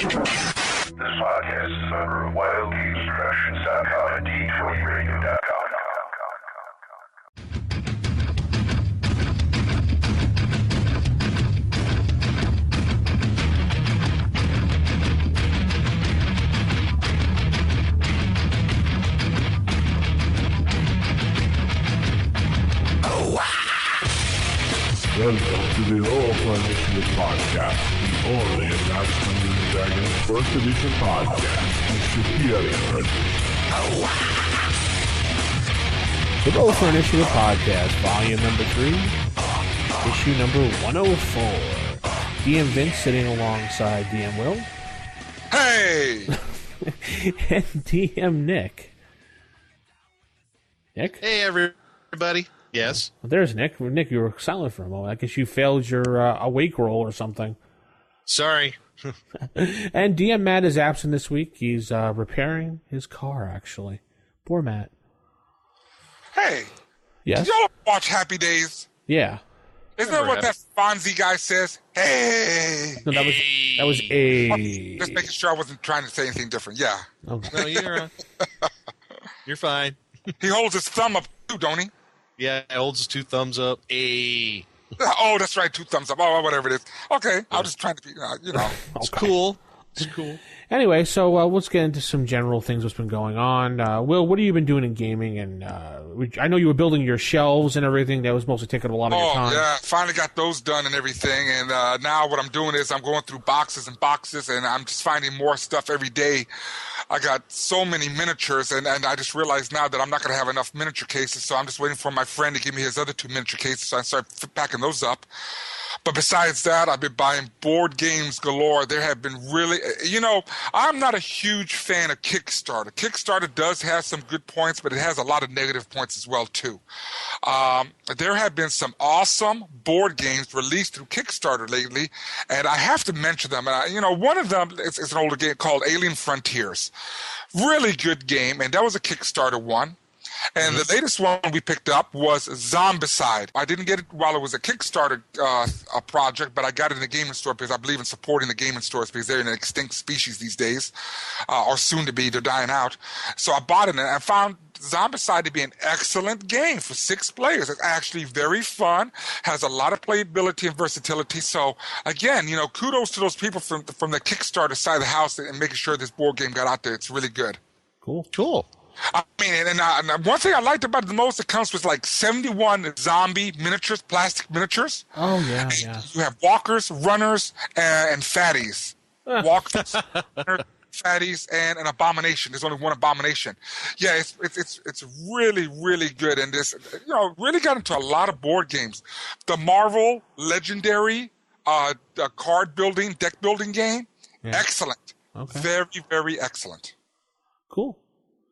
This podcast is a member of WildGamesProductions.com and D20Radio.com. Welcome to the All for Initiative Podcast, the only Advanced Dungeons & Dragons First Edition podcast with superior edition. The Roll for Initiative Podcast, Volume Number 3, Issue Number 104. DM Vince sitting alongside DM Will. Hey! And DM Nick. Nick? Hey, everybody. Yes. Well, there's Nick. Nick, you were silent for a moment. I guess you failed your awake roll or something. Sorry. And DM Matt is absent this week. He's repairing his car, actually. Poor Matt. Hey! Yes? Did y'all watch Happy Days? Yeah. Isn't that what that Fonzie guy says? Hey! No, that was a... Just making sure I wasn't trying to say anything different. Yeah. Okay. No, you're fine. He holds his thumb up too, don't he? Yeah, it holds his 2 thumbs up. Hey. Oh, that's right, 2 thumbs up. Oh, whatever it is. Okay, I was just trying to be, It's cool. It's cool. Anyway, so let's get into some general things what's been going on. Will, what have you been doing in gaming? And I know you were building your shelves and everything. That was mostly taking a lot of your time. Oh, yeah. Finally got those done and everything. And now what I'm doing is I'm going through boxes and boxes, and I'm just finding more stuff every day. I got so many miniatures, and I just realized now that I'm not going to have enough miniature cases, so I'm just waiting for my friend to give me his other 2 miniature cases, so I start packing those up. But besides that, I've been buying board games galore. There have been really, I'm not a huge fan of Kickstarter. Kickstarter does have some good points, but it has a lot of negative points as well, too. There have been some awesome board games released through Kickstarter lately, and I have to mention them. One of them is an older game called Alien Frontiers. Really good game, and that was a Kickstarter one. And the latest one we picked up was Zombicide. I didn't get it while it was a Kickstarter project, but I got it in the gaming store because I believe in supporting the gaming stores because they're an extinct species these days, or soon to be. They're dying out. So I bought it, and I found Zombicide to be an excellent game for 6 players. It's actually very fun, has a lot of playability and versatility. So, again, kudos to those people from the Kickstarter side of the house and making sure this board game got out there. It's really good. Cool. I mean, and one thing I liked about it the most, it comes with like 71 zombie miniatures, plastic miniatures. Oh, yeah. You have walkers, runners, and fatties. Walkers, runners, fatties, and an abomination. There's only one abomination. Yeah, it's really, really good. And this, really got into a lot of board games. The Marvel Legendary card building, deck building game, excellent. Okay. Very, very excellent. Cool.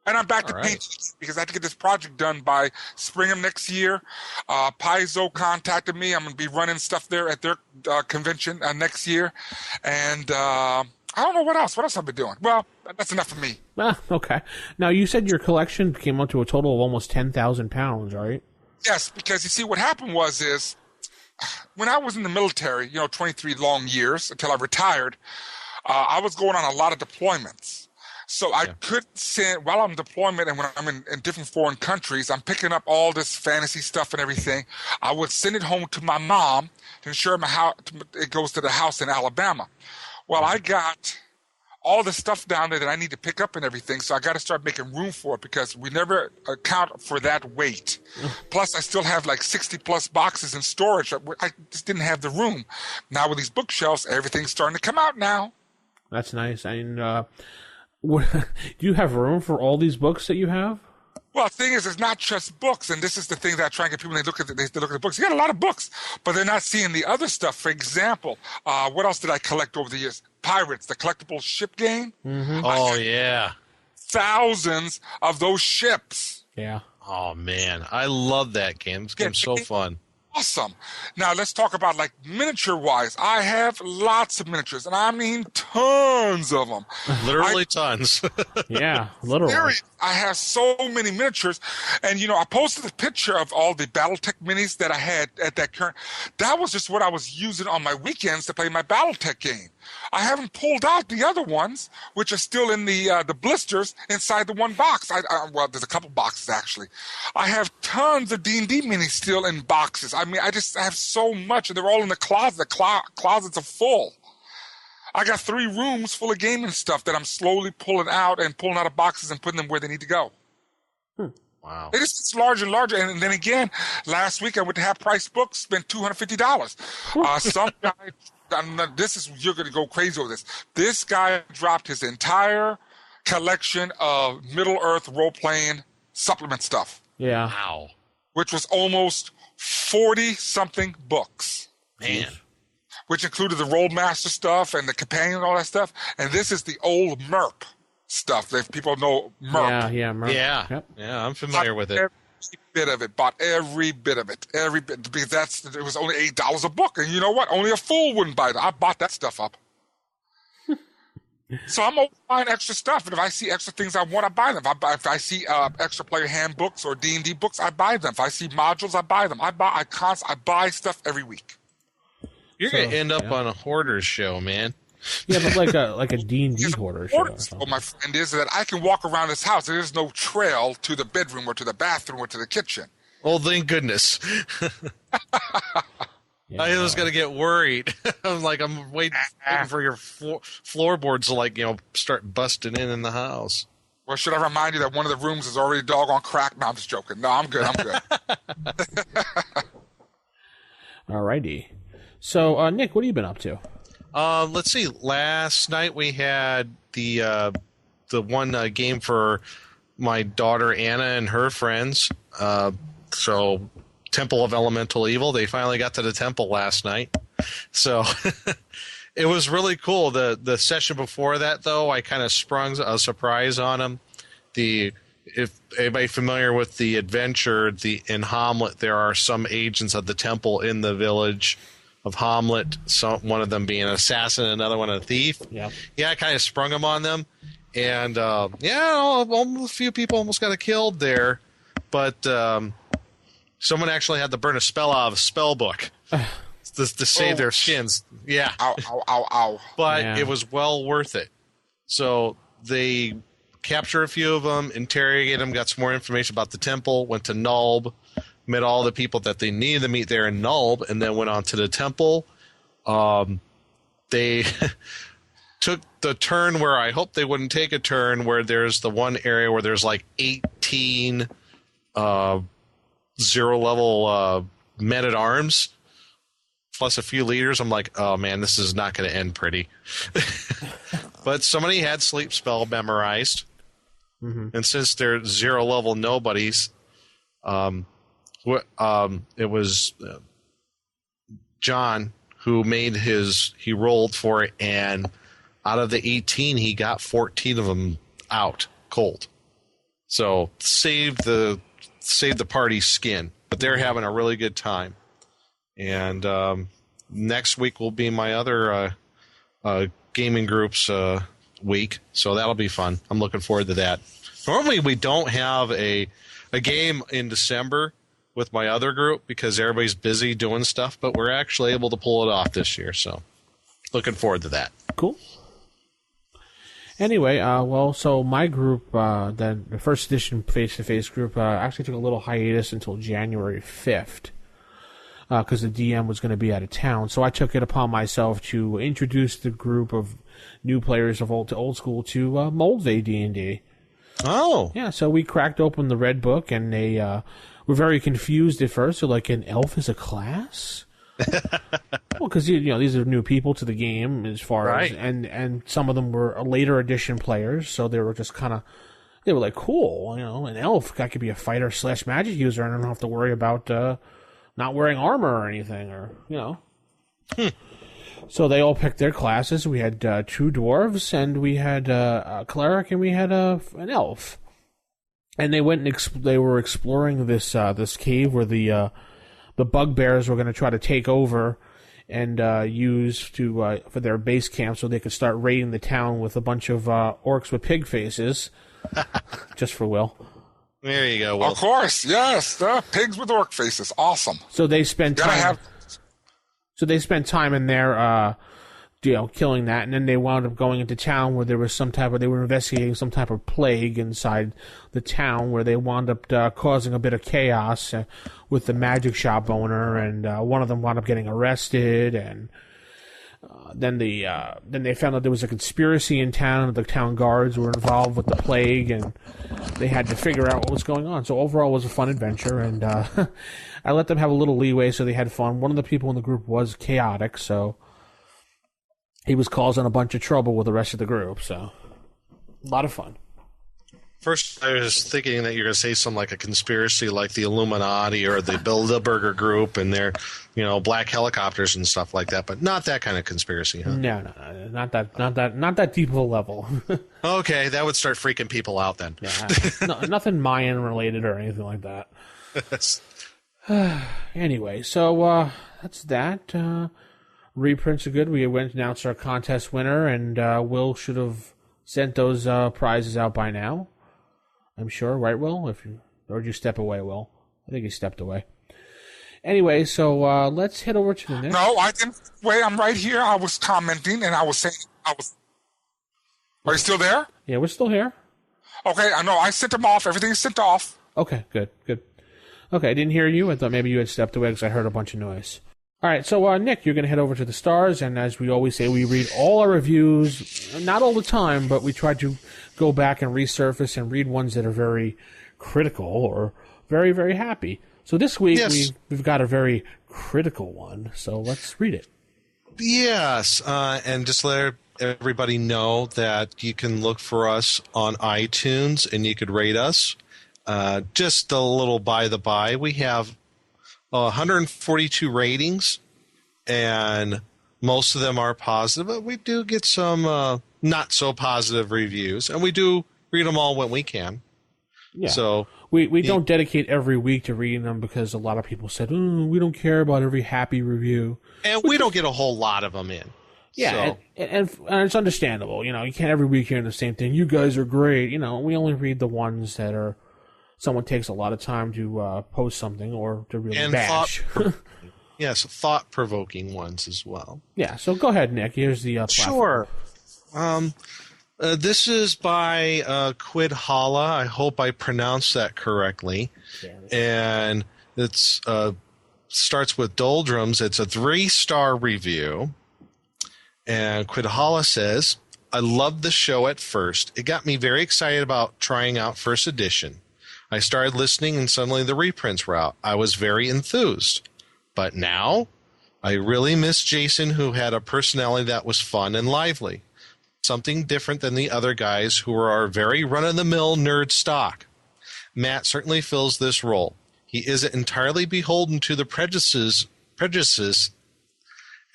And I'm back to painting because I have to get this project done by spring of next year. Paizo contacted me. I'm going to be running stuff there at their convention next year. And I don't know what else. What else I've been doing? Well, that's enough for me. Okay. Now, you said your collection came up to a total of almost 10,000 pounds, right? Yes, because you see, what happened is when I was in the military, 23 long years until I retired, I was going on a lot of deployments. So I could send, while I'm in deployment and when I'm in different foreign countries, I'm picking up all this fantasy stuff and everything. I would send it home to my mom to ensure it goes to the house in Alabama. Well, I got all the stuff down there that I need to pick up and everything, so I got to start making room for it because we never account for that weight. Plus, I still have like 60-plus boxes in storage. I just didn't have the room. Now with these bookshelves, everything's starting to come out now. That's nice. And do you have room for all these books that you have? Well, the thing is, it's not just books, and this is the thing that I try and get people, they look at the books. You got a lot of books, but they're not seeing the other stuff. For example, what else did I collect over the years? Pirates, the collectible ship game. Mm-hmm. Oh, yeah. Thousands of those ships. Yeah. Oh, man. I love that game. This game's so fun. Awesome. Now, let's talk about, like, miniature-wise. I have lots of miniatures, and I mean tons of them. Literally tons. Yeah, literally. I have so many miniatures, and, I posted a picture of all the Battletech minis that I had at that current. That was just what I was using on my weekends to play my Battletech game. I haven't pulled out the other ones, which are still in the blisters inside the one box. Well, there's a couple boxes actually. I have tons of D&D minis still in boxes. I mean, I have so much, and they're all in the closet. The closets are full. I got 3 rooms full of gaming stuff that I'm slowly pulling out of boxes and putting them where they need to go. Wow. It just gets larger and larger. And then again, last week I went to Half Price Books, spent $250. Some guy, you're going to go crazy over this. This guy dropped his entire collection of Middle-earth role-playing supplement stuff. Yeah. Wow. Which was almost 40-something books. Man. Which included the Rollmaster stuff and the companion and all that stuff. And this is the old MERP stuff. If people know MERP. Yeah, MERP. Yeah. Yep. Yeah, I'm familiar with it. Every bit of it. Bought every bit of it. Every bit. Because it was only $8 a book. And you know what? Only a fool wouldn't buy it. I bought that stuff up. So I'm always buying extra stuff. And if I see extra things I want, I buy them. If I see extra player handbooks or D&D books, I buy them. If I see modules, I buy them. I buy stuff every week. You're going to end up on a hoarder's show, man. Yeah, but like a D&D hoarder show. What my friend is that I can walk around this house. There's no trail to the bedroom or to the bathroom or to the kitchen. Oh, thank goodness. I was going to get worried. I'm waiting for your floorboards to start busting in the house. Well, should I remind you that one of the rooms is already doggone cracked? No, I'm just joking. No, I'm good. Alrighty. So, Nick, what have you been up to? Let's see. Last night we had the one game for my daughter Anna and her friends. So Temple of Elemental Evil. They finally got to the temple last night. So it was really cool. The session before that, though, I kind of sprung a surprise on them. If anybody familiar with the adventure, in Hamlet, there are some agents of the temple in the village of Hamlet, one of them being an assassin, another one a thief. Yeah, I kind of sprung them on them, and a few people almost got killed there, but someone actually had to burn a spell out of a spell book to save their skins. Yeah. Ow, ow, ow, ow. But it was well worth it. So they captured a few of them, interrogated them, got some more information about the temple, went to Nulb, met all the people that they needed to meet there in Nulb, and then went on to the temple. They took the turn where I hoped they wouldn't take a turn, where there's the one area where there's 18 zero-level men-at-arms, plus a few leaders. I'm like, oh, man, this is not going to end pretty. But somebody had sleep spell memorized, and since they're zero-level nobodies, it was John who he rolled for it, and out of the 18, he got 14 of them out cold. So saved the party's skin, but they're having a really good time. And next week will be my other gaming group's week, so that'll be fun. I'm looking forward to that. Normally we don't have a game in December with my other group because everybody's busy doing stuff, but we're actually able to pull it off this year, so looking forward to that. Cool. Anyway, so my group, the first edition face-to-face group, actually took a little hiatus until January 5th because the DM was going to be out of town. So I took it upon myself to introduce the group of new players of old school to Moldvay D&D. Oh. Yeah, so we cracked open the Red Book, and they were very confused at first. They're like, an elf is a class? Well, because these are new people to the game as far as, and some of them were later edition players, so they were just they were like, cool, an elf, I could be a fighter / magic user, and I don't have to worry about not wearing armor or anything, So they all picked their classes. We had 2 dwarves, and we had a cleric, and we had an elf. And they went and they were exploring this cave where the bugbears were going to try to take over and use for their base camp, so they could start raiding the town with a bunch of orcs with pig faces, just for Will. There you go, Will. Of course, yes, pigs with orc faces, awesome. So they spent time. So they spent time in there killing that, and then they wound up going into town where there was they were investigating some type of plague inside the town, where they wound up causing a bit of chaos with the magic shop owner, and one of them wound up getting arrested, and then they found out there was a conspiracy in town, and the town guards were involved with the plague, and they had to figure out what was going on. So overall, it was a fun adventure, and I let them have a little leeway, so they had fun. One of the people in the group was chaotic, so he was causing a bunch of trouble with the rest of the group, so a lot of fun. First, I was thinking that you're going to say something like a conspiracy, like the Illuminati or the Bilderberger Group and their, black helicopters and stuff like that, but not that kind of conspiracy, huh? No, not that deep of a level. Okay, that would start freaking people out then. Yeah, nothing Mayan related or anything like that. Anyway, so that's that. Reprints are good. We went and announced our contest winner, and Will should have sent those prizes out by now. I'm sure, right, Will? Or did you step away, Will? I think he stepped away. Anyway, so let's head over to the next. No, I didn't. Wait, I'm right here. I was commenting, and I was saying Are you still there? Yeah, we're still here. Okay, I know. I sent them off. Everything's sent off. Okay, good. Okay, I didn't hear you. I thought maybe you had stepped away because I heard a bunch of noise. All right, so Nick, you're going to head over to the stars, and as we always say, we read all our reviews, not all the time, but we try to go back and resurface and read ones that are very critical or very, very happy. So this week, yes, we've got a very critical one, so let's read it. Yes, and just let everybody know that you can look for us on iTunes, and you could rate us. Just a little by the by, we have 142 ratings, and most of them are positive, but we do get some not so positive reviews, and we do read them all when we can. Yeah. So we don't dedicate every week to reading them because a lot of people said, we don't care about every happy review. And we don't get a whole lot of them in. Yeah, so. and it's understandable. You can't every week hear the same thing. You guys are great. We only read the ones that are someone takes a lot of time to post something or to really bash. Yes, thought-provoking ones as well. Yeah, so go ahead, Nick. Here's the platform. Sure. This is by Quid Hala. I hope I pronounced that correctly. And it's starts with doldrums. It's a 3-star review. And Quid Hala says, I loved the show at first. It got me very excited about trying out first edition. I started listening and suddenly the reprints were out. I was very enthused. But now, I really miss Jason, who had a personality that was fun and lively. Something different than the other guys who are very run-of-the-mill nerd stock. Matt certainly fills this role. He isn't entirely beholden to the prejudices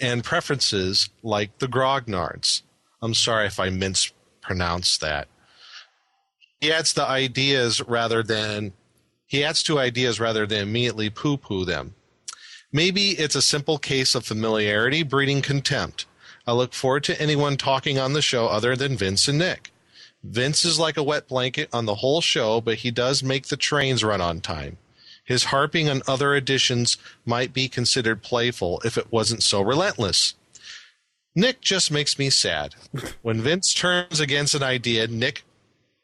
and preferences like the grognards. I'm sorry if I mispronounced that. He adds to ideas rather than immediately poo-poo them. Maybe it's a simple case of familiarity breeding contempt. I look forward to anyone talking on the show other than Vince and Nick. Vince is like a wet blanket on the whole show, but he does make the trains run on time. His harping on other editions might be considered playful if it wasn't so relentless. Nick just makes me sad. When Vince turns against an idea, Nick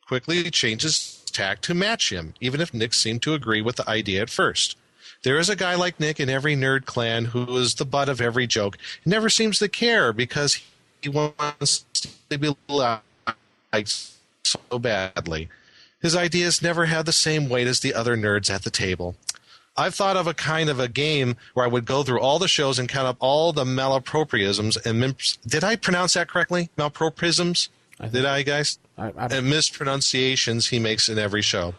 quickly changes tack to match him, even if Nick seemed to agree with the idea at first. There is a guy like Nick in every nerd clan who is the butt of every joke. He never seems to care because he wants to be liked so badly. His ideas never have the same weight as the other nerds at the table. I've thought of a kind of a game where I would go through all the shows and count up all the malapropisms and did I pronounce that correctly? Malapropisms? Did I, guys? And mispronunciations he makes in every show.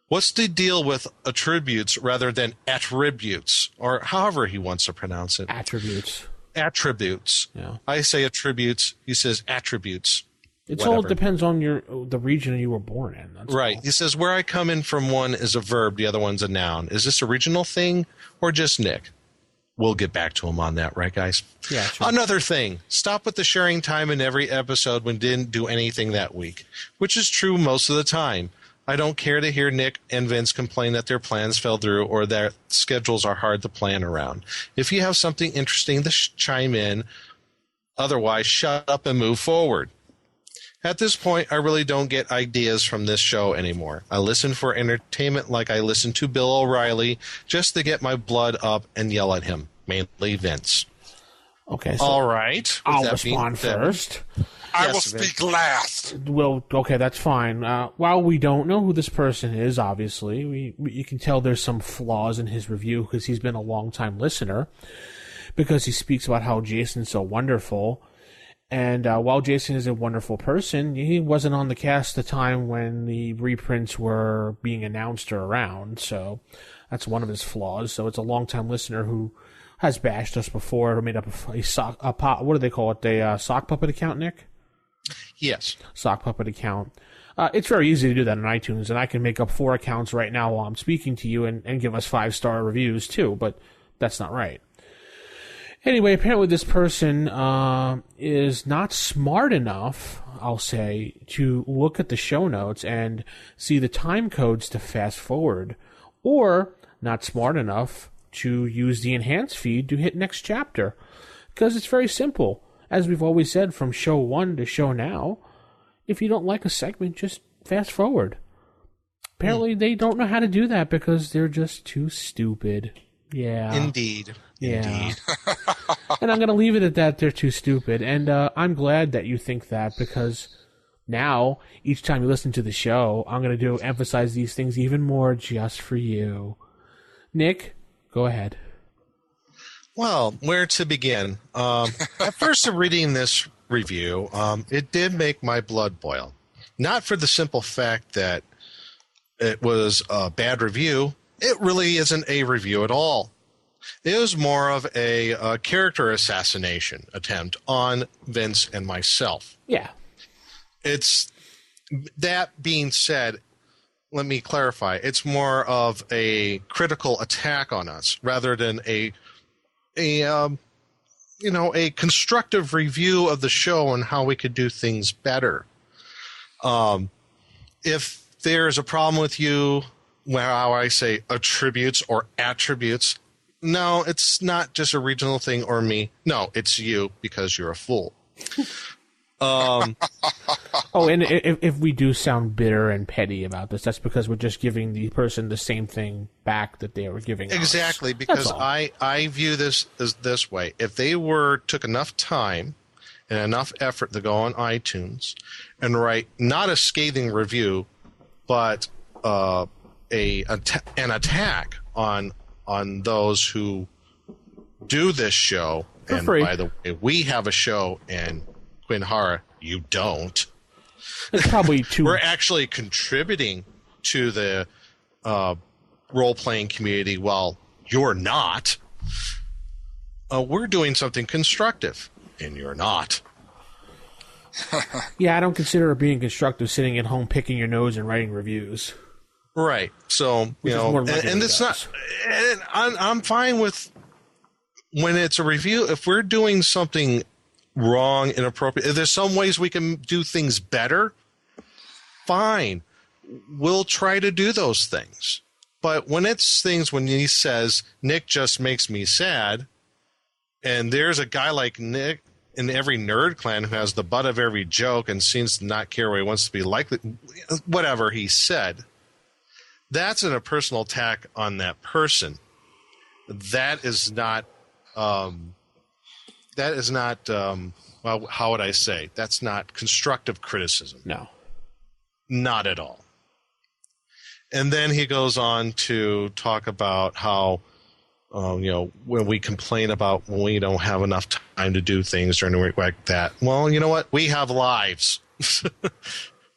What's the deal with attributes rather than attributes, or however he wants to pronounce it? Attributes. Attributes. Yeah. I say attributes. He says attributes. It all depends on the region you were born in. That's right. all. He says, where I come in from one is a verb, the other one's a noun. Is this a regional thing or just Nick? We'll get back to him on that, right, guys? Yeah, sure. Another thing, stop with the sharing time in every episode when didn't do anything that week, which is true most of the time. I don't care to hear Nick and Vince complain that their plans fell through or their schedules are hard to plan around. If you have something interesting to chime in, Otherwise, shut up and move forward. At this point, I really don't get ideas from this show anymore. I listen for entertainment like I listen to Bill O'Reilly just to get my blood up and yell at him, mainly Vince. Okay, so all right. I'll respond first. I will speak last. Well, okay, that's fine. While we don't know who this person is, obviously, you can tell there's some flaws in his review because he's been a long-time listener, because he speaks about how Jason's so wonderful. And while Jason is a wonderful person, he wasn't on the cast the time when the reprints were being announced or around, so that's one of his flaws. So it's a long-time listener who has bashed us before, or made up what do they call it, a sock puppet account, Nick? Yes. Sock puppet account. It's very easy to do that on iTunes, and I can make up 4 accounts right now while I'm speaking to you and give us 5-star reviews too, but that's not right. Anyway, apparently this person is not smart enough, I'll say, to look at the show notes and see the time codes to fast forward, or not smart enough to use the enhanced feed to hit next chapter. Because it's very simple. As we've always said, from show 1 to show now, if you don't like a segment, just fast forward. Apparently they don't know how to do that because they're just too stupid. Yeah. Indeed. Yeah. Indeed. And I'm going to leave it at that. They're too stupid. And I'm glad that you think that, because now, each time you listen to the show, I'm going to emphasize these things even more just for you. Nick, go ahead. Well, where to begin? At first, reading this review, it did make my blood boil. Not for the simple fact that it was a bad review. It really isn't a review at all. It was more of a character assassination attempt on Vince and myself. Yeah. It's that being said, let me clarify. It's more of a critical attack on us rather than a constructive review of the show and how we could do things better. If there's a problem with you, how I say attributes or attributes, no, it's not just a regional thing or me. No, it's you, because you're a fool. And if we do sound bitter and petty about this, that's because we're just giving the person the same thing back that they were giving us. Exactly, because I view this as this way. If they took enough time and enough effort to go on iTunes and write not a scathing review, but an attack on those who do this show, and free. By the way, we have a show, and Quinn Hara, you don't. It's probably too. We're actually contributing to the role-playing community while you're not. We're doing something constructive, and you're not. Yeah, I don't consider it being constructive sitting at home picking your nose and writing reviews. Right. So, and it's not, and I'm fine with when it's a review. If we're doing something wrong, inappropriate, if there's some ways we can do things better, fine. We'll try to do those things. But when it's things when he says, Nick just makes me sad, and there's a guy like Nick in every nerd clan who has the butt of every joke and seems to not care what he wants to be like, whatever he said, that's a personal attack on that person. That is not, well, how would I say? That's not constructive criticism. No. Not at all. And then he goes on to talk about how, when we complain about when we don't have enough time to do things during the week like that. Well, you know what? We have lives.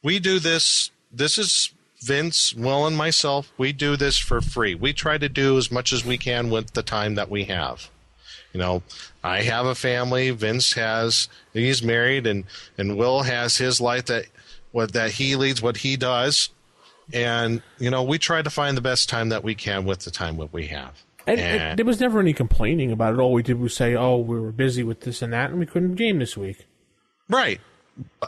We do this. This is Vince, Will, and myself. We do this for free. We try to do as much as we can with the time that we have. I have a family. Vince he's married, and Will has his life that he leads, what he does. And, we try to find the best time that we can with the time that we have. And there was never any complaining about it. All we did was say, we were busy with this and that, and we couldn't game this week. Right.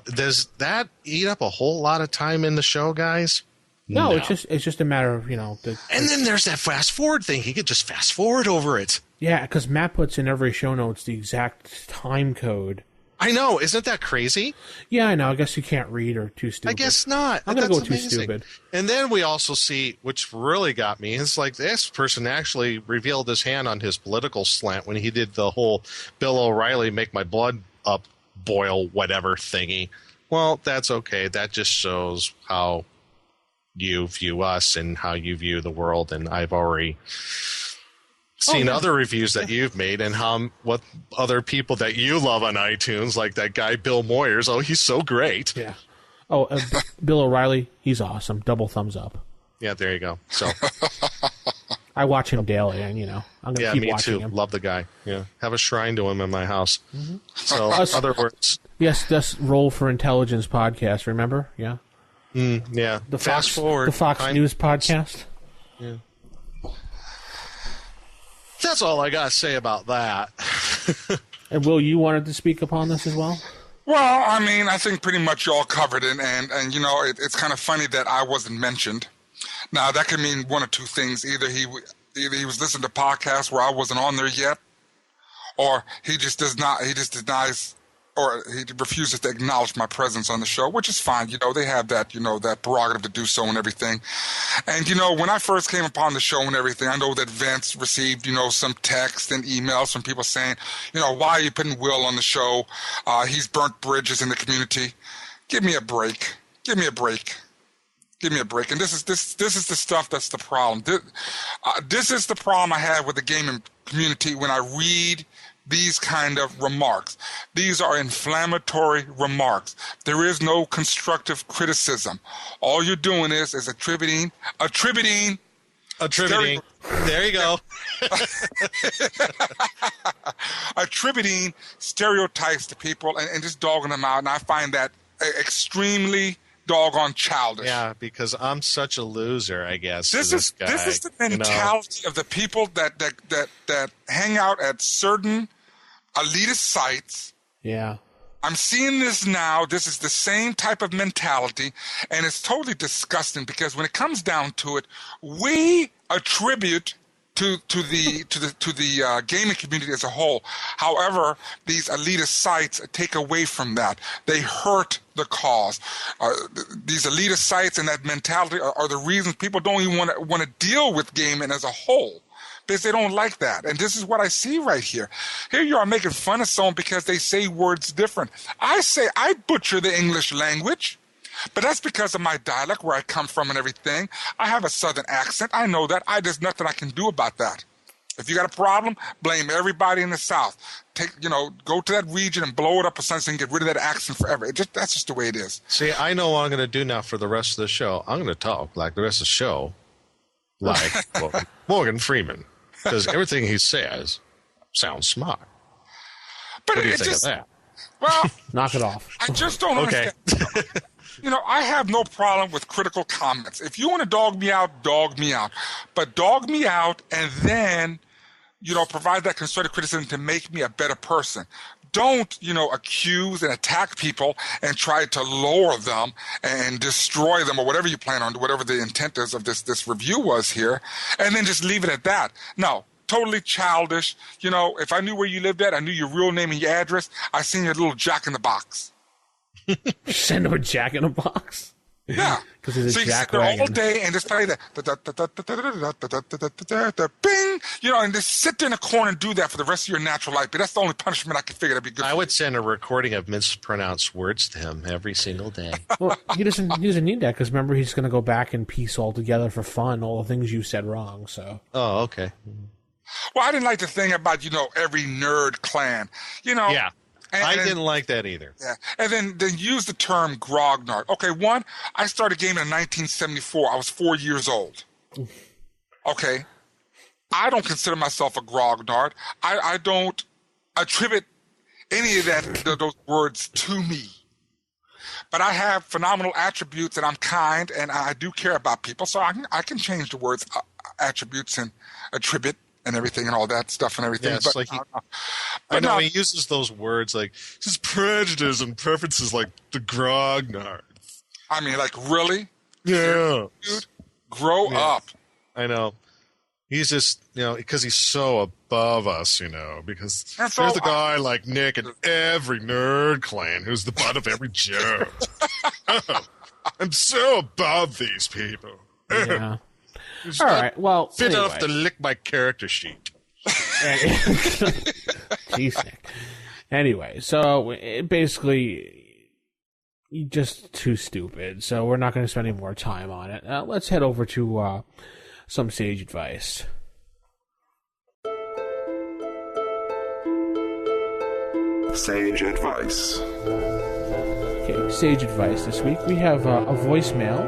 Does that eat up a whole lot of time in the show, guys? No. It's just a matter of, and then there's that fast forward thing. He could just fast forward over it. Yeah, because Matt puts in every show notes the exact time code I know. Isn't that crazy? Yeah, I know. I guess you can't read or too stupid. I guess not. I'm going to go That's too amazing. stupid. And then we also see, which really got me, it's like this person actually revealed his hand on his political slant when he did the whole Bill O'Reilly make my blood up boil whatever thingy. Well, that's okay. That just shows how you view us and how you view the world. And I've already seen other reviews that you've made and what other people that you love on iTunes, like that guy Bill Moyers. Oh, he's so great. Yeah. Oh, Bill O'Reilly, he's awesome. Double thumbs up. Yeah, there you go. So I watch him daily, and I'm going to keep watching him. Love the guy. Yeah, have a shrine to him in my house. Mm-hmm. So, other words. Yes, that's Roll for Intelligence podcast. Remember? Yeah. Yeah. The Fast forward. The Fox News podcast. Yeah. That's all I got to say about that. And Will, you wanted to speak upon this as well? Well, I mean, I think pretty much y'all covered it, and it's kind of funny that I wasn't mentioned. Now, that could mean one of two things: either he was listening to podcasts where I wasn't on there yet, or he just denies, or he refuses to acknowledge my presence on the show, which is fine. They have that, that prerogative to do so and everything. And, when I first came upon the show and everything, I know that Vince received, some text and emails from people saying, why are you putting Will on the show? He's burnt bridges in the community. Give me a break. Give me a break. Give me a break. And this is the stuff that's the problem. This is the problem I have with the gaming community when I read these kind of remarks. These are inflammatory remarks. There is no constructive criticism. All you're doing is attributing. There you go. Attributing stereotypes to people and just dogging them out. And I find that extremely doggone childish. Yeah, because I'm such a loser, I guess. This is the mentality of the people that hang out at certain elitist sites. Yeah. I'm seeing this now. This is the same type of mentality, and it's totally disgusting because when it comes down to it, we attribute to the gaming community as a whole. However, these elitist sites take away from that. They hurt the cause. These elitist sites and that mentality are the reasons people don't even want to deal with gaming as a whole, because they don't like that. And this is what I see right here. Here you are making fun of someone because they say words different. I butcher the English language, but that's because of my dialect, where I come from and everything. I have a southern accent. I know that. There's nothing I can do about that. If you got a problem, blame everybody in the South. Go to that region and blow it up or something and get rid of that accent forever. That's just the way it is. See, I know what I'm going to do now for the rest of the show. I'm going to talk like the rest of the show, like Morgan Freeman, because everything he says sounds smart. But what do you think of that? Well, knock it off. I just don't understand. I have no problem with critical comments. If you want to dog me out, dog me out. But dog me out and then, provide that constructive criticism to make me a better person. Don't, accuse and attack people and try to lower them and destroy them or whatever you plan on, whatever the intent is of this review was here, and then just leave it at that. No. Totally childish. If I knew where you lived at, I knew your real name and your address, I seen your little jack in the box. Send him a jack in a box. Yeah. Because he's a jack there all day and just play that. Bing! And just sit there in a corner and do that for the rest of your natural life. But that's the only punishment I could figure that'd be good. I would send a recording of mispronounced words to him every single day. Well, he doesn't need that, because remember, he's going to go back and piece all together for fun all the things you said wrong. So. Oh, okay. Well, I didn't like the thing about, every nerd clan. Yeah. I didn't like that either. Yeah. And then use the term grognard. Okay, I started gaming in 1974. I was 4 years old. Okay. I don't consider myself a grognard. I don't attribute any of those words to me. But I have phenomenal attributes, and I'm kind, and I do care about people. So I can change the words attributes and attribute and everything and all that stuff and everything. Yes, but, I know he uses those words like his prejudice and preferences, like the grognard. I mean, like, really? Yeah. Dude, grow up. I know. He's just, because he's so above us, because so there's a guy like Nick in every nerd clan who's the butt of every joke. I'm so above these people. Yeah. All right. Well, fit anyway. enough to lick my character sheet. Jeez, Nick. Anyway, so basically, you're just too stupid. So we're not going to spend any more time on it. Let's head over to some sage advice. Sage advice. Okay, sage advice this week. We have a voicemail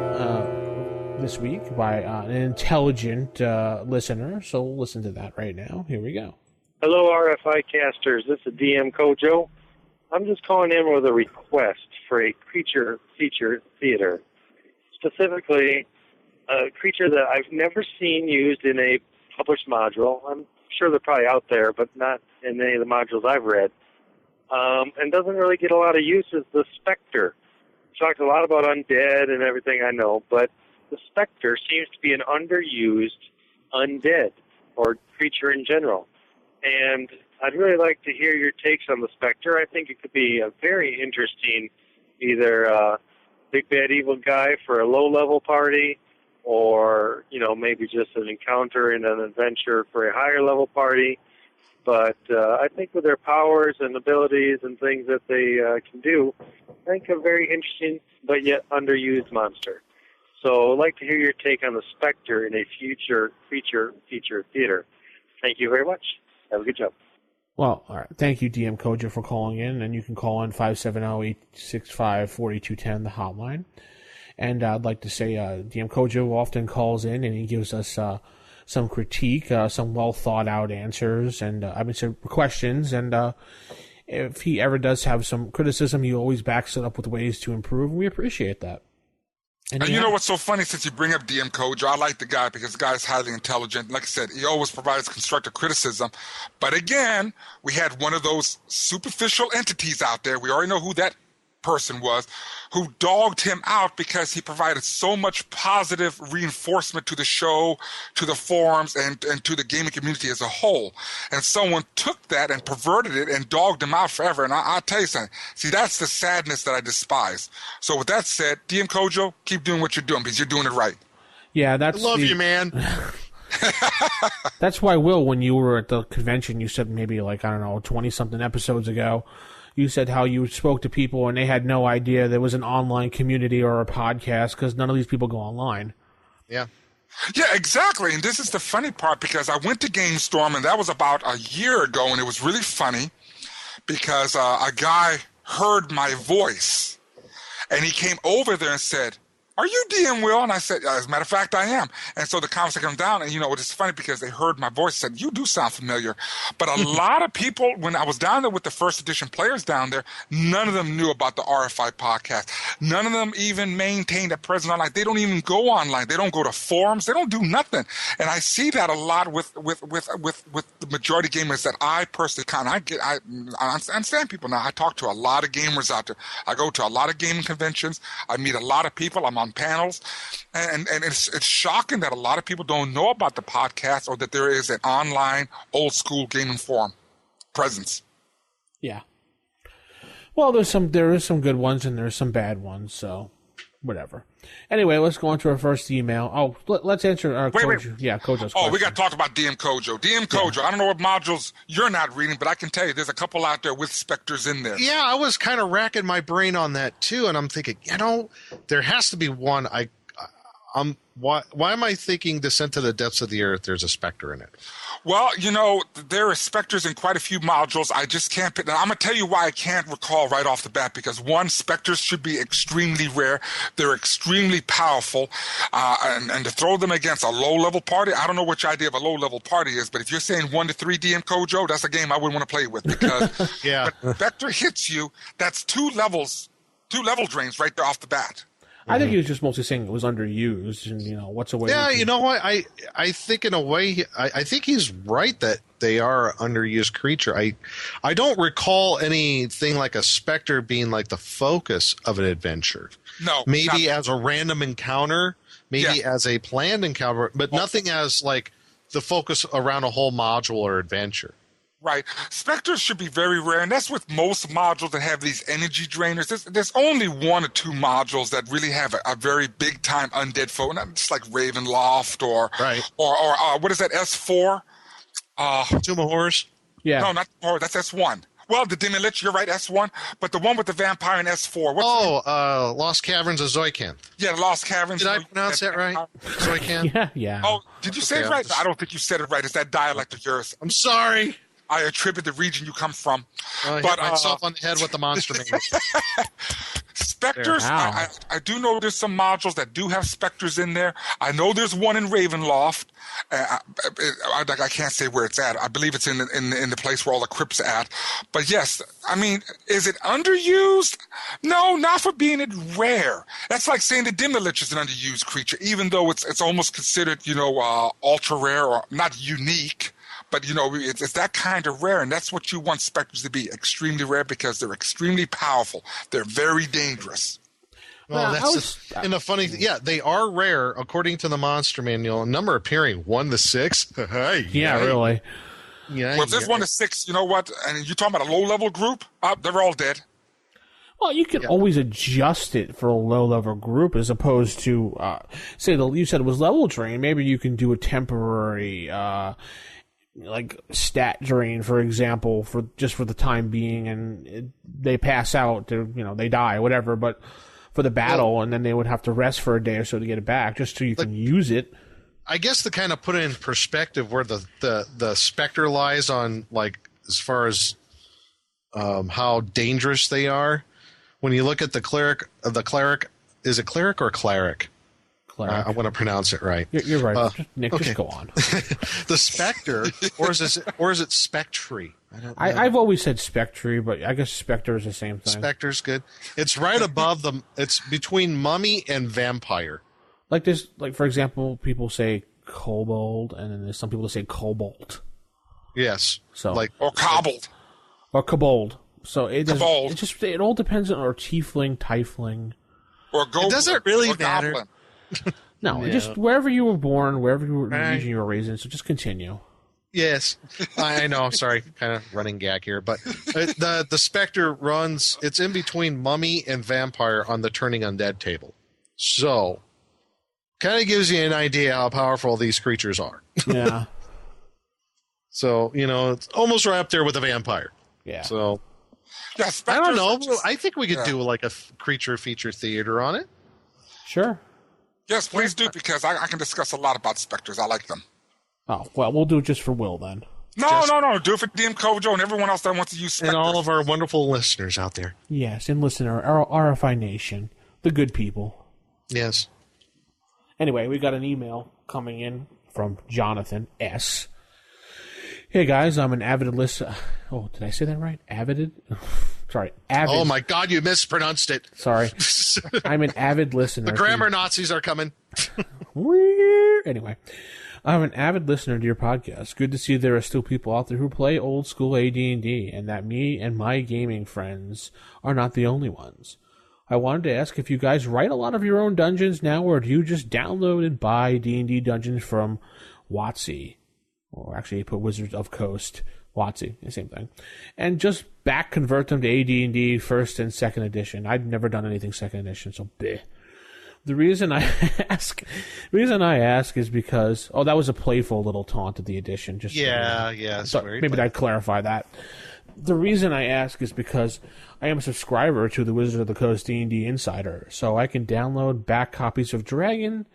this week by an intelligent listener. So we'll listen to that right now. Here we go. Hello, RFI casters. This is DM Kojo. I'm just calling in with a request for a creature feature theater. Specifically, a creature that I've never seen used in a published module. I'm sure they're probably out there, but not in any of the modules I've read. And doesn't really get a lot of use is the Spectre. Talked a lot about undead and everything I know, but the Spectre seems to be an underused undead or creature in general. And I'd really like to hear your takes on the Spectre. I think it could be a very interesting either big bad evil guy for a low-level party or, maybe just an encounter in an adventure for a higher-level party. But I think with their powers and abilities and things that they can do, I think a very interesting but yet underused monster. So I'd like to hear your take on the Spectre in a future feature theater. Thank you very much. Have a good job. Well, all right. Thank you, DM Kojo, for calling in. And you can call in 570-865-4210, the hotline. And I'd like to say DM Kojo often calls in and he gives us some critique, some well-thought-out answers, and some questions. And if he ever does have some criticism, he always backs it up with ways to improve, and we appreciate that. And you know what's so funny, since you bring up DM Kojo, I like the guy because the guy is highly intelligent. Like I said, he always provides constructive criticism. But again, we had one of those superficial entities out there. We already know who that person was, who dogged him out because he provided so much positive reinforcement to the show, to the forums, and to the gaming community as a whole. And someone took that and perverted it and dogged him out forever. And I'll tell you something. See, that's the sadness that I despise. So with that said, DM Kojo, keep doing what you're doing because you're doing it right. Yeah, that's. I love you, man. That's why, Will, when you were at the convention, you said maybe 20-something episodes ago, you said how you spoke to people and they had no idea there was an online community or a podcast because none of these people go online. Yeah. Yeah, exactly. And this is the funny part because I went to GameStorm, and that was about a year ago, and it was really funny because a guy heard my voice, and he came over there and said, "Are you DM Will?" And I said, "As a matter of fact, I am." And so the conversation came down, and it's funny because they heard my voice and said, "You do sound familiar." But a lot of people, when I was down there with the first edition players down there, none of them knew about the RFI podcast. None of them even maintained a presence online. They don't even go online. They don't go to forums. They don't do nothing. And I see that a lot with the majority gamers that I personally I understand people now. I talk to a lot of gamers out there. I go to a lot of gaming conventions. I meet a lot of people. I'm on panels, and it's shocking that a lot of people don't know about the podcast or that there is an online old school gaming forum presence. Yeah. Well, there is some good ones and there's some bad ones, so whatever. Anyway, let's go on to our first email. Oh, let's answer our Kojo. Yeah, Kojo's question. We got to talk about DM Kojo. DM Kojo, I don't know what modules you're not reading, but I can tell you there's a couple out there with Spectres in there. Yeah, I was kind of racking my brain on that too, and I'm thinking, there has to be one. Why am I thinking Descent to the Depths of the Earth, there's a Spectre in it? Well, there are Spectres in quite a few modules. I just can't pick. I'm going to tell you why I can't recall right off the bat, because one, Spectres should be extremely rare. They're extremely powerful. And to throw them against a low-level party, I don't know which idea of a low-level party is, but if you're saying 1 to 3 DM Kojo, that's a game I wouldn't want to play with because yeah. When Spectre hits you, that's two level drains right there off the bat. I think he was just mostly saying it was underused, and what's a way? Yeah, you know what? I think in a way, I think he's right that they are an underused creature. I don't recall anything like a Spectre being like the focus of an adventure. No, maybe as a random encounter, maybe as a planned encounter, but nothing as like the focus around a whole module or adventure. Right. Specters should be very rare, and that's with most modules that have these energy drainers. There's only 1 or 2 modules that really have a very big time undead foe, not just like Ravenloft or what is that, S4? Tomb of Horrors? Yeah. No, not horror. That's S1. Well, the Demon Lich, you're right, S1. But the one with the vampire in S4. Lost Caverns of Zoicanth. Yeah, the Lost Caverns. Did I pronounce that right? Zoicanth? Yeah. Oh, did you say it right? I don't think you said it right. It's that dialect of yours. I'm sorry. I attribute the region you come from. I hit myself on the head with the monster manual. Specters, I do know there's some modules that do have specters in there. I know there's one in Ravenloft. I can't say where it's at. I believe it's in the place where all the crypts are at. But yes, I mean, is it underused? No, not for being it rare. That's like saying the Demon Lich is an underused creature, even though it's almost considered, ultra rare or not unique. But, it's that kind of rare, and that's what you want specters to be, extremely rare, because they're extremely powerful. They're very dangerous. Well, and the funny thing, they are rare, according to the Monster Manual. A number appearing 1 to 6. Yeah, really. Yeah. Well, if there's 1 to 6, you know what? And you're talking about a low-level group, they're all dead. Well, you can always adjust it for a low-level group as opposed to, you said it was level drain. Maybe you can do a temporary... like stat drain, for example, for the time being, and they pass out, they die, whatever. But for the battle, and then they would have to rest for a day or so to get it back, just so you can use it. I guess to kind of put it in perspective, where the specter lies on, like, as far as how dangerous they are. When you look at the cleric, is it cleric or cleric? I want to pronounce it right. You're right, Nick. Okay. Just go on. The Spectre, or is it Spectre? I've always said Spectre, but I guess Spectre is the same thing. Spectre's good. It's right above them. It's between mummy and vampire. Like this, for example, people say kobold, and then there's some people that say cobalt. Yes. So or cobbled. Or kobold. So it all depends on, or tiefling, tiefling. Or goblin. It doesn't really matter. Goblin. No, just wherever you were born, wherever region you were raised in. So just continue. Yes, I know. I'm sorry, kind of running gag here, but the Spectre runs. It's in between mummy and vampire on the turning undead table. So, kind of gives you an idea how powerful these creatures are. Yeah. So it's almost right up there with a vampire. Yeah. So. Yeah, I don't know. I think we could do like a creature feature theater on it. Sure. Yes, please do, because I can discuss a lot about specters. I like them. Oh, well, we'll do it just for Will, then. No. Do it for DM Kojo and everyone else that wants to use specters. And all of our wonderful listeners out there. Yes, and listener, our RFI Nation, the good people. Yes. Anyway, we got an email coming in from Jonathan S. Hey, guys, I'm an avid listener. Oh, did I say that right? Avid? Sorry, avid. Oh, my God, you mispronounced it. Sorry. I'm an avid listener. The grammar Nazis are coming. Anyway, I'm an avid listener to your podcast. Good to see there are still people out there who play old school AD&D, and that me and my gaming friends are not the only ones. I wanted to ask if you guys write a lot of your own dungeons now, or do you just download and buy D&D dungeons from WotC? Or actually, put Wizards of Coast. WotC, the same thing, and just back convert them to AD&D first and second edition. I've never done anything second edition, so bleh. The reason I ask is because that was a playful little taunt at the edition. Just so maybe I'd clarify that. The reason I ask is because I am a subscriber to the Wizards of the Coast D&D Insider, so I can download back copies of Dragon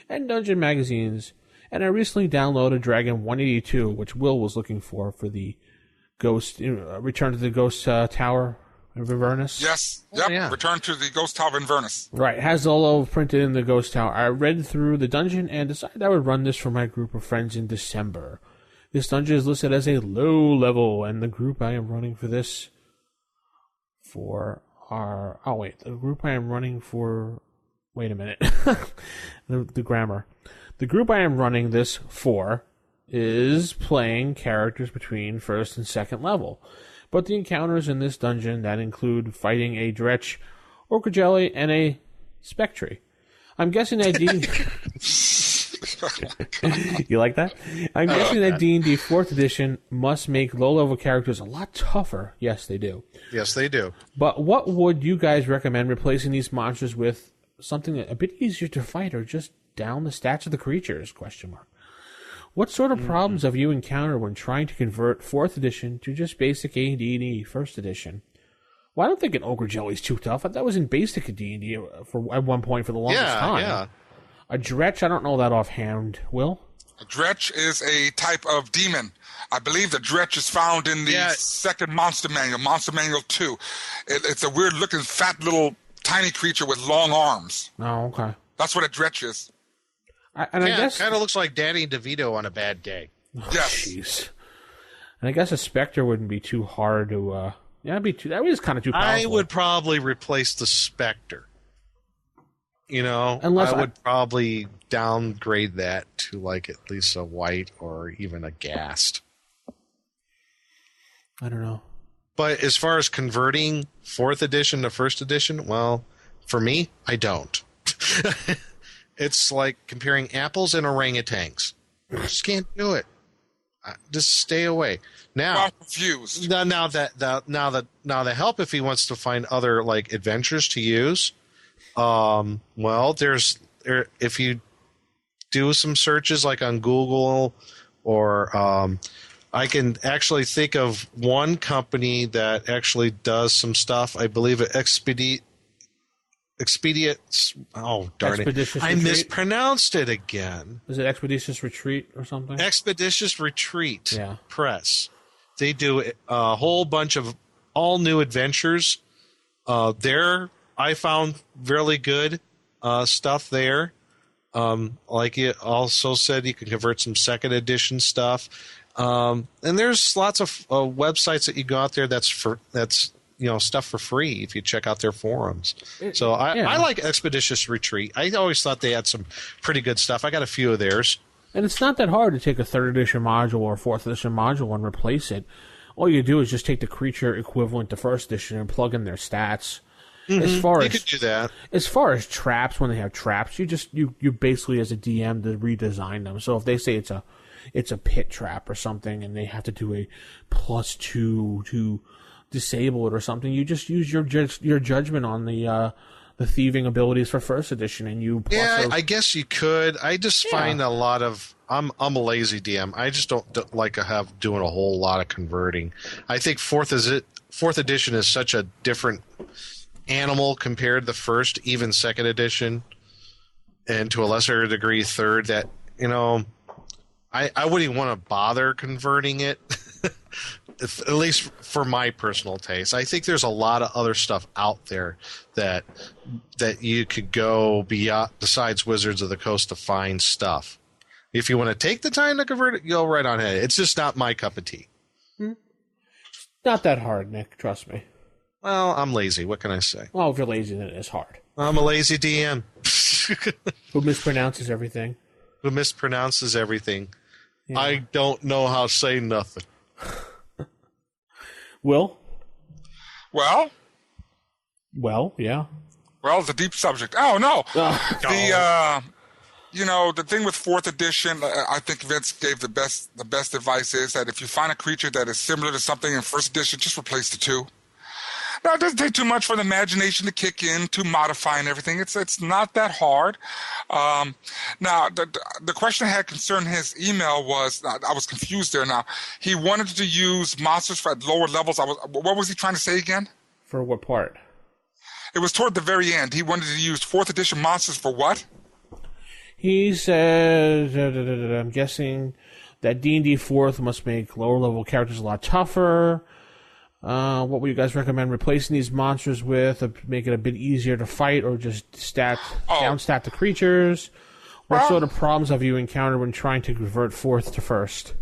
and Dungeon magazines. And I recently downloaded Dragon 182, which Will was looking for the Ghost, Return to the Ghost Tower of Inverness. Yes. Yep. Yeah. Return to the Ghost Tower of Inverness. Right. It has all printed in the Ghost Tower. I read through the dungeon and decided I would run this for my group of friends in December. This dungeon is listed as a low level, and the group I am running for this the group I am running for... Wait a minute. the grammar. The group I am running this for is playing characters between first and second level, but the encounters in this dungeon that include fighting a Dretch, Orcajelly, and a Spectre. I'm guessing that You like that? I'm guessing that D&D 4th edition must make low-level characters a lot tougher. Yes, they do. Yes, they do. But what would you guys recommend replacing these monsters with? Something a bit easier to fight, or just down the stats of the creatures? ? What sort of problems have you encountered when trying to convert 4th edition to just basic D&D 1st edition? Well, I don't think an ogre jelly is too tough. That was in basic D&D for at one point for the longest time. Yeah. A dretch, I don't know that offhand. Will? A dretch is a type of demon. I believe the dretch is found in the second Monster Manual, Monster Manual 2. It's a weird-looking, fat little tiny creature with long arms. Oh, okay. That's what a dretch is. I guess kind of looks like Danny DeVito on a bad day. Yes. Jeez. And I guess a specter wouldn't be too hard to. That is kind of too powerful. I would probably replace the specter. I would probably downgrade that to like at least a white or even a ghast. I don't know. But as far as converting 4th edition to 1st edition, well, for me, I don't. It's like comparing apples and orangutans. Just can't do it. Just stay away. Now, I'm confused. Now the help if he wants to find other like adventures to use. If you do some searches like on Google or I can actually think of one company that actually does some stuff. I believe it Oh, darn it. I mispronounced it again. Is it Expeditious Retreat or something? Expeditious Retreat Press. They do a whole bunch of all new adventures. I found really good stuff there. Like it also said, you can convert some 2nd edition stuff. And there's lots of websites that you go out there that's stuff for free if you check out their forums. So I like Expeditious Retreat. I always thought they had some pretty good stuff. I got a few of theirs. And it's not that hard to take a 3rd edition module or 4th edition module and replace it. All you do is just take the creature equivalent to 1st edition and plug in their stats. You could do that. As far as traps, when they have traps, you basically as a DM to redesign them. So if they say it's a pit trap or something and they have to do a +2 to disable it or something, you just use your judgment on the thieving abilities for 1st edition, and you I guess you could. I just find a lot of I'm a lazy DM. I just don't like to have doing a whole lot of converting. I think 4th edition is such a different animal compared to the 1st, even 2nd edition, and to a lesser degree 3rd, that I wouldn't even want to bother converting it. At least for my personal taste. I think there's a lot of other stuff out there that you could go beyond besides Wizards of the Coast to find stuff. If you want to take the time to convert it, go right on ahead. It's just not my cup of tea. Not that hard, Nick. Trust me. Well, I'm lazy. What can I say? Well, if you're lazy, then it's hard. I'm a lazy DM. Who mispronounces everything. Yeah. I don't know how to say nothing. Will? Well, yeah. Well, it's a deep subject. Oh, no. The thing with 4th edition, I think Vince gave the best advice is that if you find a creature that is similar to something in 1st edition, just replace the 2. Now, it doesn't take too much for the imagination to kick in, to modify and everything. It's not that hard. Now, the question I had concerning his email was, I was confused there now. He wanted to use monsters at lower levels. What was he trying to say again? For what part? It was toward the very end. He wanted to use 4th edition monsters for what? He says, I'm guessing that D&D 4th must make lower level characters a lot tougher. What would you guys recommend replacing these monsters with? Make it a bit easier to fight, or just downstat the creatures? What sort of problems have you encountered when trying to convert 4th to 1st?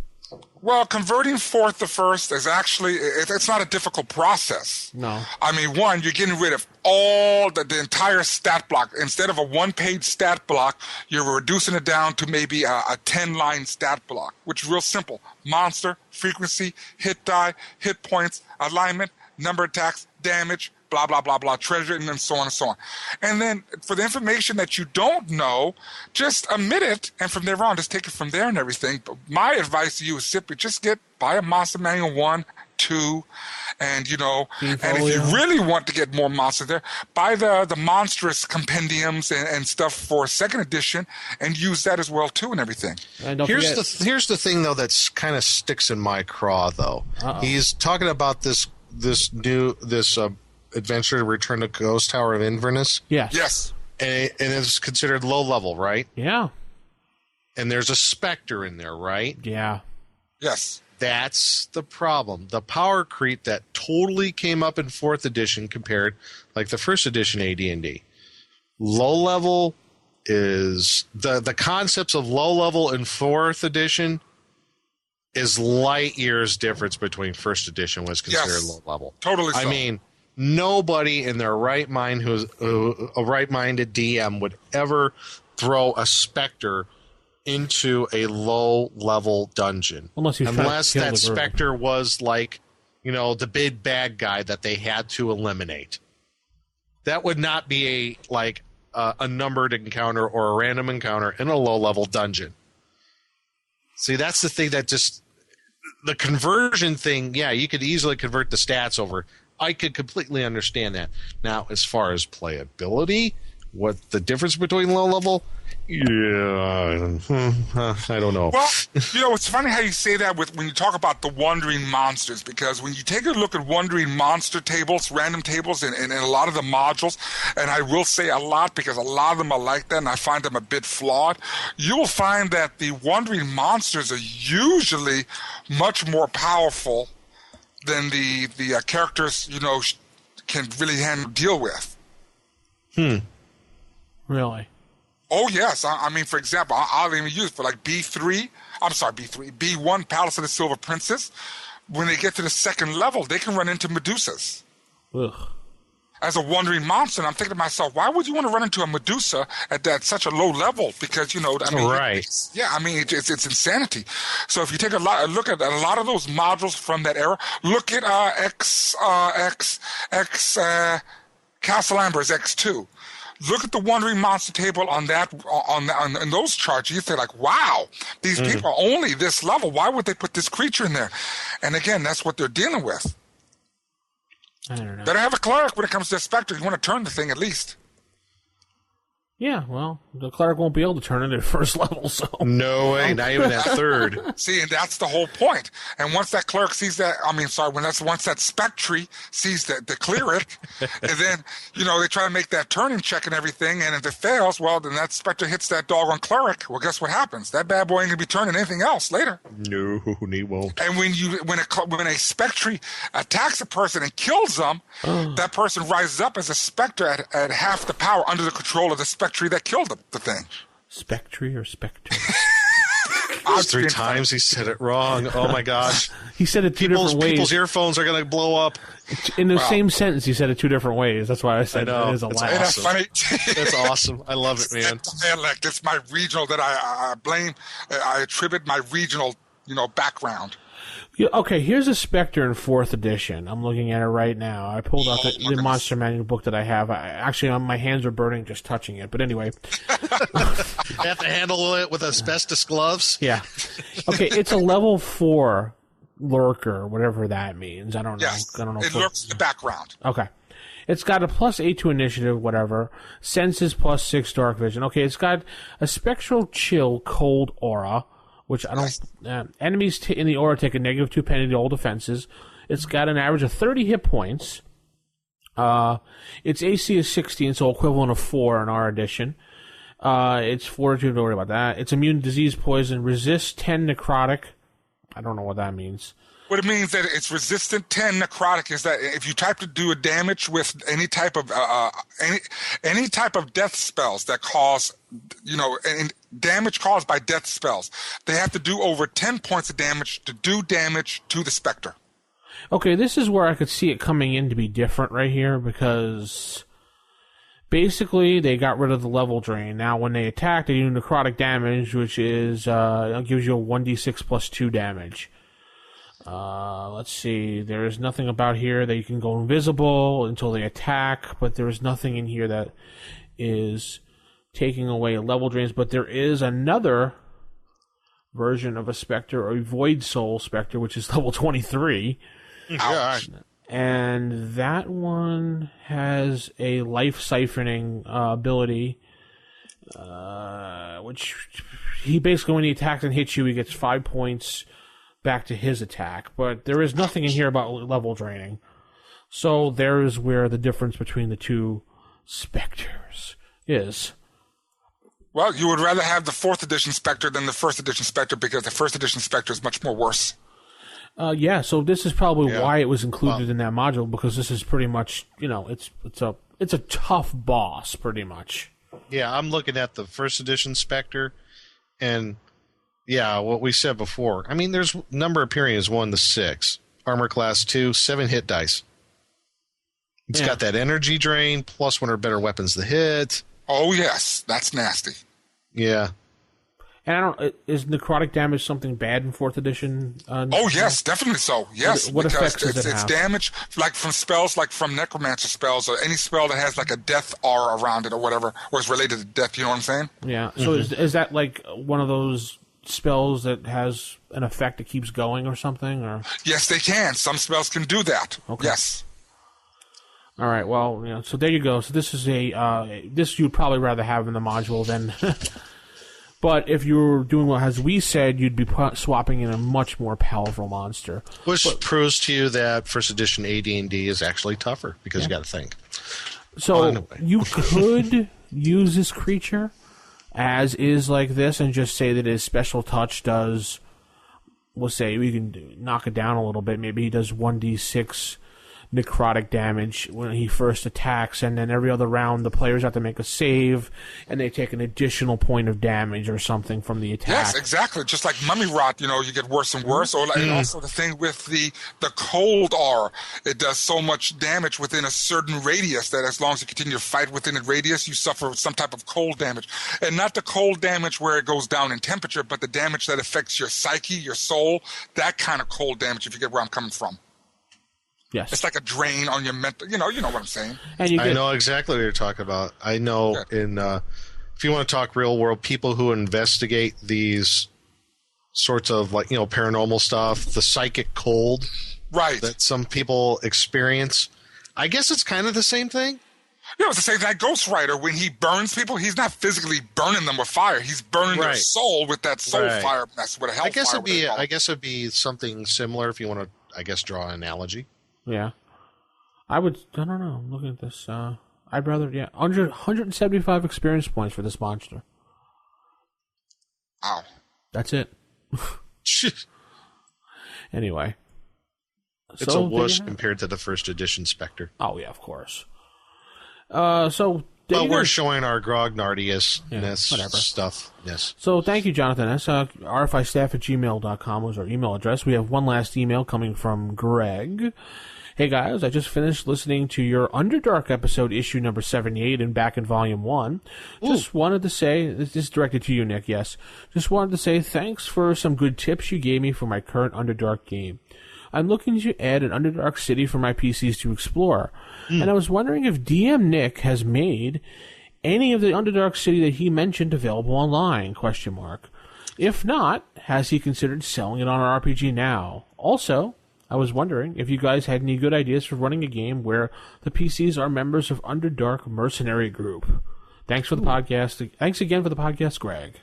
Well, converting 4th to 1st is actually, it's not a difficult process. No. I mean, one, you're getting rid of all the entire stat block. Instead of a 1-page stat block, you're reducing it down to maybe a 10-line stat block, which is real simple. Monster, frequency, hit die, hit points, alignment, number attacks, damage, blah, blah, blah, blah, treasure, and then so on and so on. And then for the information that you don't know, just omit it, and from there on, just take it from there and everything. But my advice to you is simply just buy a Monster Manual 1, 2, and, you know, and if you really want to get more monsters there, buy the monstrous compendiums and stuff for 2nd edition and use that as well, too, and everything. And Here's the thing, though, that's kind of sticks in my craw, though. Uh-oh. He's talking about this adventure to return to Ghost Tower of Inverness. Yes. And it's considered low level, right? Yeah. And there's a Spectre in there, right? Yeah. Yes. That's the problem. The power creep that totally came up in 4th edition compared, like the 1st edition AD&D. Low level is the concepts of low level in 4th edition is light years difference between 1st edition was considered low level. Totally. I mean, nobody in their right mind who's a right-minded DM would ever throw a Spectre into a low-level dungeon. Unless that Spectre was like, you know, the big bad guy that they had to eliminate. That would not be a numbered encounter or a random encounter in a low-level dungeon. See, that's the thing that just... The conversion thing, yeah, you could easily convert the stats over. I could completely understand that. Now, as far as playability, what the difference between low-level... Yeah, I don't know. Well, you know, it's funny how you say that when you talk about the wandering monsters, because when you take a look at wandering monster tables, random tables, in a lot of the modules, and I will say a lot because a lot of them are like that, and I find them a bit flawed, you will find that the wandering monsters are usually much more powerful than the characters, you know, can really deal with. Really? Oh, yes. I mean, for example, I'll even use for like B1, Palace of the Silver Princess. When they get to the 2nd level, they can run into Medusas. Ugh. As a wandering monster, and I'm thinking to myself, why would you want to run into a Medusa at such a low level? Because, you know, I mean, right. It's insanity. So if you take a look at a lot of those modules from that era, look at Castle Amber's X2. Look at the wandering monster table on those charts. You say like, wow, these people are only this level. Why would they put this creature in there? And again, that's what they're dealing with. I don't know. Better have a cleric when it comes to a Spectre. You want to turn the thing at least. Yeah, well, the cleric won't be able to turn it at 1st level, so... No way, not even at 3rd. See, and that's the whole point. And once that cleric sees that, once that Spectre sees that to clear it, and then, you know, they try to make that turning check and everything, and if it fails, well, then that Spectre hits that doggone cleric. Well, guess what happens? That bad boy ain't going to be turning anything else later. No, he won't. And when a Spectre attacks a person and kills them, that person rises up as a Spectre at half the power under the control of the Spectre that killed the thing. Spectre or Spectre? 3 times he said it wrong. Oh my gosh. He said it two different ways. People's earphones are going to blow up. In the same sentence, he said it 2 different ways. That's why I said it is a laugh. That's funny. That's awesome. I love it, man. Dialect. It's my regional that I blame. I attribute my regional, you know, background. Yeah, okay, here's a Spectre in 4th edition. I'm looking at it right now. I pulled out the Monster Manual book that I have. Actually, my hands are burning just touching it. But anyway. You have to handle it with asbestos gloves? Yeah. Okay, it's a level 4 lurker, whatever that means. I don't know. Yes, I don't know. It lurks in the background. Okay. It's got a +8 to initiative, whatever. Senses +6 dark vision. Okay, it's got a spectral chill cold aura, which I don't... enemies in the aura take a -2 penalty to all defenses. It's got an average of 30 hit points. Its AC is 16, so equivalent of 4 in our edition. It's fortitude, don't worry about that. It's immune to disease, poison, resists 10 necrotic. I don't know what that means. What it means that it's resistant 10 necrotic is that if you type to do a damage with any type of any type of death spells that cause, you know, damage caused by death spells, they have to do over 10 points of damage to do damage to the Spectre. Okay, this is where I could see it coming in to be different right here, because basically they got rid of the level drain. Now when they attack, they do necrotic damage, which is gives you a 1d6 +2 damage. Let's see. There is nothing about here that you can go invisible until they attack, but there is nothing in here that is taking away level drains. But there is another version of a Spectre, a Void Soul Spectre, which is level 23. Gosh. And that one has a life siphoning ability, which he basically, when he attacks and hits you, he gets 5 points back to his attack. But there is nothing in here about level draining. So there is where the difference between the two Spectres is. Well, you would rather have the 4th edition Spectre than the 1st edition Spectre because the 1st edition Spectre is much more worse. Yeah, so this is probably why it was included in that module, because this is pretty much, it's a tough boss, pretty much. Yeah, I'm looking at the 1st edition Spectre, and yeah, what we said before. I mean, there's number appearing as 1 to 6. Armor class 2, 7 hit dice. It's got that energy drain, plus 1 or better weapons to hit. Oh, yes, that's nasty. Yeah. And is necrotic damage something bad in 4th edition? Oh, yes, definitely so. Yes, what because effects does it it's have? damage like from spells, like from necromancer spells, or any spell that has like a death aura around it or whatever, or is related to death. You know what I'm saying? Yeah. So is that like one of those spells that has an effect that keeps going or something? Or Yes, they can. Some spells can do that. Okay. Yes. All right. Well, so there you go. So this is this you'd probably rather have in the module than. But if you were doing what, as we said, you'd be swapping in a much more powerful monster. Which proves to you that 1st edition AD&D is actually tougher, because you got to think. So you could use this creature as is like this and just say that his special touch does, we'll say we can knock it down a little bit. Maybe he does 1d6 necrotic damage when he first attacks, and then every other round the players have to make a save and they take an additional point of damage or something from the attack. Yes, exactly. Just like mummy rot, you get worse and worse. Or and also the thing with the cold aura, it does so much damage within a certain radius that as long as you continue to fight within a radius, you suffer some type of cold damage. And not the cold damage where it goes down in temperature, but the damage that affects your psyche, your soul, that kind of cold damage, if you get where I'm coming from. Yes. It's like a drain on your mental, you know what I'm saying. And I know exactly what you're talking about. I know if you want to talk real world, people who investigate these sorts of paranormal stuff, the psychic cold that some people experience, I guess it's kind of the same thing. It's the same thing. That Ghost Rider, when he burns people, he's not physically burning them with fire. He's burning their soul with that soul fire. That's what a hellfire. I guess it'd be something similar if you want to, draw an analogy. Yeah. I don't know. I'm looking at this. I'd rather, 175 experience points for this monster. Wow. That's it. Anyway. It's a whoosh compared to the 1st edition Spectre. Oh, yeah, of course. But we're showing our grognardiness stuff. Yes. So thank you, Jonathan. That's rfistaff@gmail.com was our email address. We have one last email coming from Greg. Hey guys, I just finished listening to your Underdark episode, issue number 78, and back in volume 1. Just wanted to say, this is directed to you, Nick, yes. Just wanted to say thanks for some good tips you gave me for my current Underdark game. I'm looking to add an Underdark city for my PCs to explore. And I was wondering if DM Nick has made any of the Underdark city that he mentioned available online, ? If not, has he considered selling it on RPG Now? Also, I was wondering if you guys had any good ideas for running a game where the PCs are members of Underdark Mercenary Group. Thanks for the podcast. Thanks again for the podcast, Greg.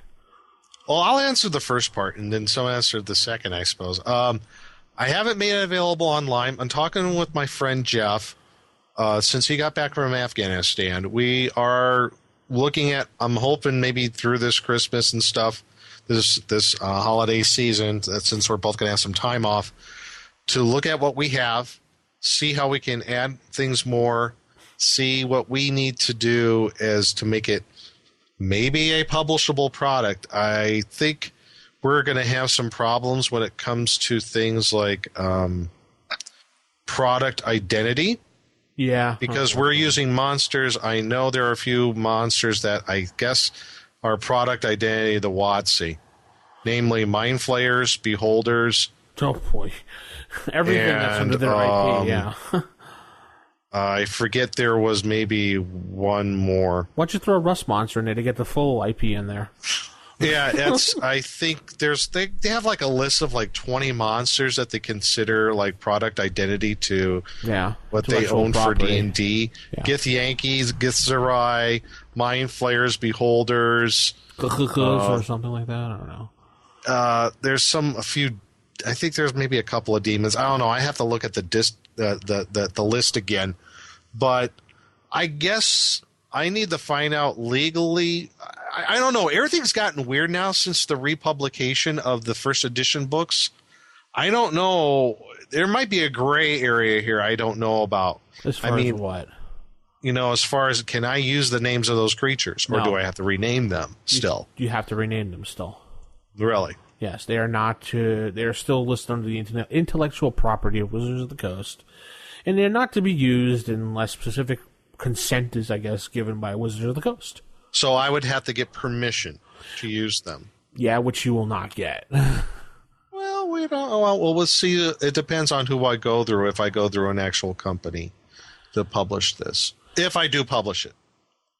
Well, I'll answer the first part, and then someone answer the second, I suppose. I haven't made it available online. I'm talking with my friend Jeff. Since he got back from Afghanistan, we are looking at, I'm hoping maybe through this Christmas and stuff, this holiday season, since we're both going to have some time off, to look at what we have, see how we can add things more, see what we need to do as to make it maybe a publishable product. I think we're going to have some problems when it comes to things like product identity. Yeah. Because we're using monsters. I know there are a few monsters that I guess are product identity of the WotC. Namely, Mind Flayers, Beholders, Oh boy, everything that's under their IP. Yeah. I forget there was maybe one more. Why don't you throw a Rust Monster in there to get the full IP in there? Yeah, I think they have like a list of like 20 monsters that they consider like product identity to what they own property. For D&D. Yeah. Gith Yankees, Githzerai, Mind Flayers, Beholders, or something like that. I don't know. There's a few. I think there's maybe a couple of demons. I don't know. I have to look at the list again, but I guess I need to find out legally. I don't know. Everything's gotten weird now since the republication of the first edition books. I don't know. There might be a gray area here I don't know about. As far as what? As far as can I use the names of those creatures, or do I have to rename them still? You have to rename them still. Really? Yes, they are not. They are still listed under the intellectual property of Wizards of the Coast, and they're not to be used unless specific consent is, I guess, given by Wizards of the Coast. So I would have to get permission to use them. Yeah, which you will not get. Well, we don't. Well, we'll see. It depends on who I go through. If I go through an actual company to publish this, if I do publish it.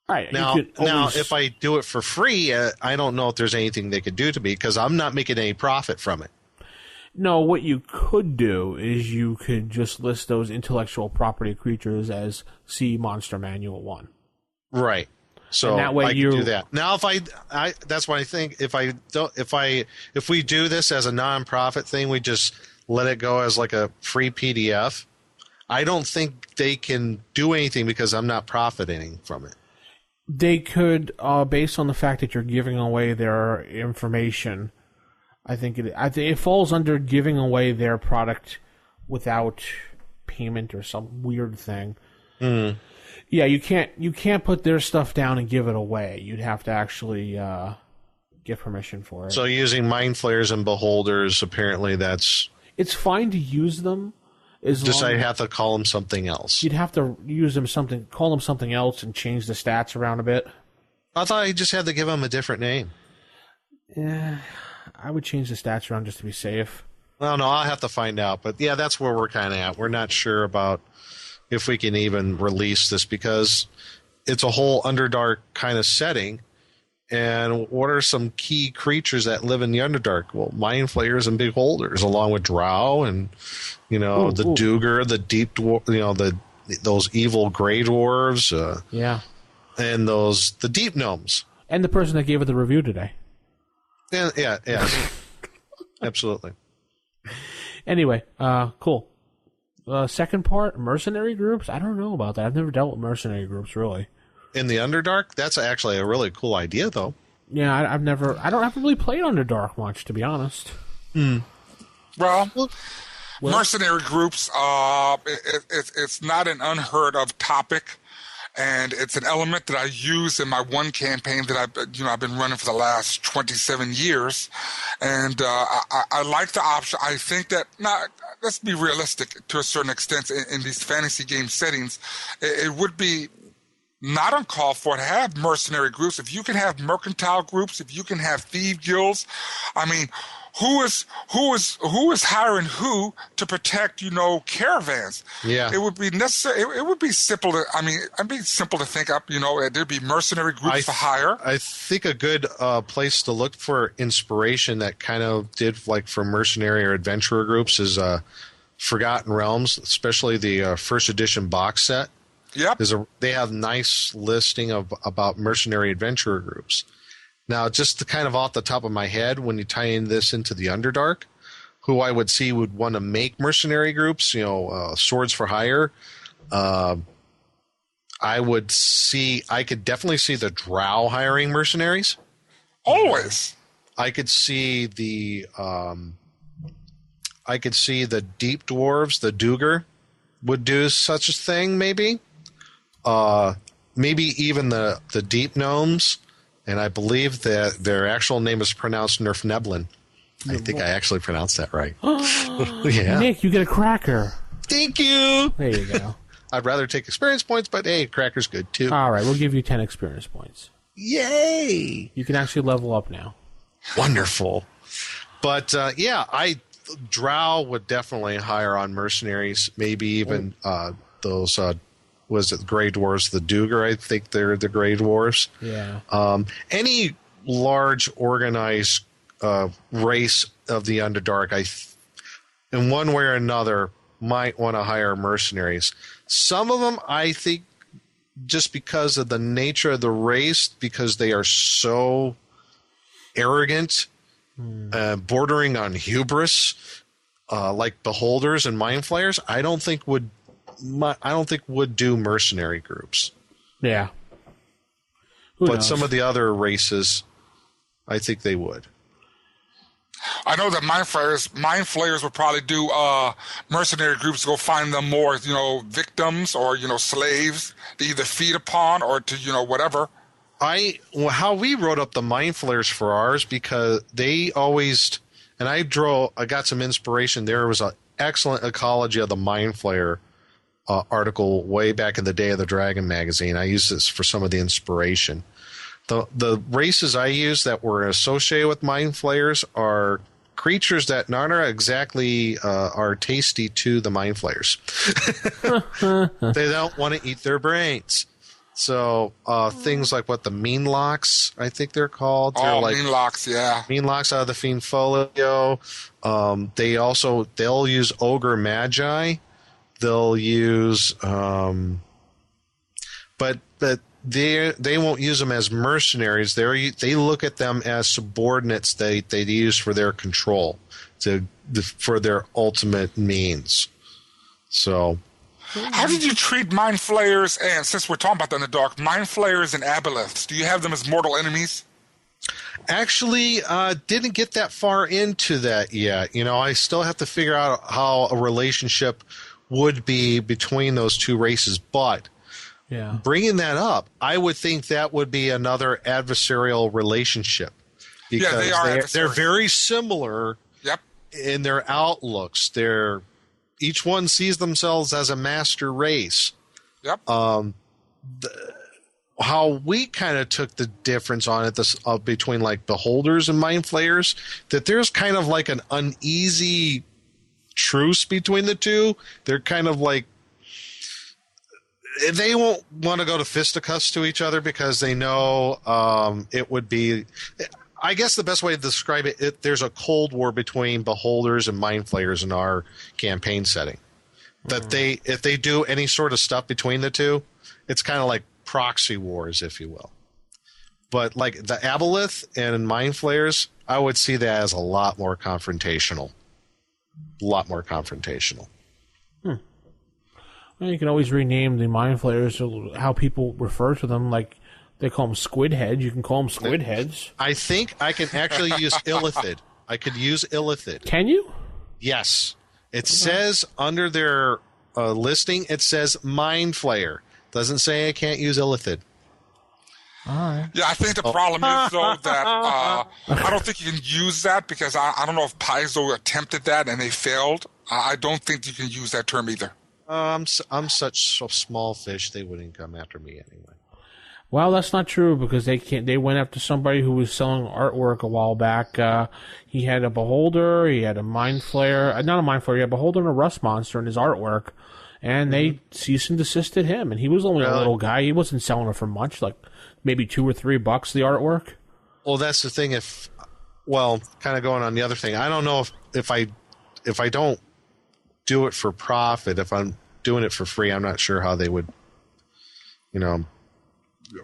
Right. Now, if I do it for free, I don't know if there's anything they could do to me because I'm not making any profit from it. No, what you could do is you could just list those intellectual property creatures as See Monster Manual 1. Right. So that way I can do that. Now, if that's what I think. If we do this as a nonprofit thing, we just let it go as like a free PDF. I don't think they can do anything because I'm not profiting from it. They could, based on the fact that you're giving away their information. I think it falls under giving away their product without payment or some weird thing. Mm. Yeah, you can't put their stuff down and give it away. You'd have to actually get permission for it. So using Mind Flayers and Beholders, apparently it's fine to use them. I have to call them something else. You'd have to call them something else and change the stats around a bit. I thought I just had to give them a different name. Yeah, I would change the stats around just to be safe. Well, no, I'll have to find out. But yeah, that's where we're kind of at. We're not sure about if we can even release this because it's a whole Underdark kind of setting. And what are some key creatures that live in the Underdark? Well, Mind Flayers and Beholders, along with Drow and the Duger, the Deep Dwarf, those evil Grey Dwarves. And the Deep Gnomes. And the person that gave it the review today. Yeah. Absolutely. Anyway, cool. Second part, mercenary groups? I don't know about that. I've never dealt with mercenary groups, really. In the Underdark? That's actually a really cool idea, though. Yeah, I haven't really played Underdark much, to be honest. Well, mercenary groups, it's not an unheard of topic. And it's an element that I use in my one campaign that I've been running for the last 27 years. And I like the option. I think that, let's be realistic to a certain extent in these fantasy game settings. It would be not uncalled for to have mercenary groups. If you can have mercantile groups, if you can have thief guilds, I mean, who is hiring who to protect, caravans? Yeah. It would be necessary. It would be simple to, it'd be simple to think up, there'd be mercenary groups for hire. I think a good place to look for inspiration that kind of did like for mercenary or adventurer groups is Forgotten Realms, especially the first edition box set. Yep. They have nice listing about mercenary adventurer groups. Now, just kind of off the top of my head, when you tie in this into the Underdark, who I would see would want to make mercenary groups, swords for hire, I could definitely see the Drow hiring mercenaries. Always. I could see the Deep Dwarves, the Duger, would do such a thing, maybe. Maybe even the Deep Gnomes. And I believe that their actual name is pronounced Nerfneblin. I think I actually pronounced that right. Yeah. Nick, you get a cracker. Thank you. There you go. I'd rather take experience points, but hey, cracker's good too. All right, we'll give you 10 experience points. Yay! You can actually level up now. Wonderful. But yeah, Drow would definitely hire on mercenaries. Maybe even those. Was it Grey Dwarves? The Duger, I think they're the Grey Dwarves. Yeah. Any large organized race of the Underdark, in one way or another, might want to hire mercenaries. Some of them, I think, just because of the nature of the race, because they are so arrogant, bordering on hubris, like beholders and mind flayers, I don't think would do mercenary groups. Yeah. Who but knows? some of the other races, I think they would. I know that mind flayers would probably do mercenary groups to go find them more, victims or slaves to either feed upon or to whatever. How we wrote up the mind flayers for ours, because they always, and I got some inspiration. There was an excellent ecology of the mind flayer article way back in the Day of the Dragon magazine. I used this for some of the inspiration. The races I use that were associated with mind flayers are creatures that not exactly are tasty to the mind flayers. They don't want to eat their brains. So things like what the mean locks, I think they're called. Mean locks, yeah. Mean locks out of the Fiend Folio. They'll use ogre magi. They'll use, but they won't use them as mercenaries. They look at them as subordinates they use for their control, for their ultimate means. So, how did you treat mind flayers? And since we're talking about the Underdark, mind flayers and aboleths, do you have them as mortal enemies? Actually, didn't get that far into that yet. I still have to figure out how a relationship would be between those two races, but bringing that up, I would think that would be another adversarial relationship, because they're very similar in their outlooks. Each one sees themselves as a master race. Yep. How we kind of took the difference on it between like beholders and mind flayers, that there's kind of like an uneasy truce between the two. They're kind of like, they won't want to go to fisticuffs to each other because they know it would be, I guess the best way to describe it, there's a cold war between beholders and mind flayers in our campaign setting. That if they do any sort of stuff between the two, it's kind of like proxy wars, if you will. But like the aboleth and mind flayers, I would see that as a lot more confrontational. Well, you can always rename the mind flayers how people refer to them. Like they call them squid heads. You can call them squid heads. I think I can actually use illithid. I could use illithid. Can you? Yes. It says under their listing, it says mind flayer. Doesn't say I can't use illithid. All right. Yeah, I think the problem is, though, that I don't think you can use that because I don't know if Paizo attempted that and they failed. I don't think you can use that term either. I'm such a small fish, they wouldn't come after me anyway. Well, that's not true because they went after somebody who was selling artwork a while back. He had a beholder, he had a mind flayer, not a mind flayer, he had a beholder and a rust monster in his artwork, and they cease and desisted him. And he was only a little guy; he wasn't selling it for much, like maybe $2 or $3 the artwork. Well, that's the thing. Kind of going on the other thing, I don't know if I don't do it for profit, if I'm doing it for free, I'm not sure how they would,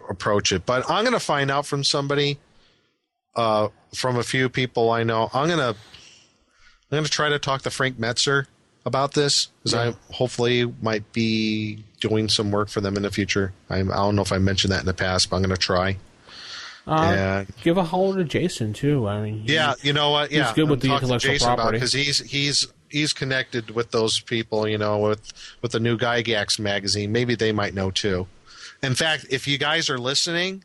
approach it. But I'm going to find out from somebody, from a few people I know. I'm going to try to talk to Frank Metzer about this, because I hopefully might be doing some work for them in the future. I don't know if I mentioned that in the past, but I'm going to try. Give a holler to Jason too. I mean, you know what? Yeah, he's good with the intellectual property because he's connected with those people. With the new Gygax magazine. Maybe they might know too. In fact, if you guys are listening,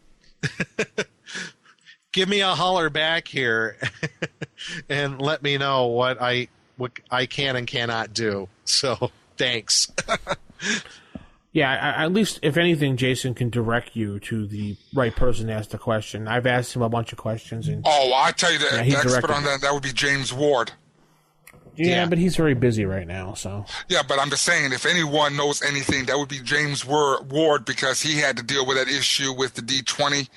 give me a holler back here and let me know what I can and cannot do. So thanks. Yeah, at least, if anything, Jason can direct you to the right person to ask the question. I've asked him a bunch of questions. And I tell you, the expert on that would be James Ward. Yeah, but he's very busy right now, so. Yeah, but I'm just saying, if anyone knows anything, that would be James Ward, because he had to deal with that issue with the D20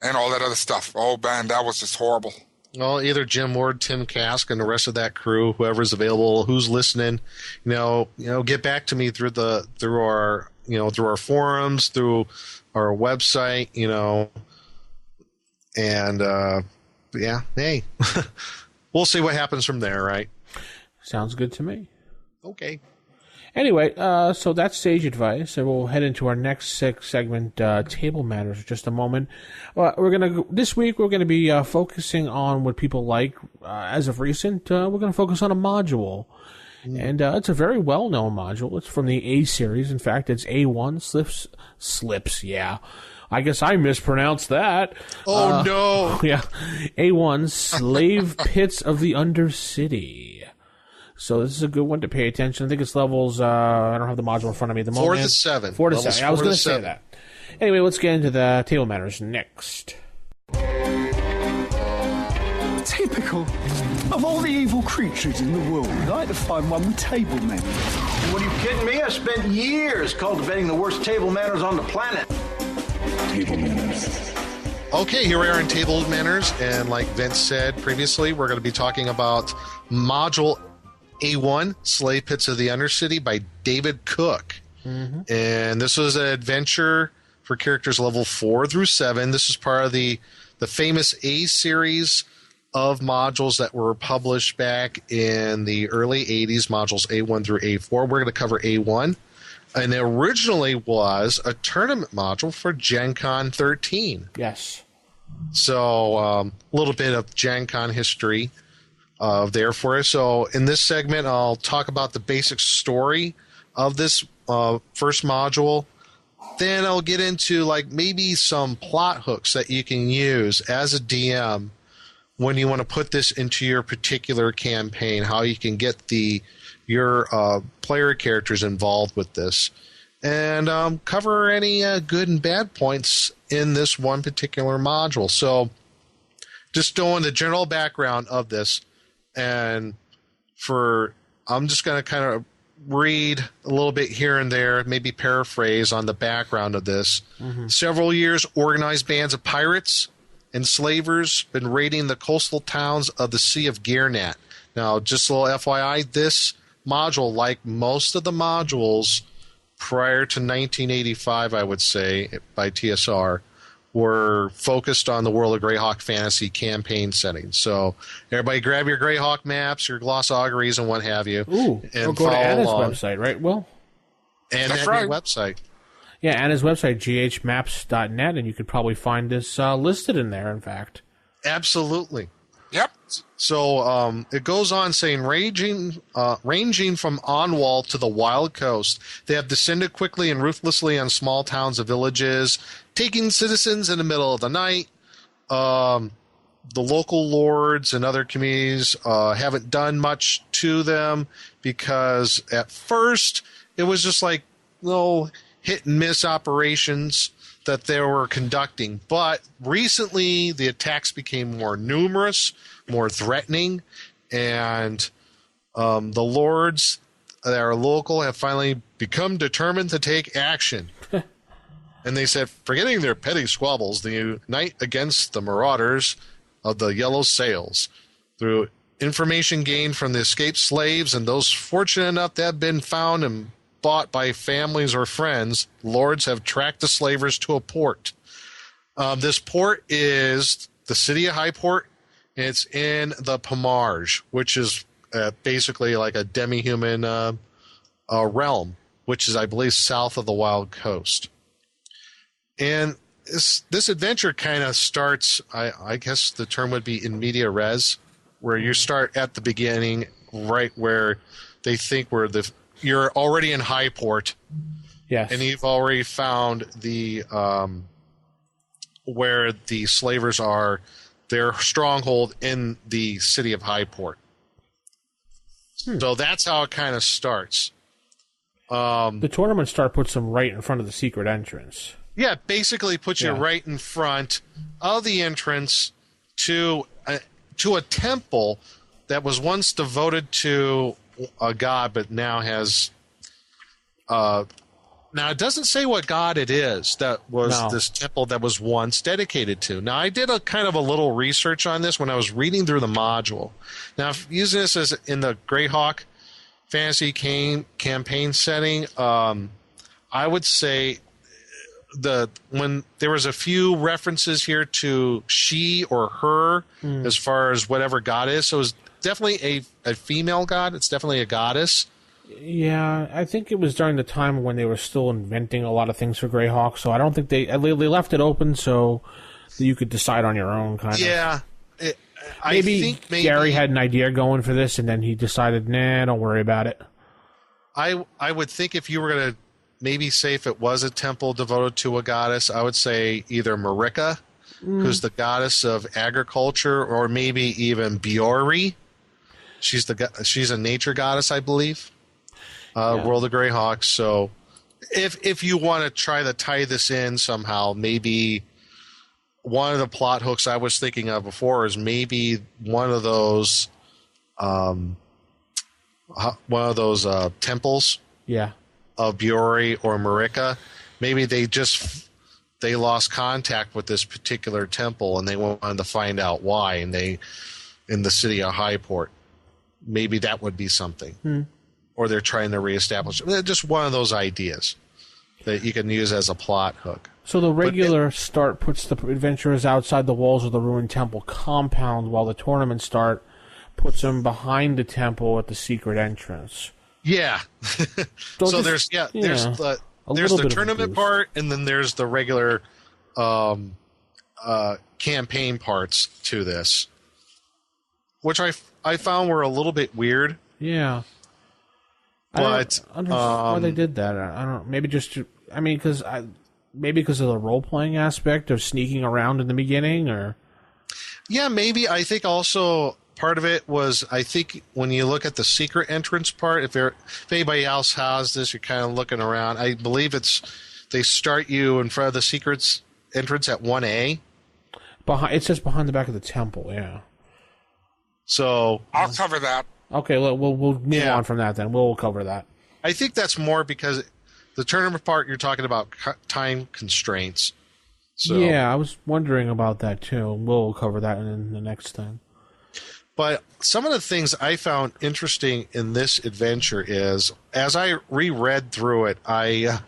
and all that other stuff. Oh, man, that was just horrible. Well, either Jim Ward, Tim Kask, and the rest of that crew, whoever's available, who's listening, get back to me through our forums, through our website, and hey, we'll see what happens from there, right? Sounds good to me. Okay. Anyway, so that's stage advice, and we'll head into our next segment, table matters, in just a moment. This week we're gonna be focusing on what people like. As of recent, we're gonna focus on a module, and it's a very well-known module. It's from the A series. In fact, it's A1 slips. Yeah, I guess I mispronounced that. Oh no! Yeah, A1 Slave Pits of the Undercity. So this is a good one to pay attention. I think it's levels, I don't have the module in front of me at the moment. 4 to 7. 4 to 7. I was going to say that. Anyway, let's get into the table matters next. Typical. Of all the evil creatures in the world, I'd like to find one with table manners. What, are you kidding me? I spent years cultivating the worst table manners on the planet. Table manners. Okay, here we are in Table Manners, and like Vince said previously, we're going to be talking about Module A1, Slave Pits of the Undercity by David Cook. Mm-hmm. And this was an adventure for characters level 4 through 7. This is part of the famous A series of modules that were published back in the early 80s, modules A1 through A4. We're going to cover A1. And it originally was a tournament module for Gen Con 13. Yes. So a little bit of Gen Con history there for us. So in this segment, I'll talk about the basic story of this first module. Then I'll get into maybe some plot hooks that you can use as a DM when you want to put this into your particular campaign, how you can get your player characters involved with this, and cover any good and bad points in this one particular module. So just knowing the general background of this, and I'm just going to kind of read a little bit here and there, maybe paraphrase on the background of this. Mm-hmm. Several years, organized bands of pirates and slavers been raiding the coastal towns of the Sea of Gearnet. Now, just a little FYI, this module, like most of the modules prior to 1985, I would say, by TSR, were focused on the World of Greyhawk fantasy campaign setting. So everybody grab your Greyhawk maps, your gloss auguries, and what have you. Ooh, and go to Anna's website, right, Will? And that's right. Website. Yeah, Anna's website, ghmaps.net, and you could probably find this listed in there, in fact. Absolutely. Yep. So it goes on saying, ranging from Onwall to the Wild Coast, they have descended quickly and ruthlessly on small towns and villages, taking citizens in the middle of the night. The local lords and other communities haven't done much to them because at first it was just hit and miss operations that they were conducting. But recently the attacks became more numerous, more threatening, and the lords that are local have finally become determined to take action. And they said, forgetting their petty squabbles, they unite against the marauders of the Yellow Sails. Through information gained from the escaped slaves and those fortunate enough to have been found and bought by families or friends, lords have tracked the slavers to a port. This port is the city of Highport. It's in the Pomarge, which is basically like a demi-human realm, which is, I believe, south of the Wild Coast. And this adventure kind of starts, I guess the term would be in media res, where you start at the beginning, right where they think you're already in Highport. Yes. And you've already found where the slavers are, their stronghold in the city of Highport. So that's how it kind of starts. The tournament start puts them right in front of the secret entrance. Yeah, basically puts you right in front of the entrance to a temple that was once devoted to a god, but now has. Now, it doesn't say what god it is that was this temple that was once dedicated to. Now, I did a kind of a little research on this when I was reading through the module. Now, using this as in the Greyhawk fantasy campaign setting, I would say when there was a few references here to she or her as far as whatever god is. So it's definitely a female god. It's definitely a goddess. Yeah, I think it was during the time when they were still inventing a lot of things for Greyhawk, so I don't think they left it open so that you could decide on your own, kind of. Yeah. Maybe Gary had an idea going for this, and then he decided, nah, don't worry about it. I would think if you were going to maybe say if it was a temple devoted to a goddess, I would say either Marika, who's the goddess of agriculture, or maybe even Biori. She's a nature goddess, I believe. World of Greyhawk. So if you want to try to tie this in somehow, maybe one of the plot hooks I was thinking of before is maybe one of those temples of Biori or Marika. Maybe they lost contact with this particular temple and they wanted to find out why, and they in the city of Highport. Maybe that would be something. Or they're trying to reestablish it. Just one of those ideas that you can use as a plot hook. So the regular start puts the adventurers outside the walls of the ruined temple compound, while the tournament start puts them behind the temple at the secret entrance. Yeah. So there's the tournament part, and then there's the regular campaign parts to this, which I found were a little bit weird. Yeah. But I don't understand why they did that. I don't. Maybe because of the role playing aspect of sneaking around in the beginning, or maybe. I think also part of it was, I think when you look at the secret entrance part, if anybody else has this, you're kind of looking around. I believe they start you in front of the secrets entrance at 1A. It says behind the back of the temple. Yeah. So I'll cover that. Okay, we'll move on from that then. We'll cover that. I think that's more because the tournament part, you're talking about time constraints. So, yeah, I was wondering about that too. We'll cover that in the next thing. But some of the things I found interesting in this adventure is, as I reread through it, I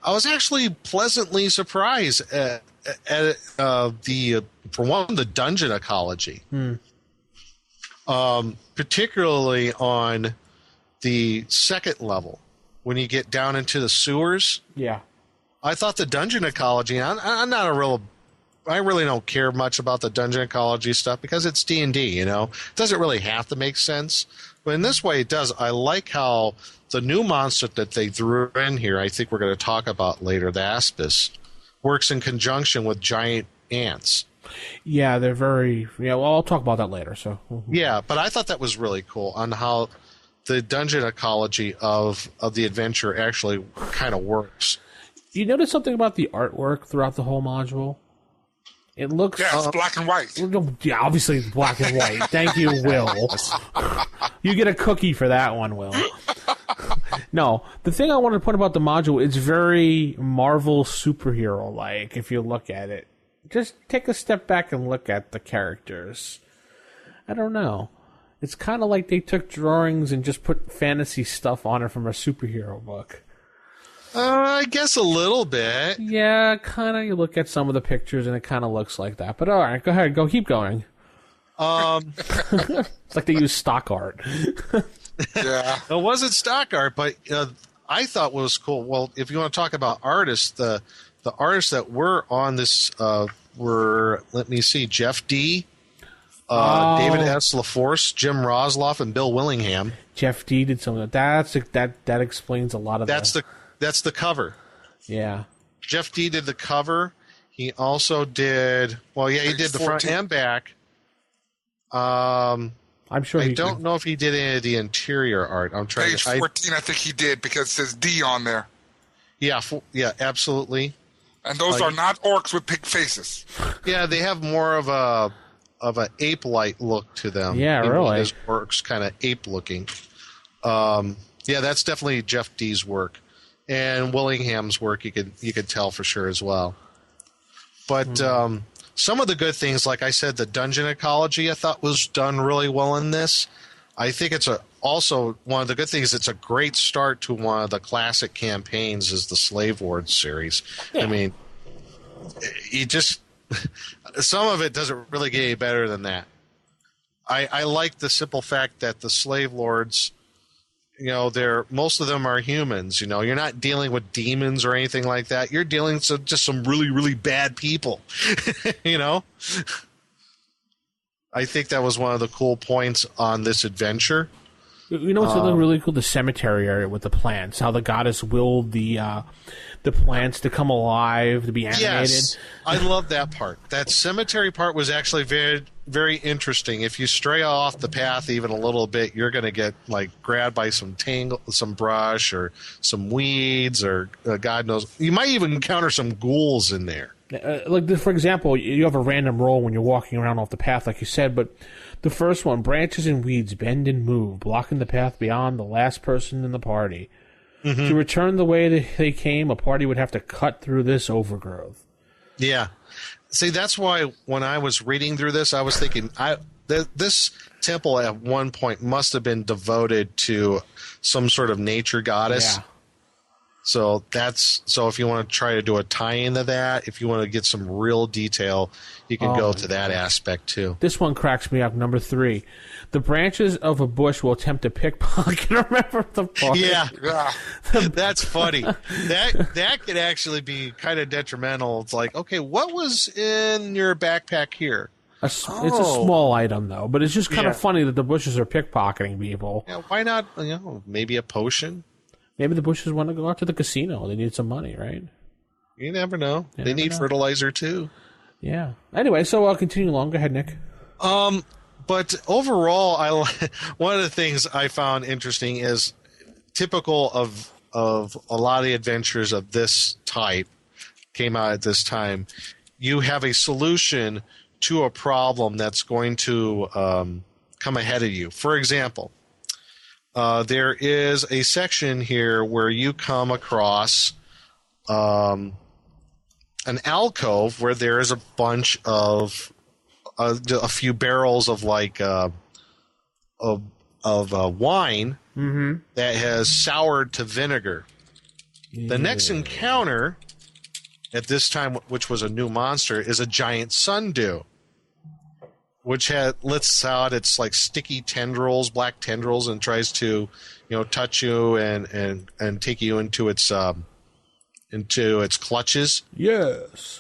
was actually pleasantly surprised at the dungeon ecology. Particularly on the second level, when you get down into the sewers. Yeah. I thought the dungeon ecology, I really don't care much about the dungeon ecology stuff because it's D&D, It doesn't really have to make sense. But in this way, it does. I like how the new monster that they threw in here, I think we're going to talk about later, the Aspis, works in conjunction with giant ants. Yeah, they're very... Yeah, well, I'll talk about that later. So yeah, but I thought that was really cool on how the dungeon ecology of the adventure actually kind of works. You notice something about the artwork throughout the whole module? It looks... Yeah, it's black and white. Yeah, obviously it's black and white. Thank you, Will. You get a cookie for that one, Will. No, the thing I wanted to point about the module, it's very Marvel superhero-like, if you look at it. Just take a step back and look at the characters. I don't know. It's kind of like they took drawings and just put fantasy stuff on it from a superhero book. I guess a little bit. Yeah, kind of. You look at some of the pictures and it kind of looks like that. But all right, go ahead. Keep going. It's like they use stock art. Yeah. It wasn't stock art, but I thought what was cool. Well, if you want to talk about artists, the artists that were on this were, let me see, Jeff D., David S. LaForce, Jim Rosloff, and Bill Willingham. Jeff D. did some of that. That explains a lot of That's the cover. Yeah. Jeff D. did the cover. He also did, he did the front and back. I'm sure I don't know if he did any of the interior art. I'm trying. Page 14, I think he did, because it says D on there. Yeah, absolutely. And those are not orcs with pig faces. Yeah, they have more of a an ape-like look to them. Yeah, really. His work's kind of ape-looking. Yeah, that's definitely Jeff D's work, and Willingham's work. You could tell for sure as well. But some of the good things, like I said, the dungeon ecology I thought was done really well in this. I think it's also one of the good things. It's a great start to one of the classic campaigns, is the Slave Lords series. Yeah. I mean, you just some of it doesn't really get any better than that. I like the simple fact that the Slave Lords, most of them are humans. You're not dealing with demons or anything like that. You're dealing with just some really, really bad people. I think that was one of the cool points on this adventure. What's really cool? The cemetery area with the plants. How the goddess willed the plants to come alive, to be animated. Yes, I love that part. That cemetery part was actually very, very interesting. If you stray off the path even a little bit, you're going to get grabbed by some brush or some weeds, or God knows. You might even encounter some ghouls in there. For example, you have a random roll when you're walking around off the path, like you said, but the first one, branches and weeds bend and move, blocking the path beyond the last person in the party. Mm-hmm. To return the way they came, a party would have to cut through this overgrowth. Yeah. See, that's why when I was reading through this, I was thinking, this temple at one point must have been devoted to some sort of nature goddess. Yeah. So if you want to try to do a tie-in to that, if you want to get some real detail, you can go to that aspect too. This one cracks me up. Number 3, the branches of a bush will attempt to pickpocket. Remember the part? Yeah, that's funny. That could actually be kind of detrimental. It's like, okay, what was in your backpack here? It's a small item though, but it's just kind of funny that the bushes are pickpocketing people. Yeah, why not? Maybe a potion. Maybe the bushes want to go out to the casino. They need some money, right? You never know. They need fertilizer too. Yeah. Anyway, so I'll continue along. Go ahead, Nick. But overall, one of the things I found interesting is typical of a lot of the adventures of this type came out at this time. You have a solution to a problem that's going to come ahead of you. For example, there is a section here where you come across an alcove where there is a bunch of a few barrels of wine that has soured to vinegar. Yeah. The next encounter at this time, which was a new monster, is a giant sundew, which lets out its sticky tendrils, black tendrils, and tries to, touch you and take you into its clutches. Yes.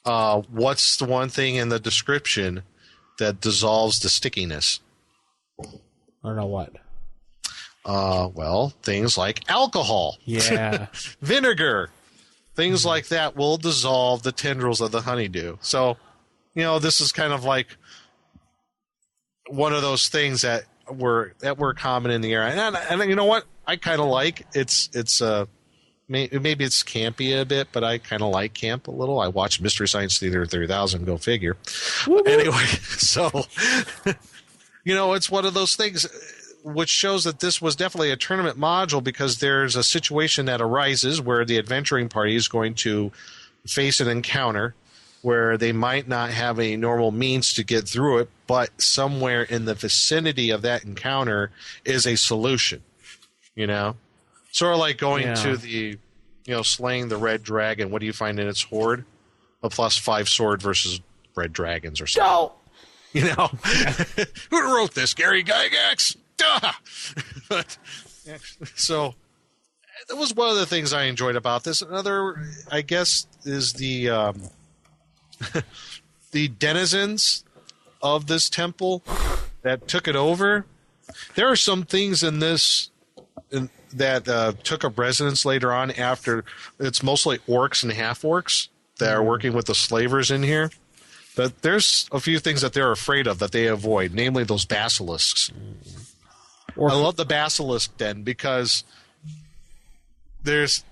What's the one thing in the description that dissolves the stickiness? I don't know what. Well, things like alcohol. Yeah. Vinegar. Things like that will dissolve the tendrils of the honeydew. So, this is kind of like one of those things that were common in the area. And you know what? I kind of like maybe it's campy a bit, but I kind of like camp a little. I watch Mystery Science Theater 3000. Go figure. Anyway, so it's one of those things which shows that this was definitely a tournament module, because there's a situation that arises where the adventuring party is going to face an encounter where they might not have a normal means to get through it, but somewhere in the vicinity of that encounter is a solution, Sort of like going to the, slaying the red dragon. What do you find in its hoard? A +5 sword versus red dragons or something. No! Who wrote this? Gary Gygax? Duh! But, so that was one of the things I enjoyed about this. Another, I guess, is the the denizens of this temple that took it over. There are some things in this that took up residence later on after. It's mostly orcs and half-orcs that are working with the slavers in here. But there's a few things that they're afraid of that they avoid, namely those basilisks. I love the basilisk den because there's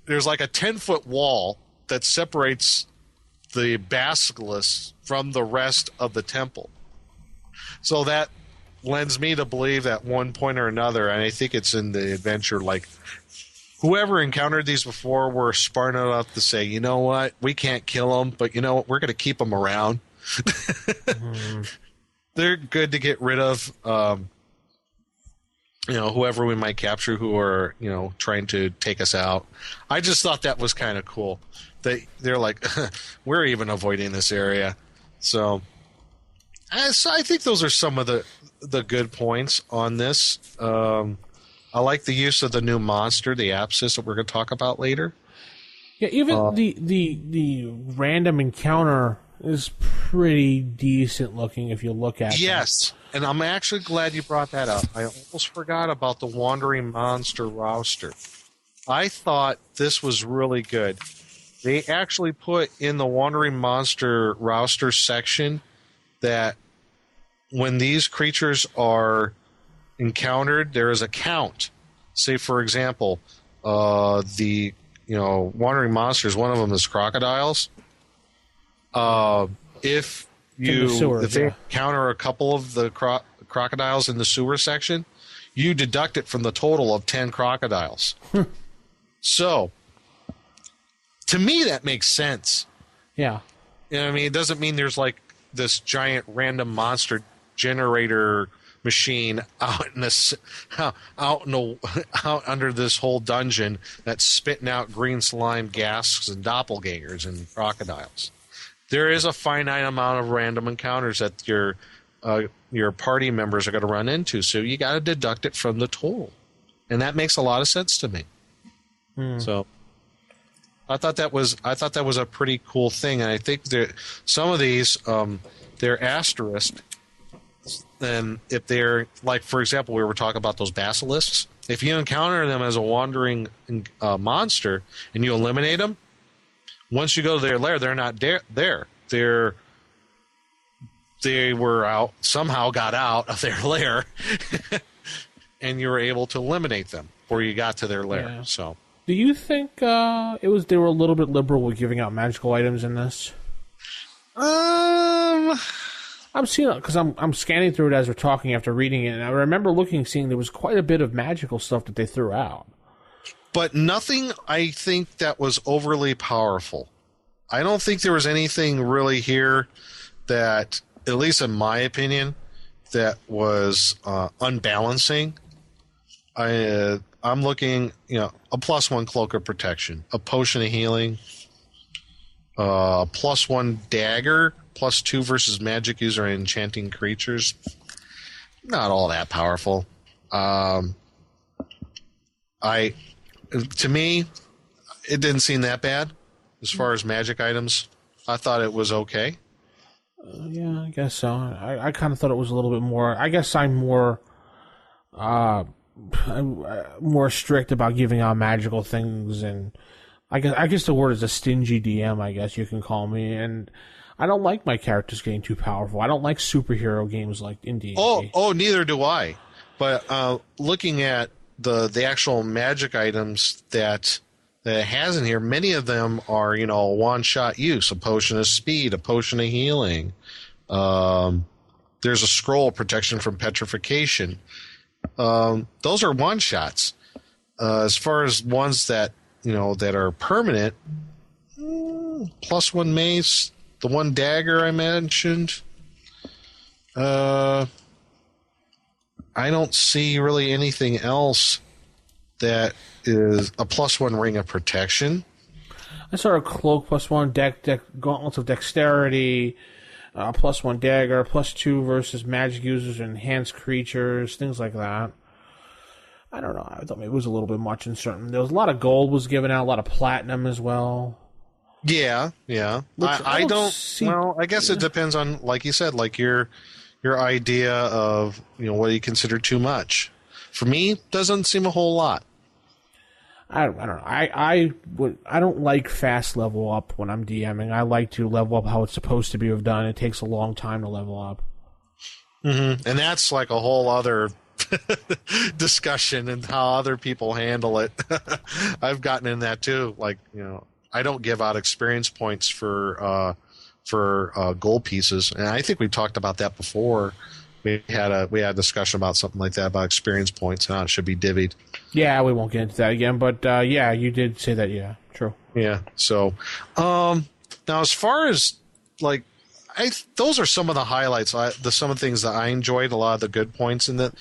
like a 10-foot wall that separates the basilisks from the rest of the temple. So that lends me to believe at one point or another, and I think it's in the adventure, like whoever encountered these before were smart enough to say, you know what, we can't kill them, but you know what, we're going to keep them around. They're good to get rid of, whoever we might capture who are, trying to take us out. I just thought that was kind of cool. They're like, we're even avoiding this area. So I think those are some of the good points on this. I like the use of the new monster, the Apsis, that we're going to talk about later. Yeah, even the random encounter is pretty decent looking if you look at it. Yes, and I'm actually glad you brought that up. I almost forgot about the Wandering Monster roster. I thought this was really good. They actually put in the Wandering Monster roster section that when these creatures are encountered, there is a count. Say, for example, the wandering monsters. One of them is crocodiles. If they encounter a couple of the crocodiles in the sewer section, you deduct it from the total of 10 crocodiles. So, to me, that makes sense. Yeah. I mean, it doesn't mean there's like this giant random monster generator machine out under this whole dungeon that's spitting out green slime gas and doppelgangers and crocodiles. There is a finite amount of random encounters that your party members are going to run into, so you got to deduct it from the total, and that makes a lot of sense to me. So I thought that was a pretty cool thing, and I think that some of these they're asterisked. And if they're, like, for example, we were talking about those basilisks. If you encounter them as a wandering monster and you eliminate them, once you go to their lair, they're not there. They were somehow got out of their lair, and you were able to eliminate them before you got to their lair. Yeah. So, do you think they were a little bit liberal with giving out magical items in this? I'm seeing it because I'm scanning through it as we're talking after reading it, and I remember seeing there was quite a bit of magical stuff that they threw out. But nothing, I think, that was overly powerful. I don't think there was anything really here that, at least in my opinion, that was unbalancing. I'm looking, a +1 cloak of protection, a potion of healing, a +1 dagger, +2 versus magic user and enchanting creatures. Not all that powerful. To me, it didn't seem that bad as far as magic items. I thought it was okay. Yeah, I guess so. I kind of thought it was a little bit more. I guess I'm more strict about giving out magical things, and I guess the word is a stingy DM. I guess you can call me, and I don't like my characters getting too powerful. I don't like superhero games like in D&D. Oh, neither do I. But looking at the actual magic items that it has in here, many of them are, one-shot use. A potion of speed, a potion of healing. There's a scroll of protection from petrification. Those are one-shots. As far as ones that, that are permanent, +1 mace, the 1 dagger I mentioned. I don't see really anything else that is a +1 ring of protection. I saw a cloak +1, gauntlets of dexterity, +1 dagger, +2 versus magic users and enhanced creatures, things like that. I don't know. I thought maybe it was a little bit much in certain. There was a lot of gold was given out, a lot of platinum as well. Yeah. I don't see. Well, I guess it depends on, like you said, like your idea of what do you consider too much. For me, doesn't seem a whole lot. I don't know. I don't like fast level up when I'm DMing. I like to level up how it's supposed to be done. It takes a long time to level up. Mm-hmm. And that's like a whole other discussion and how other people handle it. I've gotten in that too. Like, I don't give out experience points for gold pieces. And I think we talked about that before. We had a discussion about something like that, about experience points and how it should be divvied. Yeah, we won't get into that again, but yeah, you did say that. Yeah, true. Yeah. So now, as far as like, those are some of the highlights. Some of the things that I enjoyed, a lot of the good points, and that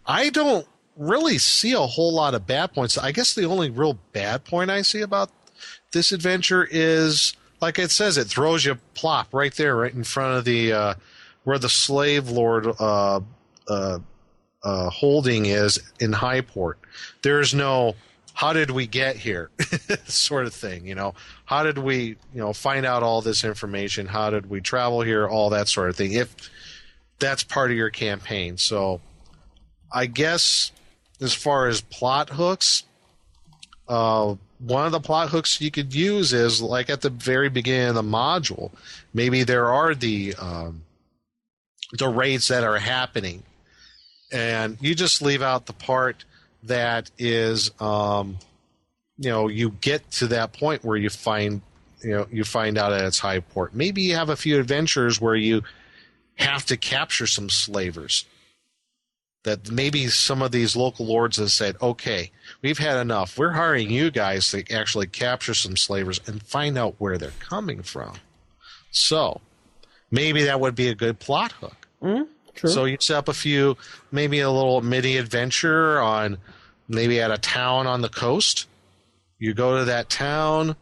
I don't really see a whole lot of bad points. I guess the only real bad point I see about this adventure is, like it says, it throws you plop right there, right in front of the where the slave lord holding is in Highport. There's no how did we get here sort of thing, you know. How did we, find out all this information? How did we travel here? All that sort of thing. If that's part of your campaign. So I guess as far as plot hooks, one of the plot hooks you could use is, like, at the very beginning of the module, maybe there are the raids that are happening, and you just leave out the part that is, you get to that point where you find out at its high port. Maybe you have a few adventures where you have to capture some slavers. That maybe some of these local lords have said, okay, we've had enough. We're hiring you guys to actually capture some slavers and find out where they're coming from. So maybe that would be a good plot hook. True. So you set up maybe a little mini adventure maybe at a town on the coast. You go to that town.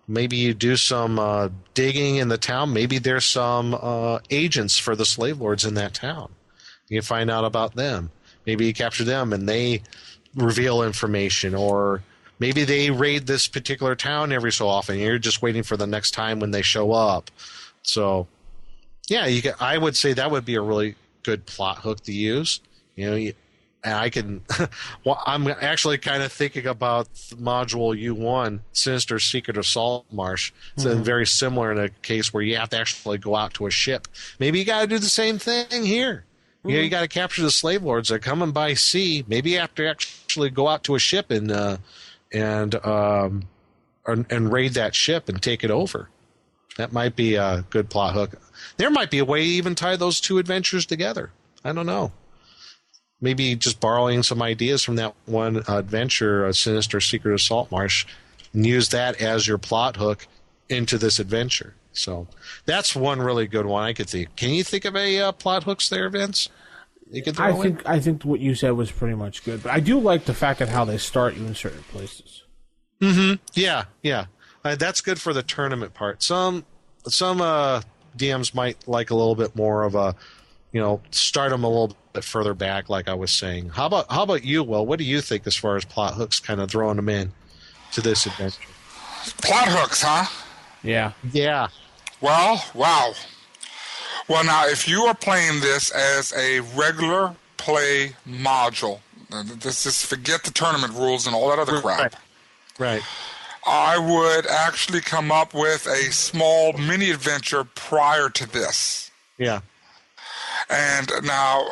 Maybe you do some digging in the town. Maybe there's some agents for the slave lords in that town. You find out about them. Maybe you capture them and they reveal information, or maybe they raid this particular town every so often. You're just waiting for the next time when they show up. So, yeah, I would say that would be a really good plot hook to use. And I can. Well, I'm actually kind of thinking about Module U1, Sinister Secret of Saltmarsh. It's very similar in a case where you have to actually go out to a ship. Maybe you got to do the same thing here. You got to capture the slave lords that are coming by sea. Maybe you have to actually go out to a ship and raid that ship and take it over. That might be a good plot hook. There might be a way to even tie those two adventures together. I don't know. Maybe just borrowing some ideas from that one adventure, A Sinister Secret of Saltmarsh, and use that as your plot hook into this adventure. So that's one really good one I could think. Can you think of a plot hooks there, Vince? You can throw in? I think what you said was pretty much good, but I do like the fact of how they start you in certain places. Yeah. That's good for the tournament part. Some DMs might like a little bit more of a, start them a little bit further back, like I was saying. How about you, Will? What do you think as far as plot hooks, kind of throwing them in to this adventure? Plot hooks, huh? Yeah. Well, wow. Well, now, if you are playing this as a regular play module, just forget the tournament rules and all that other crap. Right. I would actually come up with a small mini adventure prior to this. Yeah. And now,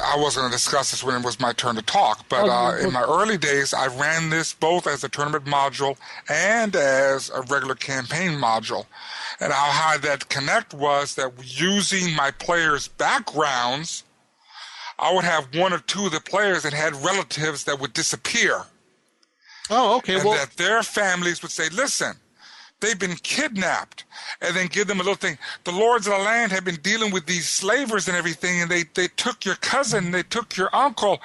I wasn't going to discuss this when it was my turn to talk, but in my early days, I ran this both as a tournament module and as a regular campaign module. And how that connect was that using my players' backgrounds, I would have one or two of the players that had relatives that would disappear. Oh, okay. And that their families would say, listen, they've been kidnapped, and then give them a little thing. The lords of the land have been dealing with these slavers and everything, and they took your cousin, they took your uncle,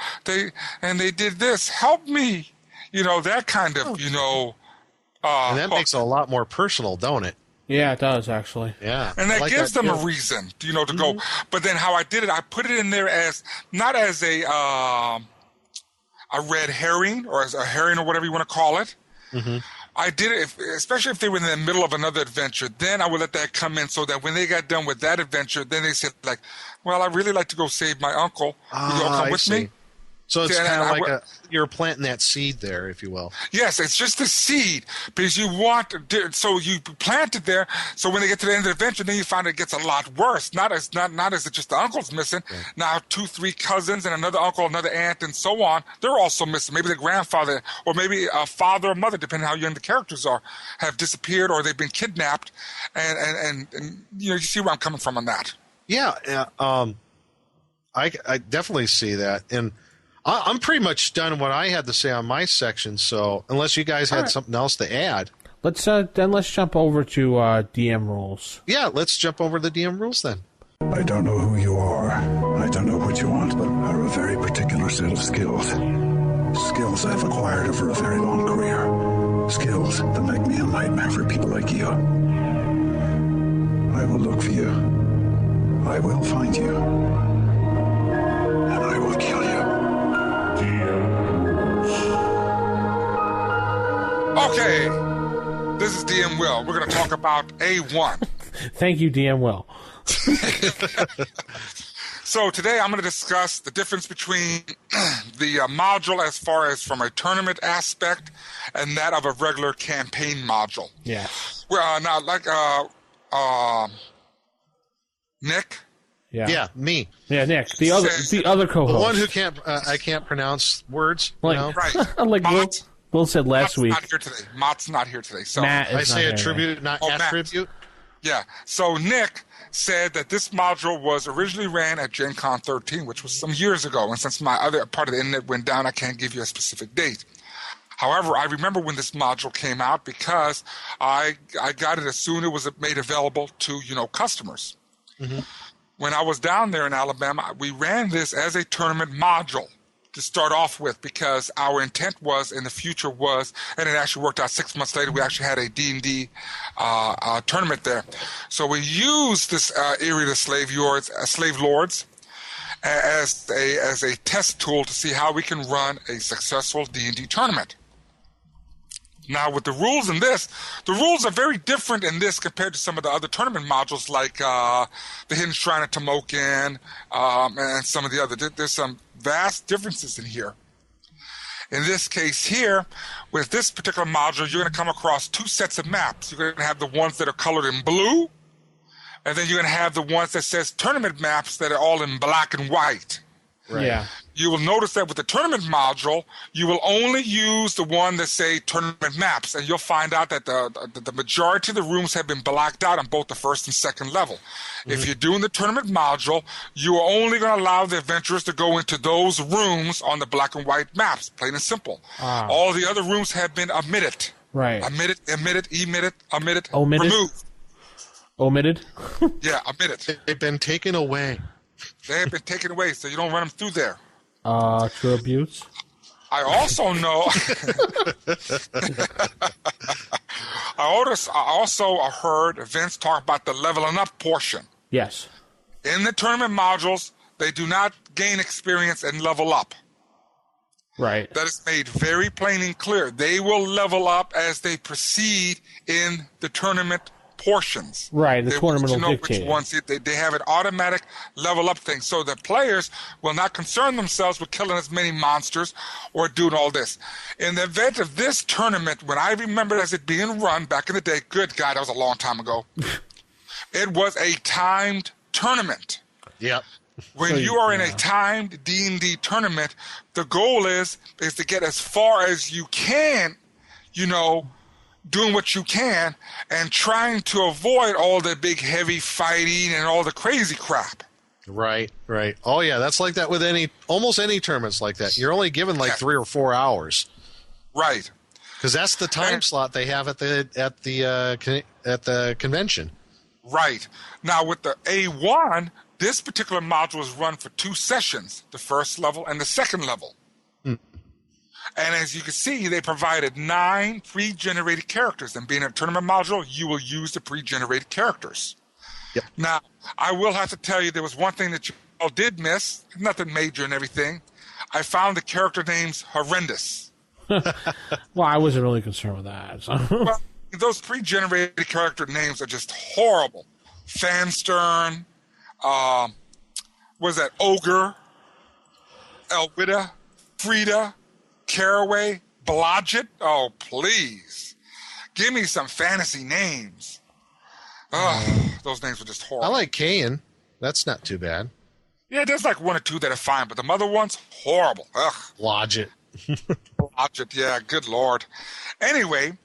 and they did this. Help me. That kind of, and that makes it a lot more personal, don't it? Yeah, it does, actually. Yeah. And that gives them a reason, to go. But then how I did it, I put it in there as, not as a red herring, or as a herring, or whatever you want to call it. I did it, especially if they were in the middle of another adventure. Then I would let that come in, so that when they got done with that adventure, then they said, like, well, I really like to go save my uncle. Will you all come with me? So it's See, kind of and like you're planting that seed there, if you will. Yes, it's just a seed because you want so you plant it there. So when they get to the end of the adventure, then you find it gets a lot worse. Not as it just the uncle's missing. Right. Now 2, 3 cousins and another uncle, another aunt, and so on. They're also missing. Maybe the grandfather or maybe a father or mother, depending on how young the characters are, have disappeared or they've been kidnapped. And you see where I'm coming from on that. Yeah, I definitely see that, and I'm pretty much done what I had to say on my section. So unless you guys had something else to add, let's jump over to DM rules. Yeah, let's jump over to the DM rules then. I don't know who you are. I don't know what you want, but I have a very particular set of skills. Skills I've acquired over a very long career. Skills that make me a nightmare for people like you. I will look for you. I will find you. And I will kill you. Okay, this is DM Will. We're going to talk about A1. Thank you, DM Will. So today I'm going to discuss the difference between the module as far as from a tournament aspect and that of a regular campaign module. Yeah. Well, now, like Nick. Yeah, me. Yeah, Nick, the other co-host, the one who I can't pronounce words. Like, you know? Right. Like Will said last week. Not here today. Mott's not here today. So I say attribute, not attribute. Yeah. So Nick said that this module was originally ran at Gen Con 13, which was some years ago. And since my other part of the internet went down, I can't give you a specific date. However, I remember when this module came out because I got it as soon as it was made available to customers. Mm-hmm. When I was down there in Alabama, we ran this as a tournament module to start off with because our intent was in the future was, and it actually worked out 6 months later, we actually had a D&D tournament there. So we used this area of slave lords as a test tool to see how we can run a successful D&D tournament. Now, with the rules in this, the rules are very different in this compared to some of the other tournament modules like the Hidden Shrine of Tomoken and some of the other. There's some vast differences in here. In this case here, with this particular module, you're going to come across 2 sets of maps. You're going to have the ones that are colored in blue, and then you're going to have the ones that says tournament maps that are all in black and white. Right. Yeah. You will notice that with the tournament module, you will only use the one that say tournament maps, and you'll find out that the majority of the rooms have been blacked out on both the first and second level. Mm-hmm. If you're doing the tournament module, you are only going to allow the adventurers to go into those rooms on the black and white maps, plain and simple. All the other rooms have been omitted. Right. Omitted, Omitted? removed. Omitted? Yeah, omitted. They've been taken away. They have been taken away, so you don't run them through there. True abuse. I also know. I also heard Vince talk about the leveling up portion. Yes. In the tournament modules, they do not gain experience and level up. Right. That is made very plain and clear. They will level up as they proceed in the tournament portions. Right, the tournament will dictate. Which ones they have an automatic level up thing. So the players will not concern themselves with killing as many monsters or doing all this. In the event of this tournament, when I remember as it being run back in the day, good God, that was a long time ago, it was a timed tournament. Yep. When you are in a timed D&D tournament, the goal is to get as far as you can, doing what you can and trying to avoid all the big heavy fighting and all the crazy crap. Right. Oh yeah, that's like that with almost any tournaments like that. You're only given 3 or 4 hours. Right. Because that's the time slot they have at the convention. Right. Now with the A1, this particular module is run for 2 sessions, the first level and the second level. And as you can see, they provided 9 pre-generated characters. And being a tournament module, you will use the pre-generated characters. Yep. Now, I will have to tell you, there was one thing that you all did miss, nothing major and everything. I found the character names horrendous. Well, I wasn't really concerned with that. So. Well, those pre-generated character names are just horrible. Fanstern, was that Ogre, Elwida, Frida, Caraway, Blodgett. Oh, please. Give me some fantasy names. Oh, those names were just horrible. I like Kayan. That's not too bad. Yeah, there's like one or two that are fine, but the other ones, horrible. Ugh. Blodgett. Blodgett, yeah, good Lord. Anyway,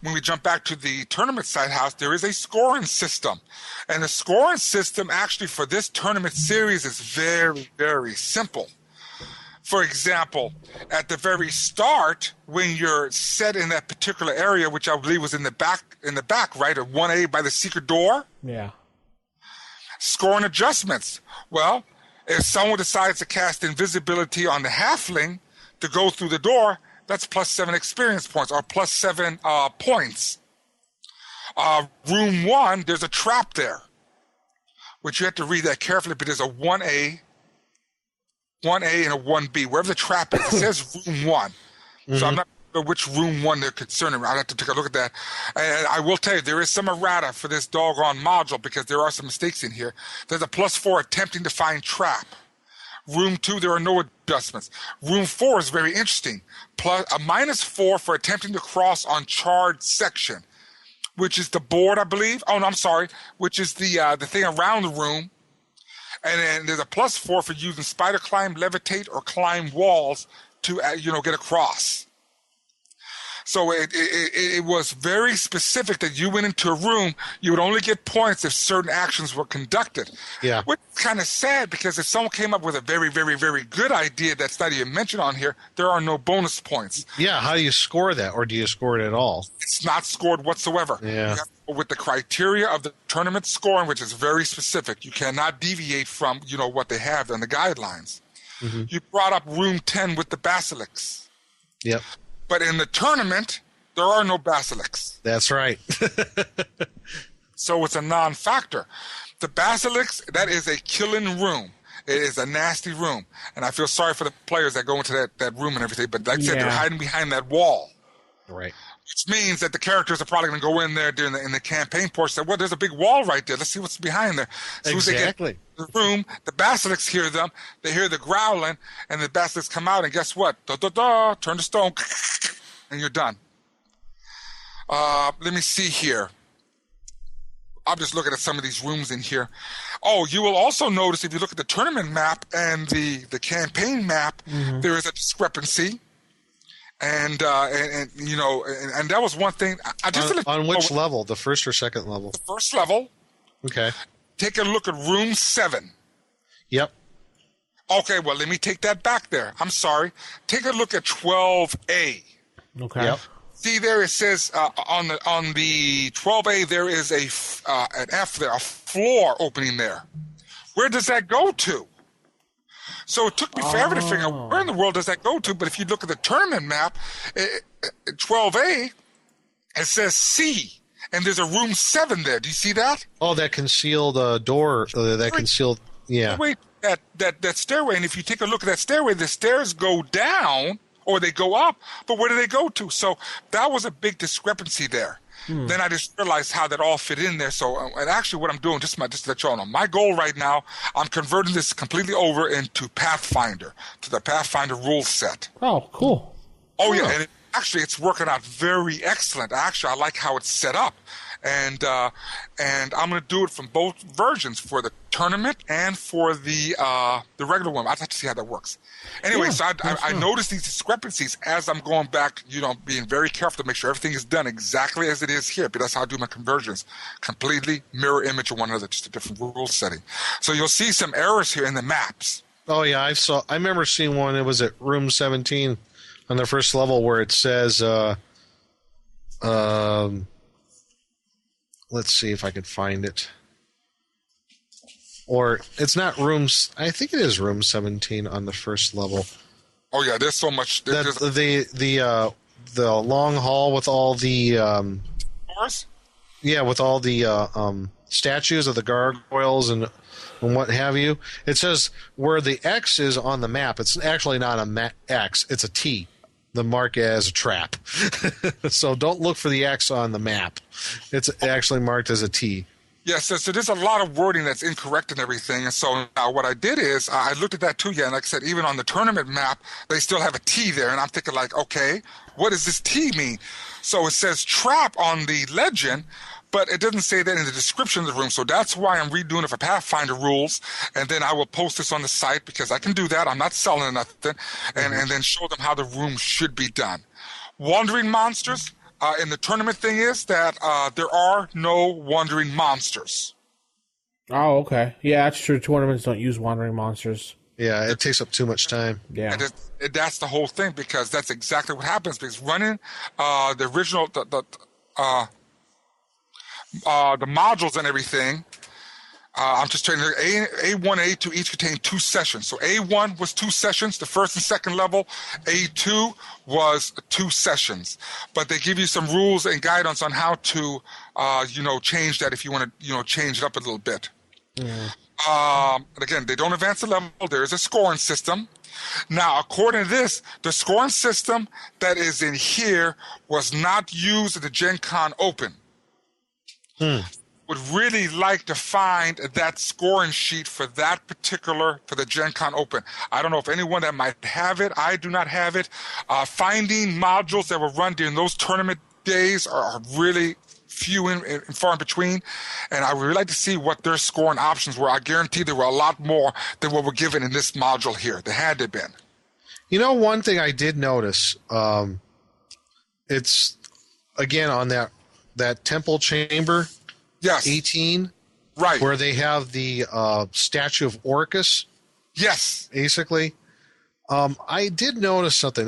when we jump back to the tournament side house, there is a scoring system. And the scoring system actually for this tournament series is very, very simple. For example, at the very start, when you're set in that particular area, which I believe was in the back, right, at 1A by the secret door. Yeah. Scoring adjustments. Well, if someone decides to cast invisibility on the halfling to go through the door, that's +7 experience points or +7 points. Room 1, there's a trap there, which you have to read that carefully, but there's a 1A and a 1B. Wherever the trap is, it says room 1. Mm-hmm. So I'm not sure which room 1 they're concerning. I'll have to take a look at that. And I will tell you, there is some errata for this doggone module because there are some mistakes in here. There's a +4 attempting to find trap. Room 2, there are no adjustments. Room 4 is very interesting. Plus a -4 for attempting to cross on charred section, which is the board, I believe. Oh, no, I'm sorry. Which is the thing around the room. And then there's a +4 for using spider climb, levitate, or climb walls to, get across. So it was very specific that you went into a room, you would only get points if certain actions were conducted. Yeah. Which is kind of sad because if someone came up with a very, very, very good idea that's not even mentioned on here, there are no bonus points. Yeah, how do you score that? Or do you score it at all? It's not scored whatsoever. Yeah. You have to go with the criteria of the tournament scoring, which is very specific. You cannot deviate from, what they have in the guidelines. Mm-hmm. You brought up room 10 with the basilisks. Yep. But in the tournament, there are no basilisks. That's right. So it's a non-factor. The basilisk, that is a killing room. It is a nasty room. And I feel sorry for the players that go into that room and everything. But like I said, they're hiding behind that wall. Right. Which means that the characters are probably going to go in there in the campaign portion. Say, well, there's a big wall right there. Let's see what's behind there. As soon as they get in the room, the basilisks hear them. They hear the growling, and the basilisks come out, and guess what? Da-da-da, turn the stone, and you're done. Let me see here. I'm just looking at some of these rooms in here. Oh, you will also notice if you look at the tournament map and the campaign map, there is a discrepancy. And that was one thing. On which level? The first or second level? The first level. Okay. Take a look at room 7. Yep. Okay, well, let me take that back there. I'm sorry. Take a look at 12A. Okay. Yep. See there, it says on the 12A there is an F there, a floor opening there. Where does that go to? So it took me forever to figure out where in the world does that go to. But if you look at the tournament map, 12A, it says C, and there's a room 7 there. Do you see that? Oh, that concealed door. That concealed, yeah. Wait, that stairway. And if you take a look at that stairway, the stairs go down or they go up. But where do they go to? So that was a big discrepancy there. Then I just realized how that all fit in there. So, and actually what I'm doing, just to let you all know, my goal right now, I'm converting this completely over into Pathfinder, to the Pathfinder rule set. Oh, cool. Oh, yeah. And it's working out very excellent. Actually, I like how it's set up. And I'm going to do it from both versions, for the tournament and for the regular one. I'd have to see how that works. Anyway, so I noticed these discrepancies as I'm going back, being very careful to make sure everything is done exactly as it is here, because that's how I do my conversions. Completely mirror image of one another, just a different rule setting. So you'll see some errors here in the maps. Oh, yeah, I remember seeing one. It was at room 17 on the first level where it says, let's see if I can find it. Or it's not rooms. I think it is room 17 on the first level. Oh yeah, there's so much. The long hall with all the doors. Yeah, with all the statues of the gargoyles and what have you. It says where the X is on the map. It's actually not a X. It's a T. The mark as a trap. So don't look for the X on the map. It's actually marked as a T. Yeah, so there's a lot of wording that's incorrect and everything. And so now what I did is I looked at that too, yeah, and like I said, even on the tournament map, they still have a T there. And I'm thinking like, okay, what does this T mean? So it says trap on the legend, but it doesn't say that in the description of the room. So that's why I'm redoing it for Pathfinder rules. And then I will post this on the site because I can do that. I'm not selling nothing. And then show them how the room should be done. Wandering monsters. In the tournament thing is that there are no wandering monsters. Oh, okay. Yeah, that's true. Tournaments don't use wandering monsters. Yeah, it takes up too much time. Yeah. And that's the whole thing because that's exactly what happens. Because running the original, the modules and everything, I'm just telling you, A1 and A2 each contain 2 sessions. So A1 was 2 sessions, the first and second level. A2 was 2 sessions. But they give you some rules and guidance on how to, change that if you want to, change it up a little bit. And again, they don't advance the level. There is a scoring system. Now, according to this, the scoring system that is in here was not used at the Gen Con Open. Would really like to find that scoring sheet for that particular, for the Gen Con Open. I don't know if anyone that might have it. I do not have it. Finding modules that were run during those tournament days are really few and far in between. And I would really like to see what their scoring options were. I guarantee there were a lot more than what were given in this module here. There had to have been. You know, one thing I did notice, it's, again, on that temple chamber, Yes. 18, right, where they have the statue of Orcus. Yes. Basically. I did notice something.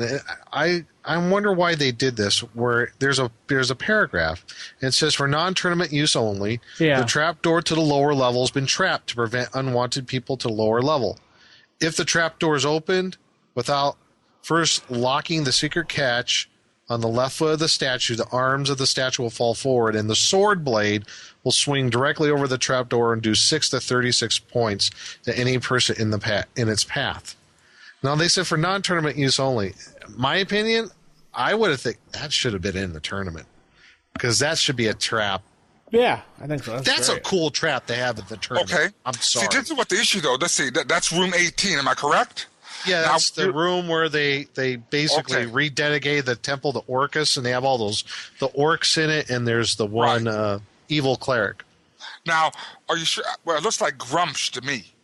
I wonder why they did this, where there's a paragraph. And it says, for non-tournament use only, the trap door to the lower level has been trapped to prevent unwanted people to lower level. If the trap door is opened without first locking the secret catch on the left foot of the statue, the arms of the statue will fall forward, and the sword blade will swing directly over the trapdoor and do 6 to 36 points to any person in its path. Now, they said for non-tournament use only. My opinion, I would have think that should have been in the tournament because that should be a trap. Yeah, I think so. That's a cool trap to have at the tournament. Okay. I'm sorry. See, this is what the issue, though. Let's see. That's room 18. Am I correct? Yeah, that's the room where they basically rededicated the temple to Orcus, and they have all the orcs in it, and there's the one evil cleric. Now, are you sure? Well, it looks like Grumsh to me.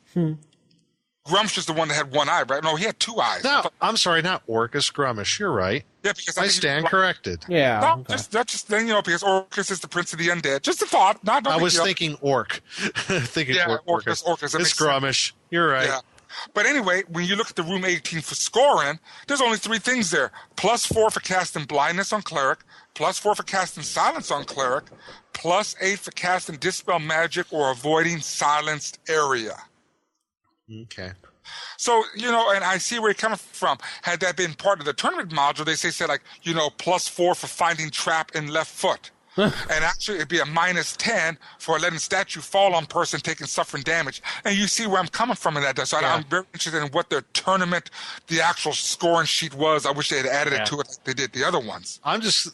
Grumsh is the one that had one eye, right? No, he had 2 eyes. No, I'm sorry, not Orcus, Grumsh. You're right. Yeah, because I stand corrected. Yeah. No, just then, because Orcus is the prince of the undead. Just a thought. I was thinking orc. Orcus. It's Grumsh. You're right. Yeah. But anyway, when you look at the room 18 for scoring, there's only 3 things there. +4 for casting blindness on cleric, +4 for casting silence on cleric, +8 for casting dispel magic or avoiding silenced area. Okay. So, and I see where you're coming from. Had that been part of the tournament module, they say like, +4 for finding trap in left foot. And actually, it'd be a -10 for letting statue fall on person taking suffering damage. And you see where I'm coming from in that. So I'm very interested in what their tournament, the actual scoring sheet was. I wish they had added it to it like they did the other ones. I just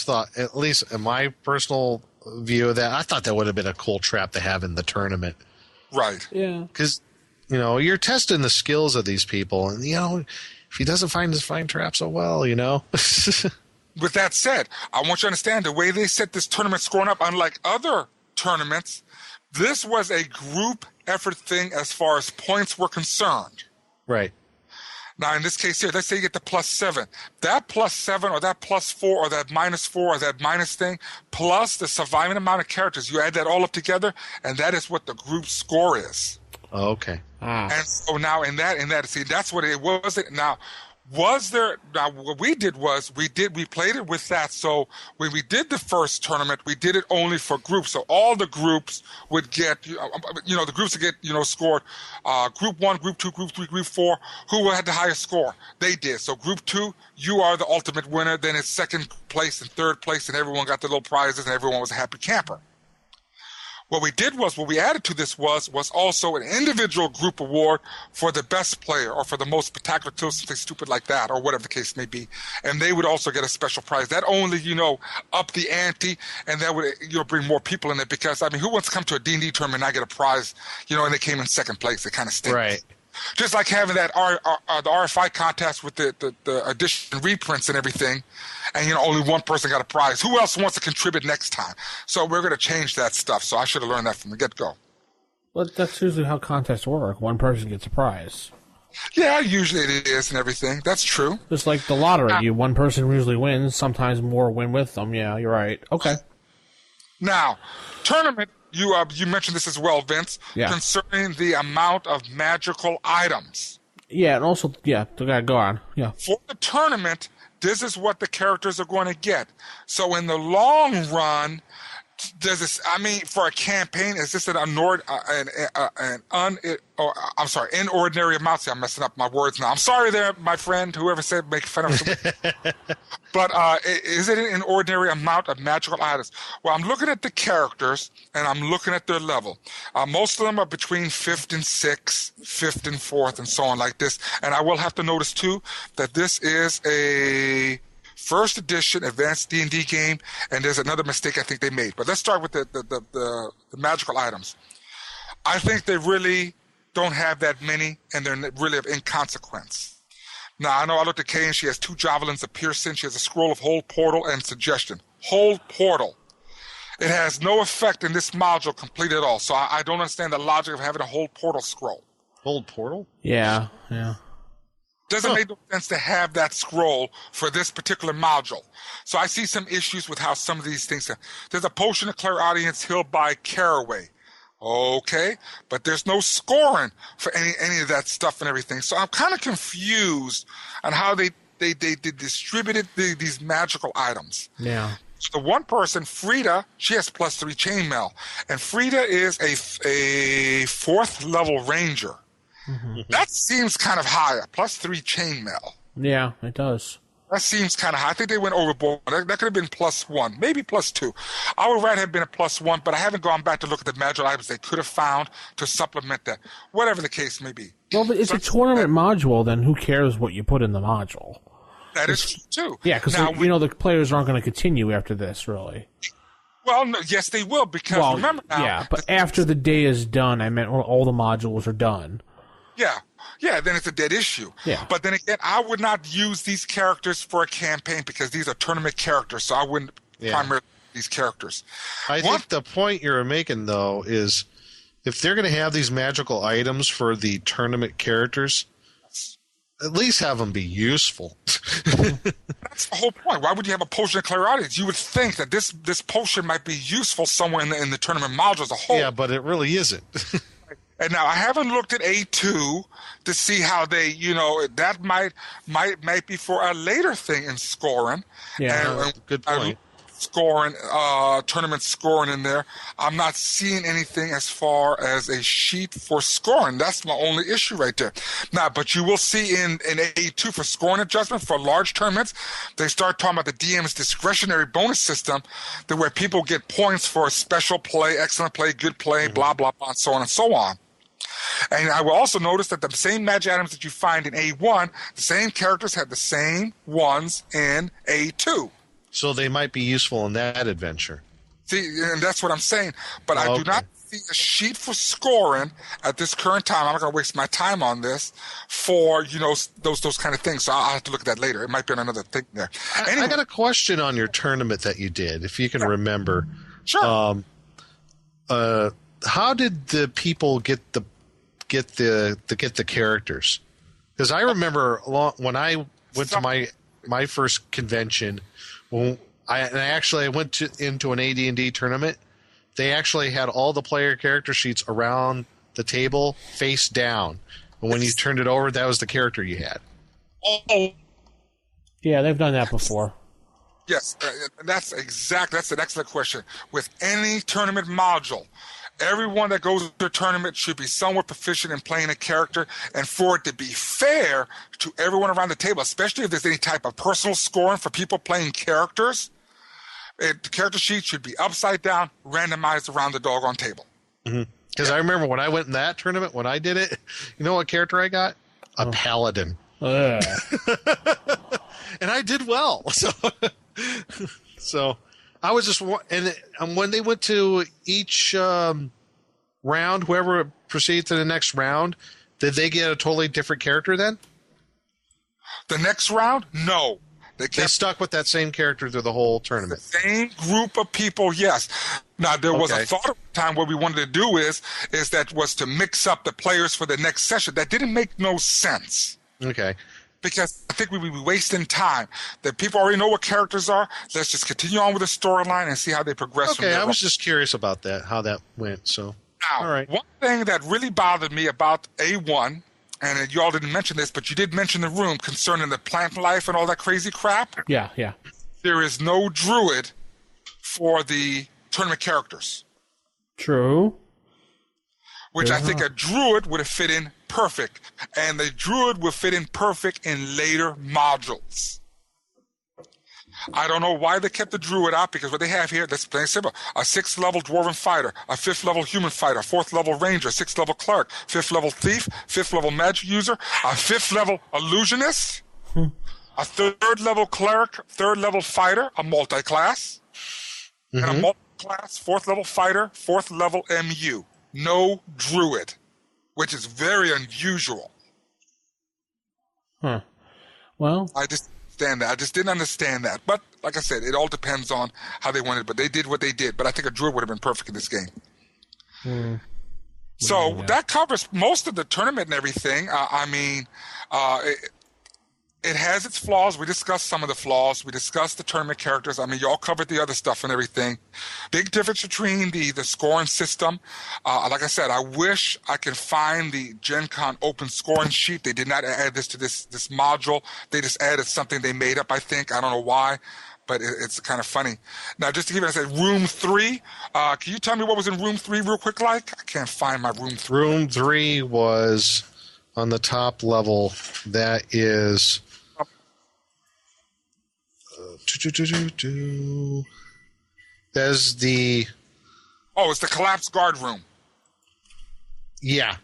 thought, at least in my personal view of that, I thought that would have been a cool trap to have in the tournament. Right. Yeah. Because, you're testing the skills of these people. And, if he doesn't find trap so well, With that said, I want you to understand the way they set this tournament scoring up, unlike other tournaments, this was a group effort thing as far as points were concerned. Right. Now, in this case here, let's say you get the +7. That +7 or that +4 or that -4 or that minus thing, plus the surviving amount of characters, you add that all up together, and that is what the group score is. Oh, okay. And so now in that, see, that's what it was. Now, what we did was we played it with that. So when we did the first tournament, we did it only for groups. So all the groups would get, the groups would get, scored, group 1, group 2, group 3, group 4, who had the highest score? They did. So group 2, you are the ultimate winner. Then it's second place and third place, and everyone got the little prizes, and everyone was a happy camper. What we did was, what we added to this was also an individual group award for the best player or for the most spectacular kill, something stupid like that, or whatever the case may be. And they would also get a special prize. That only, up the ante, and that would, bring more people in it, because, I mean, who wants to come to a D&D tournament and not get a prize, and they came in second place? It kind of stinks. Right. Just like having that the RFI contest with the edition reprints and everything, and only one person got a prize. Who else wants to contribute next time? So we're going to change that stuff. So I should have learned that from the get-go. Well, that's usually how contests work. One person gets a prize. Yeah, usually it is and everything. That's true. Just like the lottery, one person usually wins. Sometimes more win with them. Yeah, you're right. Okay. Now, tournament. You mentioned this as well, Vince, concerning the amount of magical items. Yeah, and also, go on. Yeah. For the tournament, this is what the characters are going to get. So in the long run, does this? I mean, for a campaign, is this inordinary amount? See, I'm messing up my words now. I'm sorry there, my friend, whoever said make fun of me. But is it an ordinary amount of magical items? Well, I'm looking at the characters, and I'm looking at their level. Most of them are between 5th and 6th, 5th and 4th, and so on like this. And I will have to notice, too, that this is a first edition advanced D&D game, and there's another mistake I think they made. But let's start with the magical items. I think they really don't have that many, and they're really of inconsequence. Now, I know I looked at Kay, and she has 2 javelins of piercing. She has a scroll of hold portal and suggestion. Hold portal. It has no effect in this module complete at all. So I don't understand the logic of having a hold portal scroll. Hold portal? Yeah. Doesn't make no sense to have that scroll for this particular module. So I see some issues with how some of these things are. There's a potion of clairaudience healed by Caraway. Okay, but there's no scoring for any of that stuff and everything. So I'm kind of confused on how they distributed these magical items. Yeah. So the one person, Frida, she has +3 chainmail, and Frida is a 4th level ranger. Mm-hmm. That seems kind of high, +3 chainmail. Yeah, it does. That seems kind of high. I think they went overboard. That could have been +1, maybe +2. I would rather have been a +1, but I haven't gone back to look at the magical items they could have found to supplement that. Whatever the case may be. Well, but it's a tournament module, then who cares what you put in the module? That is true, too. Yeah, because, the players aren't going to continue after this, really. Well, no, yes, they will, because remember now. Yeah, but after the day is done, I meant all the modules are done. Yeah, then it's a dead issue. Yeah. But then again, I would not use these characters for a campaign because these are tournament characters, so I wouldn't primarily use these characters. I think the point you're making, though, is if they're going to have these magical items for the tournament characters, at least have them be useful. That's the whole point. Why would you have a potion of clairaudience? You would think that this potion might be useful somewhere in the tournament module as a whole. Yeah, but it really isn't. And now I haven't looked at A2 to see how they, that might be for a later thing in scoring. Yeah, good point. Tournament scoring in there. I'm not seeing anything as far as a sheet for scoring. That's my only issue right there. Now, but you will see in A2 for scoring adjustment for large tournaments, they start talking about the DM's discretionary bonus system, where people get points for special play, excellent play, good play, blah, blah, blah, and so on and so on. And I will also notice that the same magic items that you find in A1, the same characters have the same ones in A2. So they might be useful in that adventure. See, and that's what I'm saying. But I do not see a sheet for scoring at this current time. I'm not going to waste my time on this for, those kind of things. So I'll have to look at that later. It might be another thing there. Anyway, I got a question on your tournament that you did, if you can remember. Sure. How did the people get the characters? Because I remember when I went to my first convention, I went into an AD&D tournament. They actually had all the player character sheets around the table face down, and when you turned it over, that was the character you had. Oh, yeah, they've done that before. Yes, that's an excellent question. With any tournament module, everyone that goes to a tournament should be somewhat proficient in playing a character, and for it to be fair to everyone around the table, especially if there's any type of personal scoring for people playing characters, The character sheet should be upside down, randomized around the doggone table. Because I remember when I went in that tournament, when I did it, you know what character I got? A paladin. And I did well. So I was just, and when they went to each round, whoever proceeded to the next round, did they get a totally different character then? The next round? No. They stuck with that same character through the whole tournament. The same group of people, yes. Now, there was a thought at the time what we wanted to do was to mix up the players for the next session. That didn't make no sense. Okay. Because I think we would be wasting time. That people already know what characters are. Let's just continue on with the storyline and see how they progress from there. Okay, I was just curious about that, how that went. So, now, all right. One thing that really bothered me about A1, and you all didn't mention this, but you did mention the room concerning the plant life and all that crazy crap. Yeah. There is no druid for the tournament characters. True. Which I think a druid would have fit in perfect. And the druid would fit in perfect in later modules. I don't know why they kept the druid out, because what they have here, that's plain simple. A 6th level dwarven fighter, a 5th level human fighter, a 4th level ranger, a 6th level cleric, 5th level thief, 5th level magic user, a 5th level illusionist, a 3rd level cleric, 3rd level fighter, a multi-class, and a multi-class 4th level fighter, 4th level MU. No druid, which is very unusual. Huh. Well, I just didn't understand that. But like I said, it all depends on how they wanted it. But they did what they did. But I think a druid would have been perfect in this game. So that covers most of the tournament and everything. It has its flaws. We discussed some of the flaws. We discussed the tournament characters. I mean, you all covered the other stuff and everything. Big difference between the scoring system. Like I said, I wish I could find the Gen Con open scoring sheet. They did not add this to this module. They just added something they made up, I think. I don't know why, but it's kind of funny. Now, just to give you, I said room 3. Can you tell me what was in room 3 real quick, like? I can't find my room 3. Room 3 was on the top level. That is... There's the... Oh, it's the collapsed guard room. Yeah.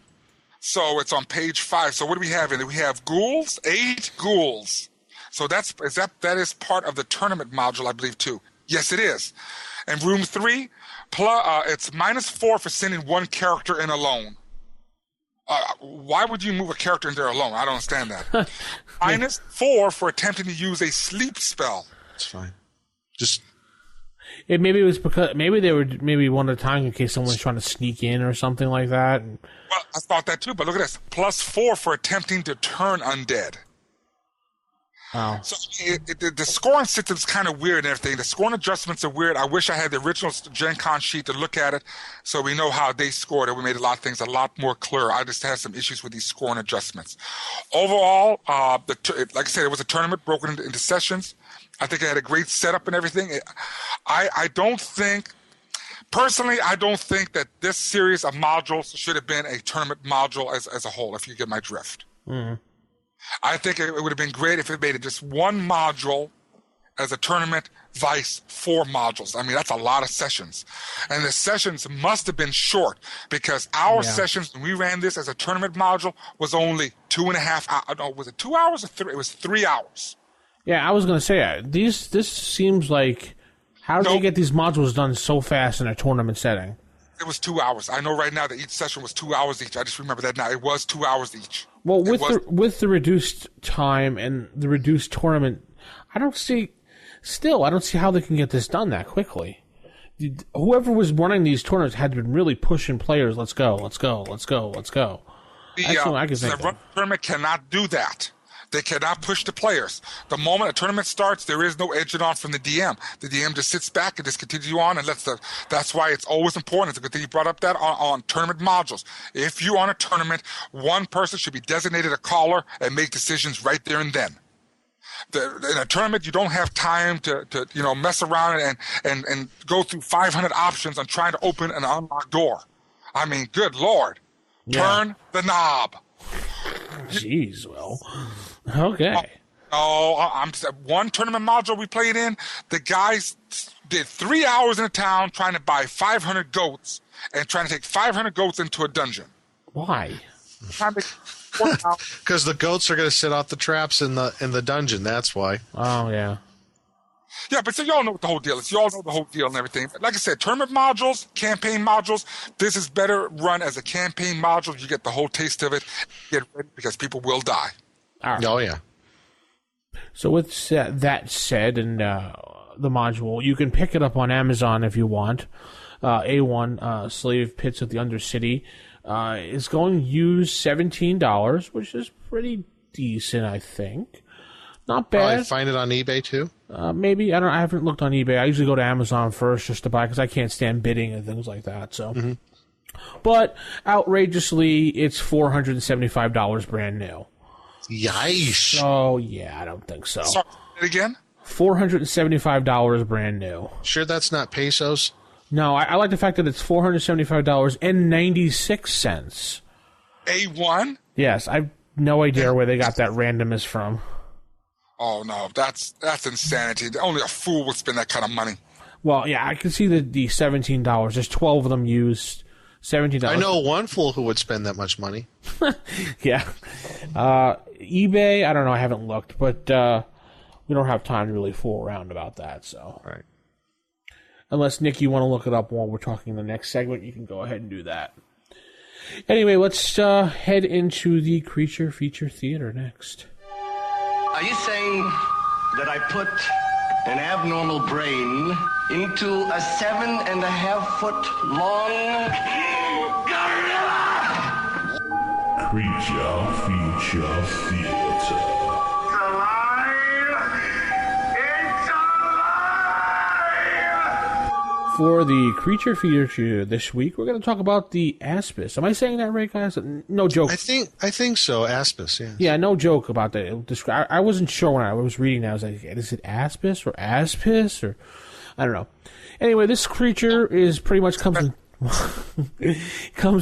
So it's on page 5. So what do we have in it? We have ghouls, 8 ghouls. So that is part of the tournament module, I believe, too. Yes, it is. And room 3, it's -4 for sending one character in alone. Why would you move a character in there alone? I don't understand that. -4 for attempting to use a sleep spell. It's fine. Just... Maybe it was because they were one at a time in case someone's trying to sneak in or something like that. Well, I thought that too, but look at this. +4 for attempting to turn undead. Wow. So the scoring system's kind of weird and everything. The scoring adjustments are weird. I wish I had the original Gen Con sheet to look at it so we know how they scored it. We made a lot of things a lot more clear. I just had some issues with these scoring adjustments. Overall, like I said, it was a tournament broken into sessions. I think it had a great setup and everything. I don't think that this series of modules should have been a tournament module as a whole, if you get my drift. Mm-hmm. I think it would have been great if it made it just one module as a tournament, vice 4 modules. I mean, that's a lot of sessions. And the sessions must have been short because our sessions, when we ran this as a tournament module, was only 2.5 hours. No, was it 2 hours or 3? It was 3 hours. Yeah, I was going to say, this seems like, how did they get these modules done so fast in a tournament setting? It was 2 hours. I know right now that each session was 2 hours each. I just remember that now. It was 2 hours each. Well, with the reduced time and the reduced tournament, I don't see how they can get this done that quickly. Whoever was running these tournaments had been really pushing players. Let's go. That's what I can think. The tournament cannot do that. They cannot push the players. The moment a tournament starts, there is no edging on from the DM. The DM just sits back and just continues on and that's why it's always important. It's a good thing you brought up that on tournament modules. If you're on a tournament, one person should be designated a caller and make decisions right there and then. In a tournament, you don't have time to mess around and go through 500 options on trying to open an unlocked door. I mean, good Lord. Yeah. Turn the knob. Jeez, well, okay. I'm one tournament module we played in. The guys did 3 hours in a town trying to buy 500 goats and trying to take 500 goats into a dungeon. Why? Because the goats are going to set off the traps in the dungeon. That's why. Oh, yeah. Yeah, but so y'all know what the whole deal is. Y'all know the whole deal and everything. But like I said, tournament modules, campaign modules, this is better run as a campaign module. You get the whole taste of it. Get ready because people will die. All right. Oh, yeah. So with that said, and the module, you can pick it up on Amazon if you want. A1 Slave Pits of the Undercity is going used $17, which is pretty decent, I think. Not bad. Probably find it on eBay too. Maybe I haven't looked on eBay. I usually go to Amazon first just to buy because I can't stand bidding and things like that. So, but outrageously, it's $475 brand new. Yikes! So yeah, I don't think so. Sorry, again? $475 brand new. Sure, that's not pesos. No, I like the fact that it's $475.96. A1? Yes, I've no idea where they got that randomness from. Oh no, that's insanity. Only a fool would spend that kind of money. Well, yeah, I can see the $17. There's 12 of them used. $17. I know one fool who would spend that much money. Yeah. eBay, I don't know. I haven't looked, but we don't have time to really fool around about that. So, right. Unless, Nick, you want to look it up while we're talking the next segment, you can go ahead and do that. Anyway, let's head into the Creature Feature Theater next. Are you saying that I put an abnormal brain into a 7.5-foot long gorilla? Creature Feature Theater. For the Creature Feature this week, we're going to talk about the Aspis. Am I saying that right, guys? No joke. I think so. Aspis, yeah. Yeah, no joke about that. I wasn't sure when I was reading that. I was like, is it Aspis or Aspis? Or I don't know. Anyway, this creature is pretty much comes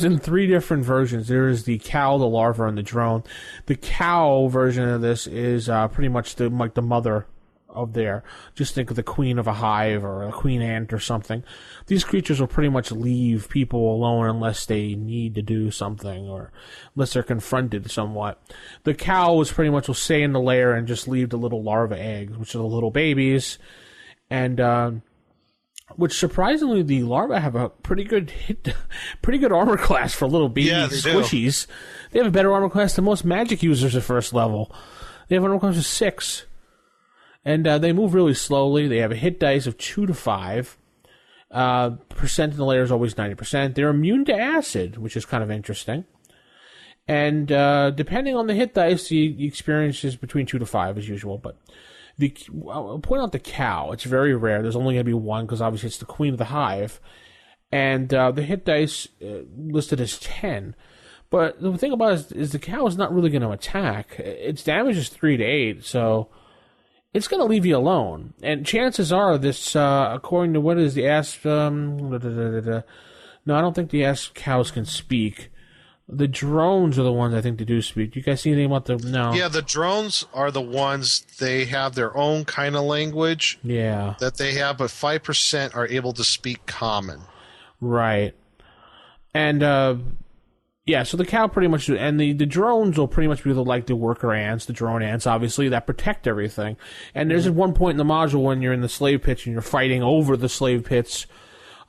in 3 different versions. There is the cow, the larva, and the drone. The cow version of this is pretty much the mother of there. Just think of the queen of a hive or a queen ant or something. These creatures will pretty much leave people alone unless they need to do something or unless they're confronted somewhat. The cow is pretty much will stay in the lair and just leave the little larva eggs, which are the little babies. And which surprisingly, the larvae have a pretty good armor class for little baby squishies. They have a better armor class than most magic users at first level. They have an armor class of 6. And they move really slowly. They have a hit dice of 2 to 5. Percent in the layer is always 90%. They're immune to acid, which is kind of interesting. And depending on the hit dice, the experience is between 2 to 5 as usual. But I'll point out the cow. It's very rare. There's only going to be one because obviously it's the queen of the hive. And the hit dice listed as 10. But the thing about it is the cow is not really going to attack. Its damage is 3 to 8, so it's going to leave you alone. And chances are this, according to what is the asp... No, I don't think the asp cows can speak. The drones are the ones I think that do speak. Do you guys see anything about the... No. Yeah, the drones are the ones, they have their own kind of language. Yeah. That they have, but 5% are able to speak common. Right. And, yeah, so the cow pretty much, and the drones will pretty much be the worker ants, the drone ants, obviously, that protect everything. And there's at one point in the module when you're in the slave pits and you're fighting over the slave pits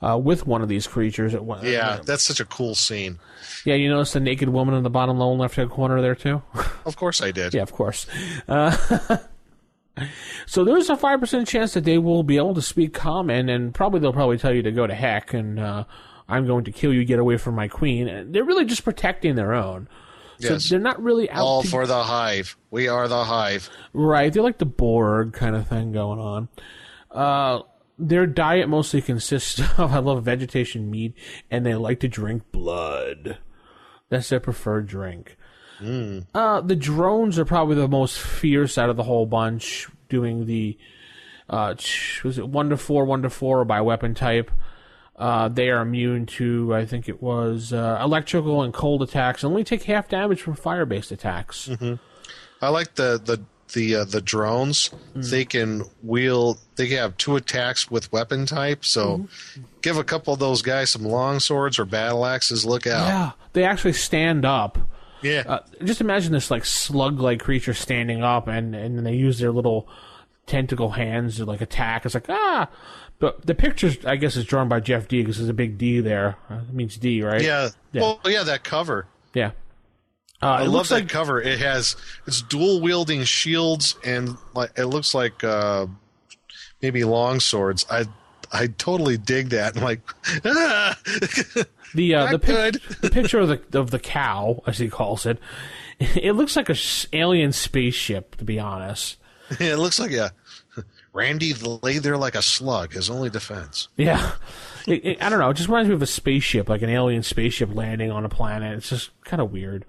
with one of these creatures. Yeah, that's such a cool scene. Yeah, you notice the naked woman in the bottom lower left-hand corner there, too? Of course I did. Yeah, of course. So there's a 5% chance that they will be able to speak common, and they'll probably tell you to go to heck, and I'm going to kill you, get away from my queen. And they're really just protecting their own. So yes. They're not really out all for the hive. We are the hive. Right. They're like the Borg kind of thing going on. Their diet mostly consists of, I love vegetation, meat, and they like to drink blood. That's their preferred drink. The drones are probably the most fierce out of the whole bunch, doing the, was it 1 to 4, 1 to 4 by weapon type. They are immune to, I think it was, electrical and cold attacks, and only take half damage from fire-based attacks. Mm-hmm. I like the the drones, they can wield. They have 2 attacks with weapon type. So give a couple of those guys some long swords or battle axes. Look out! Yeah, they actually stand up. Yeah. Just imagine this like slug-like creature standing up, and then they use their little tentacle hands to like attack. It's like But the picture, I guess, is drawn by Jeff D because there's a big D there. It means D, right? Yeah. Well, yeah, that cover. Yeah. I love that cover. It's dual wielding shields and it looks like maybe long swords. I totally dig that. I'm like, the picture of the cow, as he calls it, it looks like a alien spaceship. To be honest, it looks like Randy lay there like a slug. His only defense. Yeah, I don't know. It just reminds me of a spaceship, like an alien spaceship landing on a planet. It's just kind of weird.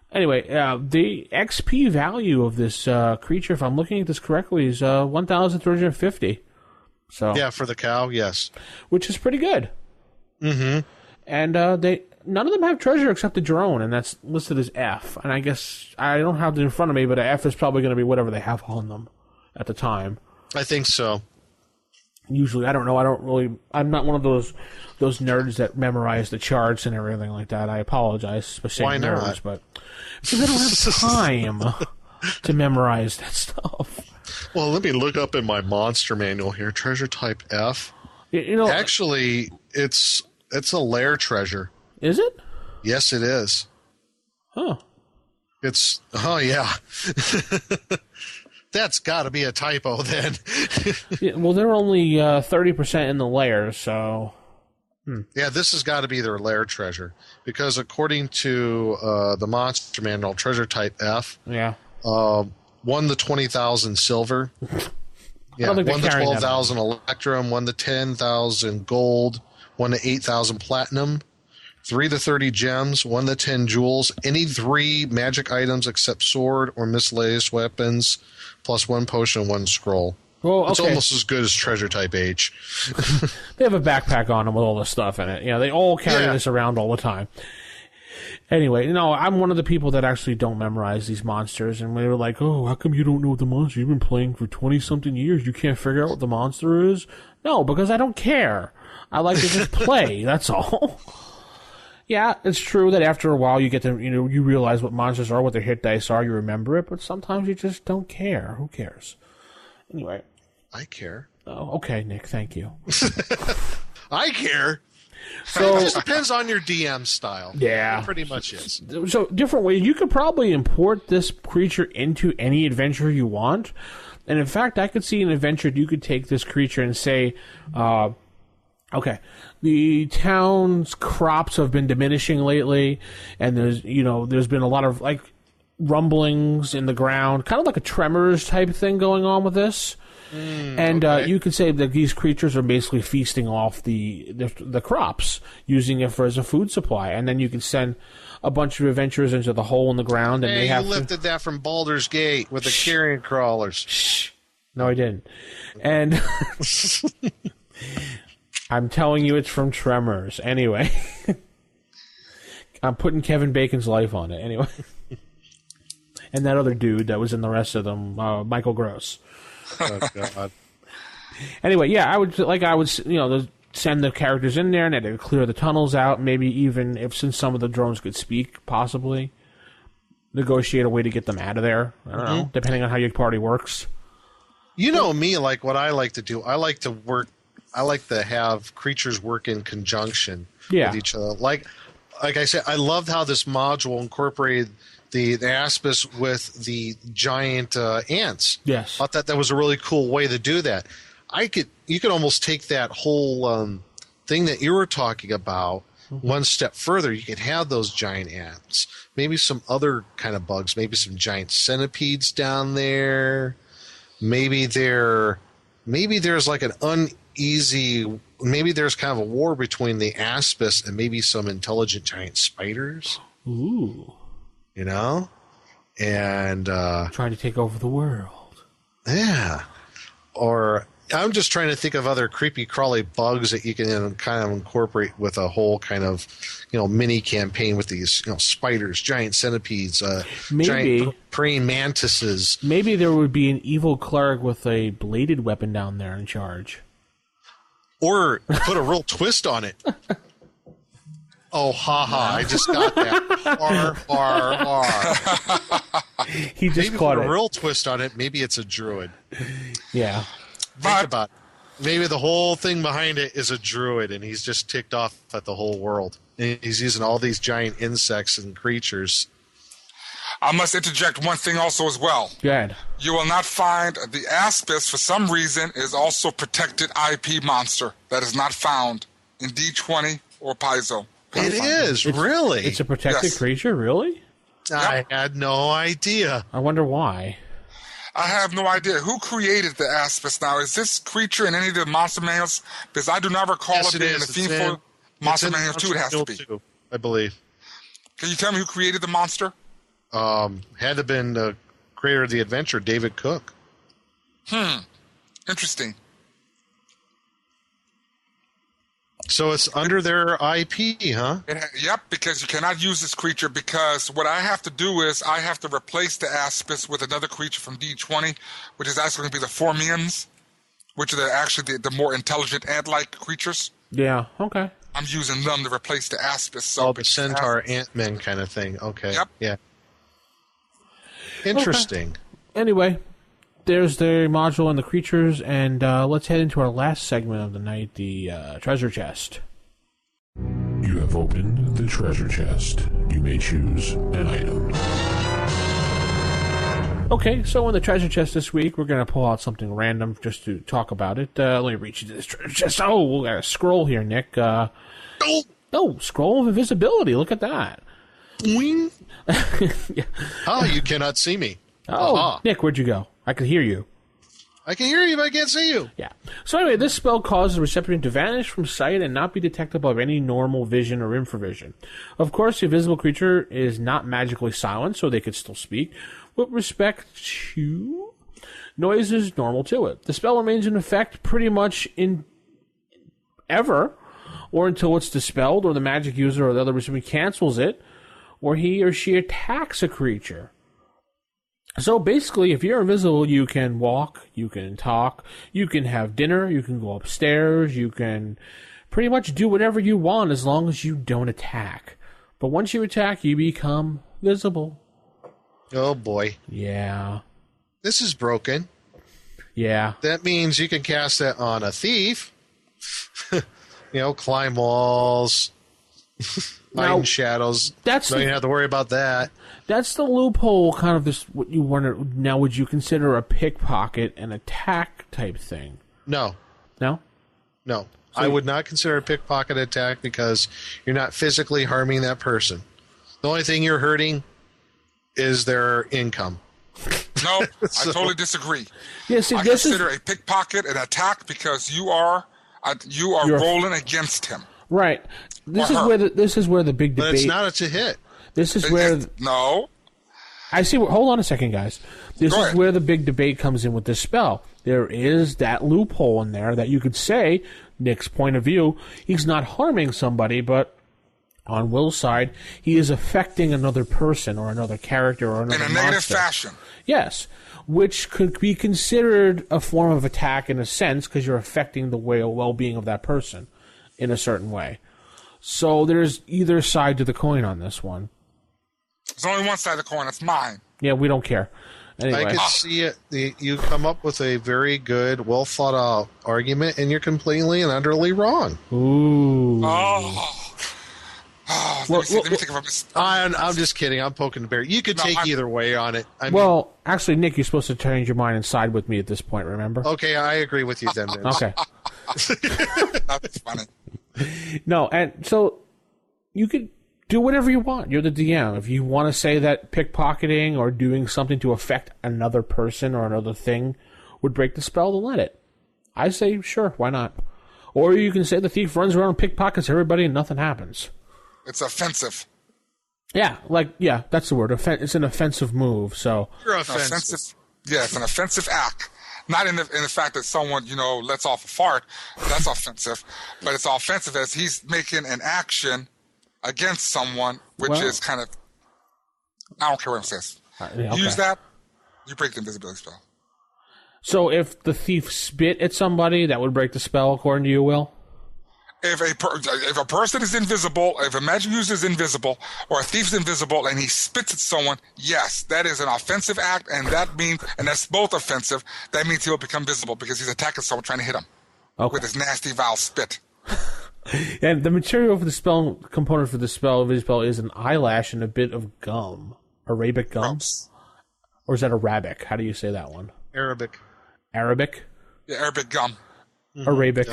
Anyway, the XP value of this creature, if I'm looking at this correctly, is 1,350. So yeah, for the cow, yes, which is pretty good. Mm-hmm. And none of them have treasure except the drone, and that's listed as F. And I guess I don't have it in front of me, but F is probably going to be whatever they have on them at the time. I think so. Usually, I don't know. I'm not one of those nerds that memorize the charts and everything like that. I apologize for saying nerds, but because I don't have time to memorize that stuff. Well, let me look up in my monster manual here. Treasure type F. Actually, it's a lair treasure. Is it? Yes, it is. Huh. Yeah. That's got to be a typo then. Yeah, well, they're only 30% in the layer, so. Yeah, this has got to be their lair treasure because according to the monster manual, treasure type F. Yeah. Won the 20,000 silver. Yeah, won the 12,000 electrum. Won the 10,000 gold. Won the 8,000 platinum. 3 to 30 gems. 1 to 10 jewels. Any 3 magic items except sword or miscellaneous weapons. Plus 1 potion and 1 scroll. Well, okay. It's almost as good as treasure type H. They have a backpack on them with all this stuff in it. Yeah, they all carry this around all the time. Anyway, no, I'm one of the people that actually don't memorize these monsters, and we were like, oh, how come you don't know the monster? You've been playing for 20-something years. You can't figure out what the monster is? No, because I don't care. I like to just play, that's all. Yeah, it's true that after a while you get to, you realize what monsters are, what their hit dice are, you remember it, but sometimes you just don't care. Who cares? Anyway. I care. Oh, okay, Nick, thank you. I care. So it just depends on your DM style. Yeah. It pretty much is. So different ways. You could probably import this creature into any adventure you want. And in fact, I could see an adventure you could take this creature and say, okay, the town's crops have been diminishing lately, and there's been a lot of like rumblings in the ground, kind of like a Tremors type thing going on with this. You could say that these creatures are basically feasting off the crops, using it as a food supply, and then you can send a bunch of adventurers into the hole in the ground, and they have lifted that from Baldur's Gate with the carrion crawlers. Shh. No, I didn't. And I'm telling you, it's from Tremors. Anyway, I'm putting Kevin Bacon's life on it. Anyway, and that other dude that was in the rest of them, Michael Gross. Oh, God. Anyway, yeah, I would send the characters in there and they'd clear the tunnels out. Maybe even since some of the drones could speak, possibly negotiate a way to get them out of there. I don't know, depending on how your party works. You know me, like what I like to do. I like to have creatures work in conjunction with each other. Like I said, I loved how this module incorporated the Aspis with the giant ants. Yes. I thought that was a really cool way to do that. You could almost take that whole thing that you were talking about one step further. You could have those giant ants, maybe some other kind of bugs, maybe some giant centipedes down there. Maybe there's like an maybe there's kind of a war between the Aspis and maybe some intelligent giant spiders. Ooh. And trying to take over the world. Yeah. Or I'm just trying to think of other creepy crawly bugs that you can kind of incorporate with a whole kind of, mini campaign with these, spiders, giant centipedes, giant praying mantises. Maybe there would be an evil cleric with a bladed weapon down there in charge. Or put a real twist on it. Oh, haha, I just got that. R. He just maybe caught put it. a real twist on it. Maybe it's a druid. Yeah. Think about it. Maybe the whole thing behind it is a druid, and he's just ticked off at the whole world. And he's using all these giant insects and creatures. I must interject one thing also as well. Go ahead. You will not find the Aspis, for some reason, is also protected IP monster that is not found in D20 or Paizo. It is, really? It's a protected Yes. creature, really? I had no idea. I wonder why. I have no idea. Who created the Aspis now? Is this creature in any of the monster manuals? Because I do not recall Yes, it it being in is. the It's Fiendful in- monster it's in manual too. It has to be. Too, I believe. Can you tell me who created the monster? Had to have been the creator of the adventure, David Cook. Interesting. So it's under their IP, huh? Yep, because you cannot use this creature because what I have to do is I have to replace the Aspis with another creature from D20, which is actually going to be the Formians, which are actually the more intelligent ant-like creatures. Yeah, okay. I'm using them to replace the Aspis. So The centaur ant-men kind of thing. Okay. Yep. Yeah. Interesting. Okay. Anyway, there's the module and the creatures, and let's head into our last segment of the night, the treasure chest. You have opened the treasure chest. You may choose an item. Okay, so in the treasure chest this week, we're going to pull out something random just to talk about it. Let me reach into this treasure chest. Oh, we got a scroll here, Nick. Oh, scroll of invisibility. Look at that. Wing. Yeah. Oh, you cannot see me. Oh, Aha. Nick, where'd you go? I could hear you. I can hear you, but I can't see you. Yeah. So anyway, this spell causes the recipient to vanish from sight and not be detectable by any normal vision or infravision. Of course, the invisible creature is not magically silent, so they could still speak. With respect to noise is normal to it. The spell remains in effect pretty much in ever, or until it's dispelled, or the magic user or the other recipient cancels it, or he or she attacks a creature. So basically, if you're invisible, you can walk, you can talk, you can have dinner, you can go upstairs, you can pretty much do whatever you want as long as you don't attack. But once you attack, you become visible. Oh, boy. Yeah. This is broken. Yeah. That means you can cast that on a thief. Climb walls, hide in shadows. Don't even have to worry about that. That's the loophole, kind of this, what you wonder. Now, would you consider a pickpocket an attack type thing? No. No? No. So I would not consider a pickpocket attack because you're not physically harming that person. The only thing you're hurting is their income. No, I totally disagree. Yeah, see, I consider a pickpocket an attack because you are rolling against him. Right. This is where the big debate. But it's not a hit. This is where no. I see. Hold on a second, guys. This is where the big debate comes in with this spell. There is that loophole in there that you could say, Nick's point of view, he's not harming somebody, but on Will's side, he is affecting another person or another character or another in a negative monster. fashion. Yes, which could be considered a form of attack in a sense because you're affecting the well-being of that person in a certain way. So there's either side to the coin on this one. There's only one side of the coin. It's mine. Yeah, we don't care. Anyway. I could see it. You come up with a very good, well thought out argument, and you're completely and utterly wrong. Ooh. Let me think of a mistake. I'm just kidding. I'm poking the bear. You could take either way on it. Actually, Nick, you're supposed to change your mind and side with me at this point, remember? Okay, I agree with you then. Okay. That's funny. No, and so you could do whatever you want. You're the DM. If you want to say that pickpocketing or doing something to affect another person or another thing would break the spell, then let it. I say, sure, why not? Or you can say the thief runs around and pickpockets everybody and nothing happens. It's offensive. Yeah, that's the word. It's an offensive move, so... You're offensive. Yeah, it's an offensive act. Not in the fact that someone, lets off a fart. That's offensive. But it's offensive as he's making an action against someone, which is kind of, I don't care what it says. Okay. Use that, you break the invisibility spell. So if the thief spit at somebody, that would break the spell, according to you, Will? If a person is invisible, if a magic user is invisible, or a thief's invisible, and he spits at someone, yes, that is an offensive act, and that's both offensive. That means he will become visible because he's attacking someone trying to hit him with his nasty, vile spit. And the material for the spell component for the spell is an eyelash and a bit of gum, Arabic gum, or is that Arabic? How do you say that one? Arabic. Arabic. Yeah, Arabic gum. Arabic.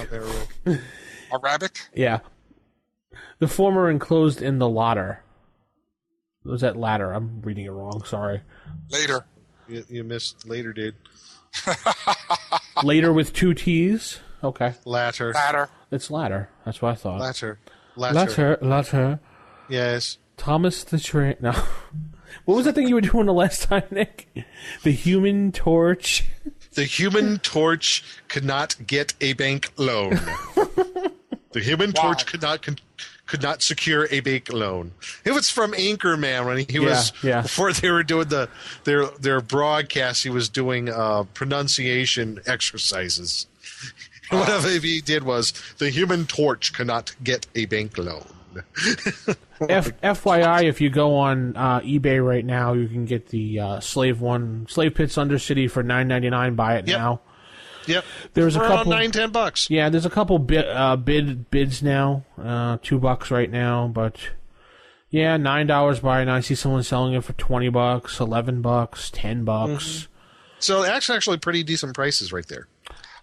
Arabic? Yeah. The former enclosed in the latter. Was that latter? I'm reading it wrong. Sorry. Later. You missed later, dude. Later with 2 T's? Okay. Latter. It's latter. That's what I thought. Latter. Yes. Thomas the Train. No. What was that thing you were doing the last time, Nick? The Human Torch. The Human Torch could not get a bank loan. The Human Torch could not secure a bank loan. It was from Anchorman when he was before they were doing their broadcast. He was doing pronunciation exercises. What he did was the Human Torch could not get a bank loan. FYI, if you go on eBay right now, you can get the Slave Pits Undercity for $9.99. Buy it now. Yep. There's We're a couple around $9-10. Yeah, there's a couple bids now. $2 right now, but yeah, $9 buy it now. I see someone selling it for $20, $11, $10. Mm-hmm. So that's actually pretty decent prices right there.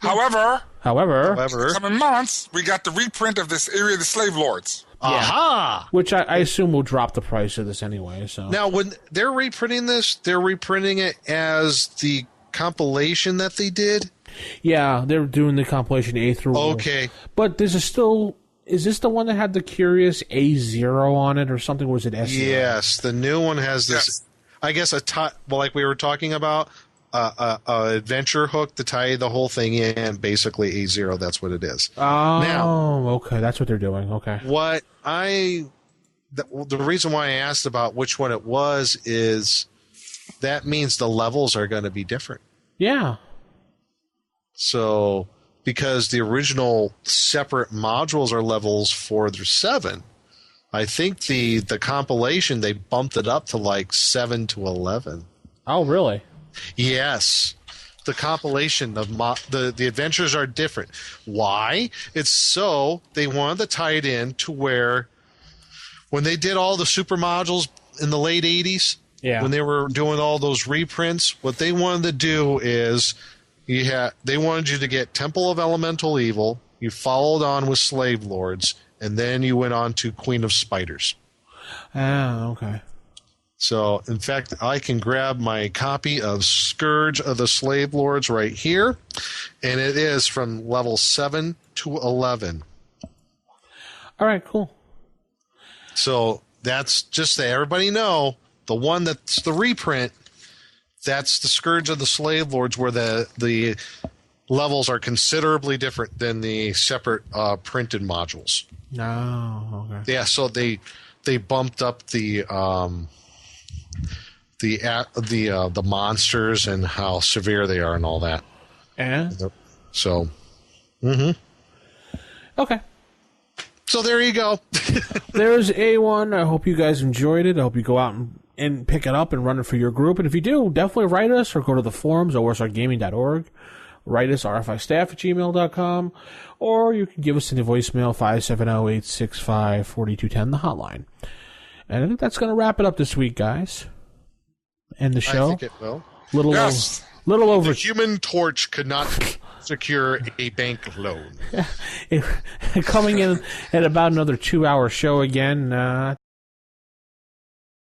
However, coming months, we got the reprint of this Area of the Slave Lords. Yeah. Aha! Which I assume will drop the price of this anyway. So now, when they're reprinting this, they're reprinting it as the compilation that they did. Yeah, they're doing the compilation A through. Okay, but there's still. Is this the one that had the curious A0 on it or something? Or was it S0? Yes, the new one has this. Yes. I guess like we were talking about. Adventure hook to tie the whole thing in, basically A0. That's what it is. Oh, now, okay, that's what they're doing. Okay. The reason why I asked about which one it was is that means the levels are going to be different. Yeah. So because the original separate modules are levels 4 through 7, I think the compilation they bumped it up to like 7 to 11. Oh, really? Yes, the compilation of the adventures are different. Why? It's so they wanted to tie it in to where when they did all the super modules in the late 80s, when they were doing all those reprints, what they wanted to do is they wanted you to get Temple of Elemental Evil, you followed on with Slave Lords, and then you went on to Queen of Spiders. Ah, okay. So, in fact, I can grab my copy of Scourge of the Slave Lords right here, and it is from level 7 to 11. All right, cool. So, that's just so everybody know, the one that's the reprint, that's the Scourge of the Slave Lords, where the levels are considerably different than the separate printed modules. No, okay. Yeah, so they bumped up the monsters and how severe they are and all that. And so, okay. So there you go. There's A1. I hope you guys enjoyed it. I hope you go out and pick it up and run it for your group. And if you do, definitely write us or go to the forums at orsargaming.org. Write us, rfistaff@gmail.com, or you can give us a voicemail, 570-865-4210, the hotline. And I think that's going to wrap it up this week, guys. End the show. I think it will. Little over. The Human Torch could not secure a bank loan. Coming in at about another 2-hour show again.